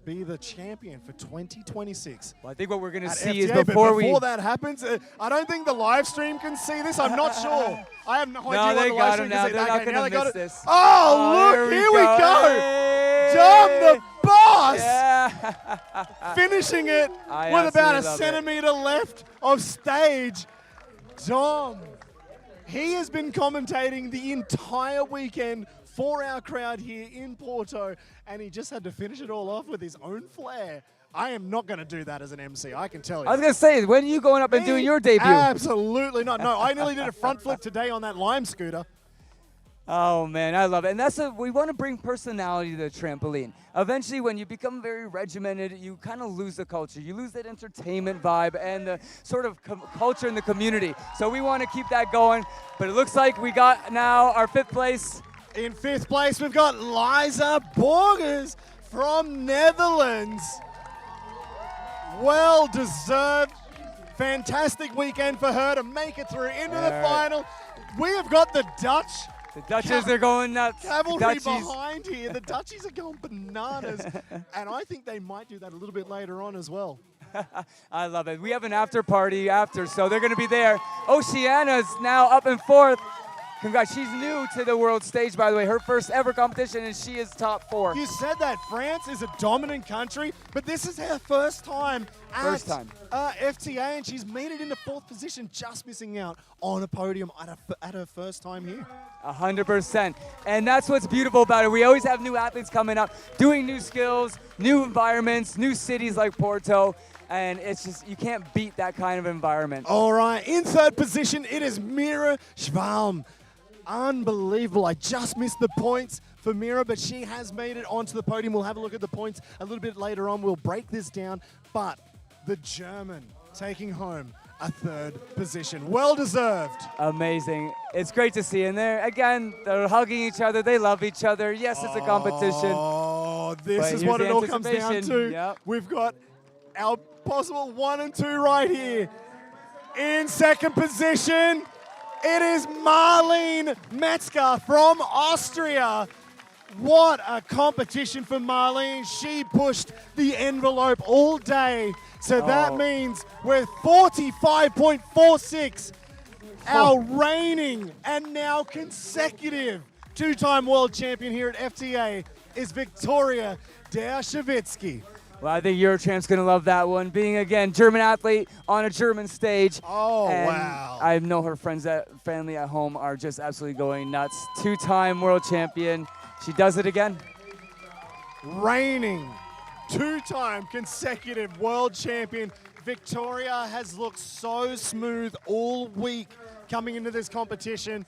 be the champion for 2026. Well, I think what we're going to at see FTA, is but before that happens, I don't think the live stream can see this. I'm not sure. I have no idea No, what they the live got stream him now. can see. They're not Okay, now going they to got miss it. this. Oh, look, here we go. Dom the boss. Yeah. Finishing it I with about a absolutely love it. centimeter left of stage. Dom, he has been commentating the entire weekend for our crowd here in Porto, and he just had to finish it all off with his own flair. I am not going to do that as an MC, I can tell you. I was going to say, when are you going up and doing your debut? Absolutely not. No, I nearly did a front flip today on that Lime scooter. Oh, man, I love it. And we want to bring personality to the trampoline. Eventually, when you become very regimented, you kind of lose the culture. You lose that entertainment vibe and the sort of culture in the community. So we want to keep that going. But it looks like we got now our 5th place. In 5th place, we've got Liza Borgers from Netherlands. Well deserved. Fantastic weekend for her to make it through into the final. We have got the Dutch. The Dutchies are going nuts. Cavalry behind here. The Dutchies are going bananas. And I think they might do that a little bit later on as well. I love it. We have an after party after, so they're going to be there. Oceana's now up in 4th. Congrats. She's new to the world stage, by the way. Her first ever competition, and she is top 4. You said that France is a dominant country, but this is her first time at FTA, and she's made it into 4th position, just missing out on a podium at her first time here. 100%. And that's what's beautiful about it. We always have new athletes coming up, doing new skills, new environments, new cities like Porto. And it's just, you can't beat that kind of environment. All right, in 3rd position, it is Mira Schwalm. Unbelievable. I just missed the points for Mira, but she has made it onto the podium. We'll have a look at the points a little bit later on. We'll break this down. But the German taking home a 3rd position. Well deserved. Amazing. It's great to see. And they're hugging each other. They love each other. Yes, it's a competition. Oh, this is what it all comes down to. Yep. We've got our possible 1 and 2 right here. In 2nd position, it is Marlene Metzger from Austria. What a competition for Marlene. She pushed the envelope all day. So that means we're 45.46. Our reigning and now consecutive 2-time world champion here at FTA is Victoria Dershevitsky. Well, I think Eurotramp's going to love that one. Being, again, German athlete on a German stage. Oh, and wow. I know her family at home are just absolutely going nuts. 2-time world champion. She does it again. Reigning 2-time consecutive world champion. Victoria has looked so smooth all week coming into this competition.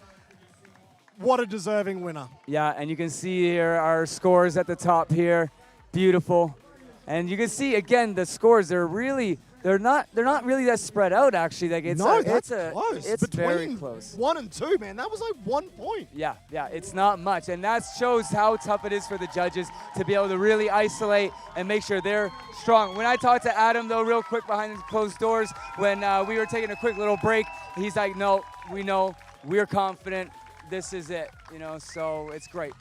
What a deserving winner. Yeah, and you can see here our scores at the top here. Beautiful. And you can see again the scores. They're not really that spread out actually. Like it's close. It's Between very close. 1 and 2, man. That was like 1 point. Yeah, it's not much, and that shows how tough it is for the judges to be able to really isolate and make sure they're strong. When I talked to Adam though, real quick behind the closed doors, when we were taking a quick little break, he's like, "No, we know, we're confident. This is it." So it's great.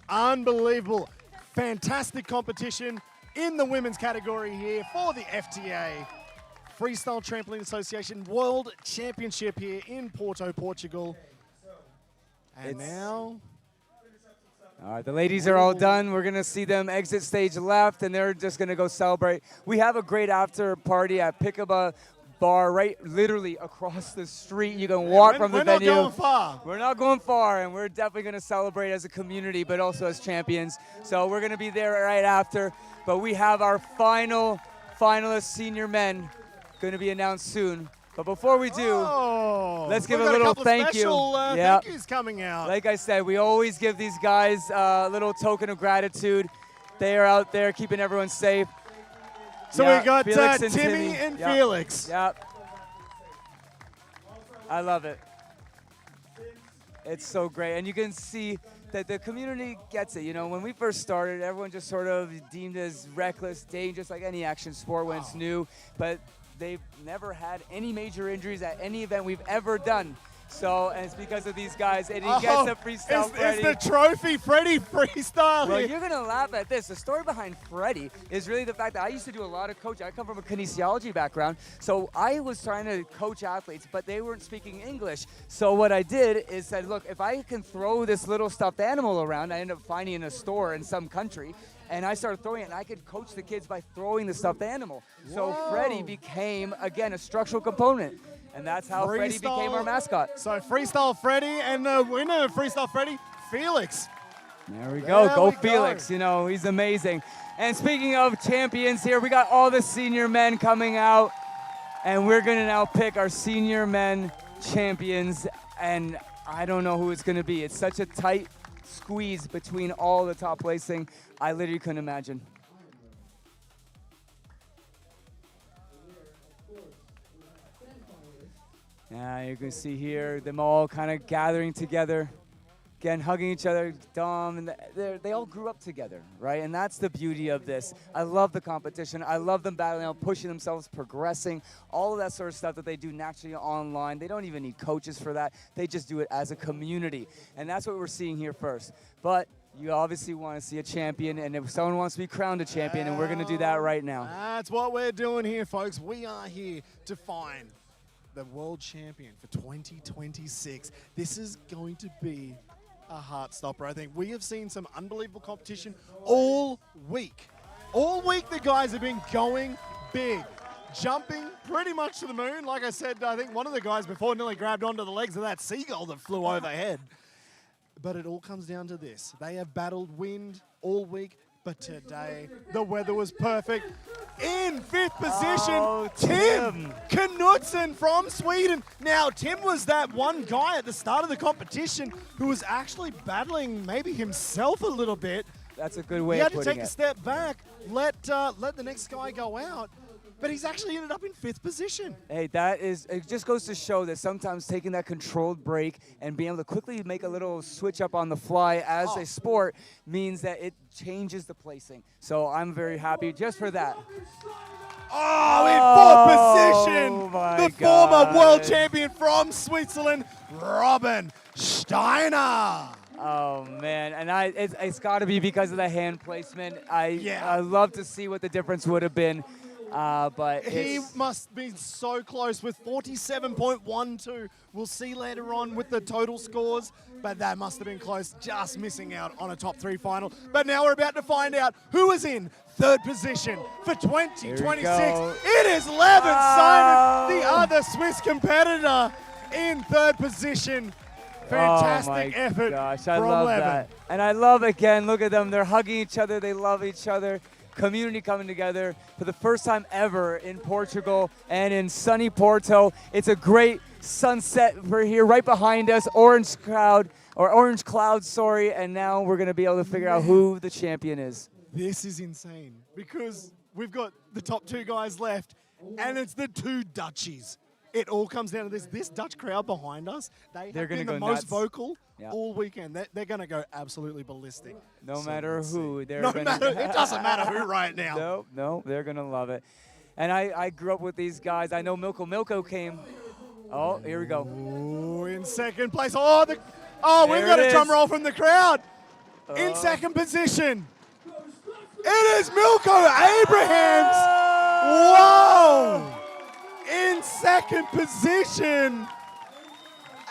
Unbelievable. Fantastic competition in the women's category here for the FTA Freestyle Trampoline Association World Championship here in Porto, Portugal. And now... All right, the ladies are all done. We're going to see them exit stage left, and they're just going to go celebrate. We have a great after party at Picaba bar right literally across the street. You can walk from the venue. We're not going far. We're not going far, and we're definitely going to celebrate as a community, but also as champions. So we're going to be there right after. But we have our finalists, senior men, going to be announced soon. But before we do, let's give a little thank you. Thank yous coming out. Like I said, we always give these guys a little token of gratitude. They are out there keeping everyone safe. So Yeah, we got Felix and Timmy and Felix. Yep. I love it. It's so great. And you can see that the community gets it. You know, when we first started, everyone just sort of deemed as reckless, dangerous, like any action sport when it's new. But they've never had any major injuries at any event we've ever done. So, and it's because of these guys. And he gets a freestyle Freddy. It's the trophy Freddy freestyle. Well, you're going to laugh at this. The story behind Freddy is really the fact that I used to do a lot of coaching. I come from a kinesiology background, so I was trying to coach athletes, but they weren't speaking English. So what I did is said, look, if I can throw this little stuffed animal around, I ended up finding it in a store in some country, and I started throwing it, and I could coach the kids by throwing the stuffed animal. So Freddy became, again, a structural component. And that's how Freddy became our mascot. So Freestyle Freddy and the winner of Freestyle Freddy, Felix. There we go. There Go we Felix. You know, he's amazing. And speaking of champions here, we got all the senior men coming out. And we're going to now pick our senior men champions. And I don't know who it's going to be. It's such a tight squeeze between all the top placing. I literally couldn't imagine. Yeah, you can see here them all kind of gathering together, again, hugging each other. Dom, and they all grew up together, right? And that's the beauty of this. I love the competition. I love them battling out, pushing themselves, progressing, all of that sort of stuff that they do naturally online. They don't even need coaches for that. They just do it as a community. And that's what we're seeing here first. But you obviously want to see a champion, and if someone wants to be crowned a champion, and we're going to do that right now. That's what we're doing here, folks. We are here to find the world champion for 2026. This is going to be a heart stopper, I think. We have seen some unbelievable competition all week. All week the guys have been going big, jumping pretty much to the moon. Like I said, I think one of the guys before nearly grabbed onto the legs of that seagull that flew overhead. But it all comes down to this. They have battled wind all week, but today the weather was perfect. In fifth position, Tim Knutsen from Sweden. Now, Tim was that one guy at the start of the competition who was actually battling maybe himself a little bit. That's a good way of putting it. He had to take a step back, let the next guy go out, but he's actually ended up in fifth position. Hey, it just goes to show that sometimes taking that controlled break and being able to quickly make a little switch up on the fly as a sport means that it changes the placing. So I'm very happy just for that. In fourth position, the God. former world champion from Switzerland, Robin Steiner. Oh man, and it's got to be because of the hand placement. I love to see what the difference would have been. But he must be so close with 47.12. We'll see later on with the total scores, but that must have been close, just missing out on a top three final. But now we're about to find out who is in third position for 2026. It is Levin Simon, the other Swiss competitor, in third position. Fantastic effort I from love Levin. that. And I love, again, look at them. They're hugging each other. They love each other. Community coming together for the first time ever in Portugal and in sunny Porto. It's a great sunset for here right behind us, orange cloud, and now we're going to be able to figure out who the champion is. This is insane because we've got the top two guys left and it's the two Dutchies. It all comes down to this. This Dutch crowd behind us, they're been the most vocal all weekend. They're going to go absolutely ballistic. No matter who. It doesn't matter who right now. No, they're going to love it. And I grew up with these guys. I know Milko came. Oh, here we go. Ooh, in second place. We've got a drum roll from the crowd. In second position, it is Milko Abrahams. Whoa! In second position.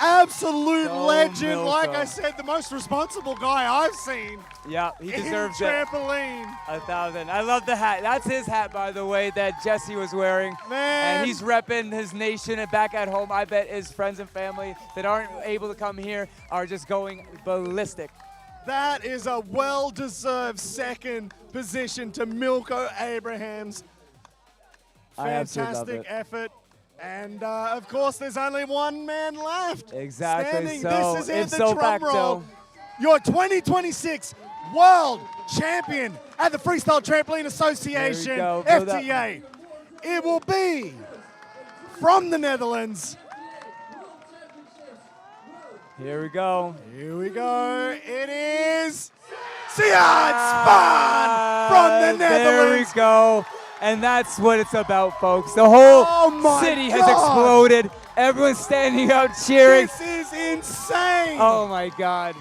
Absolute Go legend. Milko. Like I said, the most responsible guy I've seen Yeah, he in deserves it. trampoline. 1,000. I love the hat. That's his hat, by the way, that Jesse was wearing. Man. And he's repping his nation and back at home. I bet his friends and family that aren't able to come here are just going ballistic. That is a well-deserved second position to Milko Abrahams. I absolutely love Fantastic it. effort. And of course, there's only one man left. Exactly. Standing. So, This is it, if the so drum roll. facto. Your 2026 World Champion at the Freestyle Trampoline Association, There we go. Build up. FTA. It will be from the Netherlands. Here we go. Here we go. It is Siad Spahn from the Netherlands. There we go. And that's what it's about, folks. The whole Oh my city has God. exploded. Everyone's standing out cheering. This is insane. Oh my God.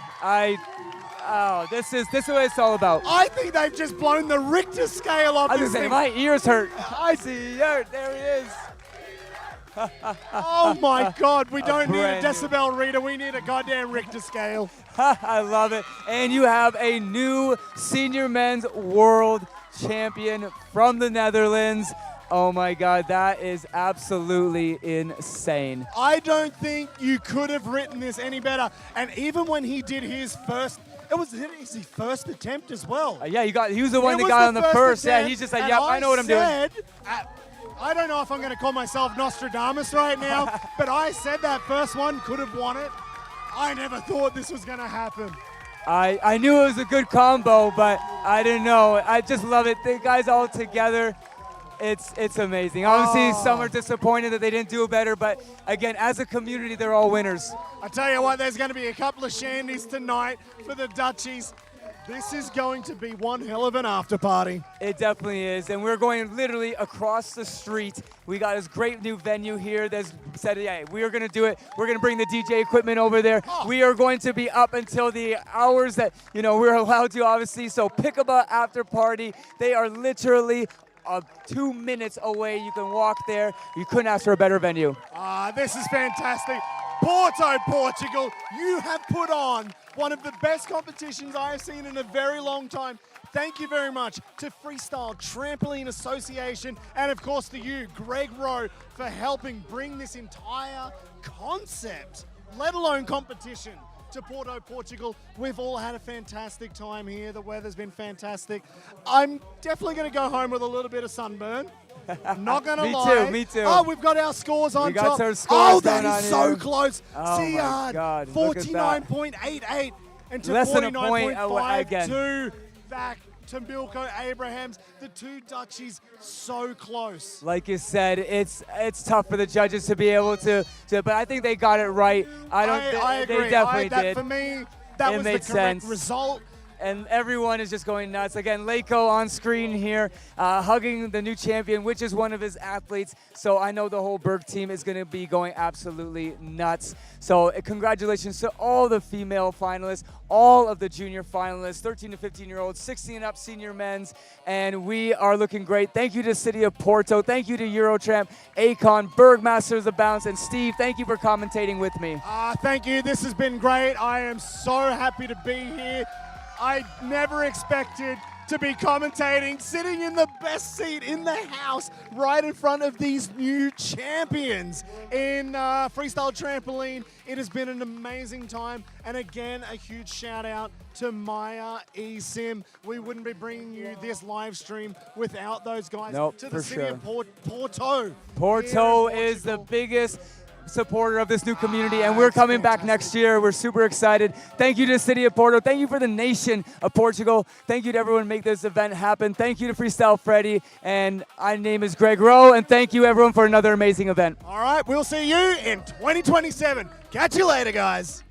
This is what it's all about. I think they've just blown the Richter scale off I was this gonna say, thing. my ears hurt. I see There he is. Oh my God, we don't need a brand new. decibel reader, we need a goddamn Richter scale. I love it. And you have a new senior men's world champion from the Netherlands. Oh my God, that is absolutely insane. I don't think you could have written this any better. And even when he did his first, it was his first attempt as well. Yeah, he was the one It that was got on the first. Yeah, attempt, he's just like, and yep, I know what I'm doing. I don't know if I'm going to call myself Nostradamus right now, but I said that first one could have won it. I never thought this was going to happen. I knew it was a good combo, but I didn't know. I just love it. The guys all together, it's amazing. Obviously, some are disappointed that they didn't do better, but again, as a community, they're all winners. I tell you what, there's going to be a couple of shandies tonight for the Dutchies. This is going to be one hell of an after party. It definitely is, and we're going literally across the street. We got this great new venue here that's said, yeah, we are going to do it. We're going to bring the DJ equipment over there. We are going to be up until the hours that, we're allowed to, obviously. So Pickleball after party. They are literally 2 minutes away. You can walk there. You couldn't ask for a better venue. This is fantastic. Porto, Portugal, you have put on one of the best competitions I have seen in a very long time. Thank you very much to Freestyle Trampoline Association and, of course, to you, Greg Rowe, for helping bring this entire concept, let alone competition, to Porto, Portugal. We've all had a fantastic time here. The weather's been fantastic. I'm definitely going to go home with a little bit of sunburn. Not going to lie. Me too. Oh, we've got our scores on We got top. our scores That going is on so here. close. Oh my Siad, God, look at that. 49.88 and to Less than a point again. 49.52 back to Milko Abrahams. The two Dutchies so close. Like you said, it's tough for the judges to be able to but I think they got it right. I They agree. definitely that did. For me, that It was the made correct sense. result. And everyone is just going nuts. Again, Leiko on screen here, hugging the new champion, which is one of his athletes. So I know the whole Berg team is going to be going absolutely nuts. So congratulations to all the female finalists, all of the junior finalists, 13 to 15-year-olds, 16 and up senior men's, and we are looking great. Thank you to City of Porto. Thank you to Eurotramp, Akon, Berg Masters of Bounce, and Steve, thank you for commentating with me. Thank you. This has been great. I am so happy to be here. I never expected to be commentating, sitting in the best seat in the house, right in front of these new champions in freestyle trampoline. It has been an amazing time, and again, a huge shout out to Maya eSIM. We wouldn't be bringing you this live stream without those guys. Nope, to the for city sure. of Porto. Porto here in is the Portugal. biggest supporter of this new community, and we're coming back next year. We're super excited. Thank you to the City of Porto. Thank you for the nation of Portugal. Thank you to everyone who make this event happen. Thank you to Freestyle Freddy, and my name is Greg Rowe, and thank you everyone for another amazing event. All right, we'll see you in 2027. Catch you later, guys.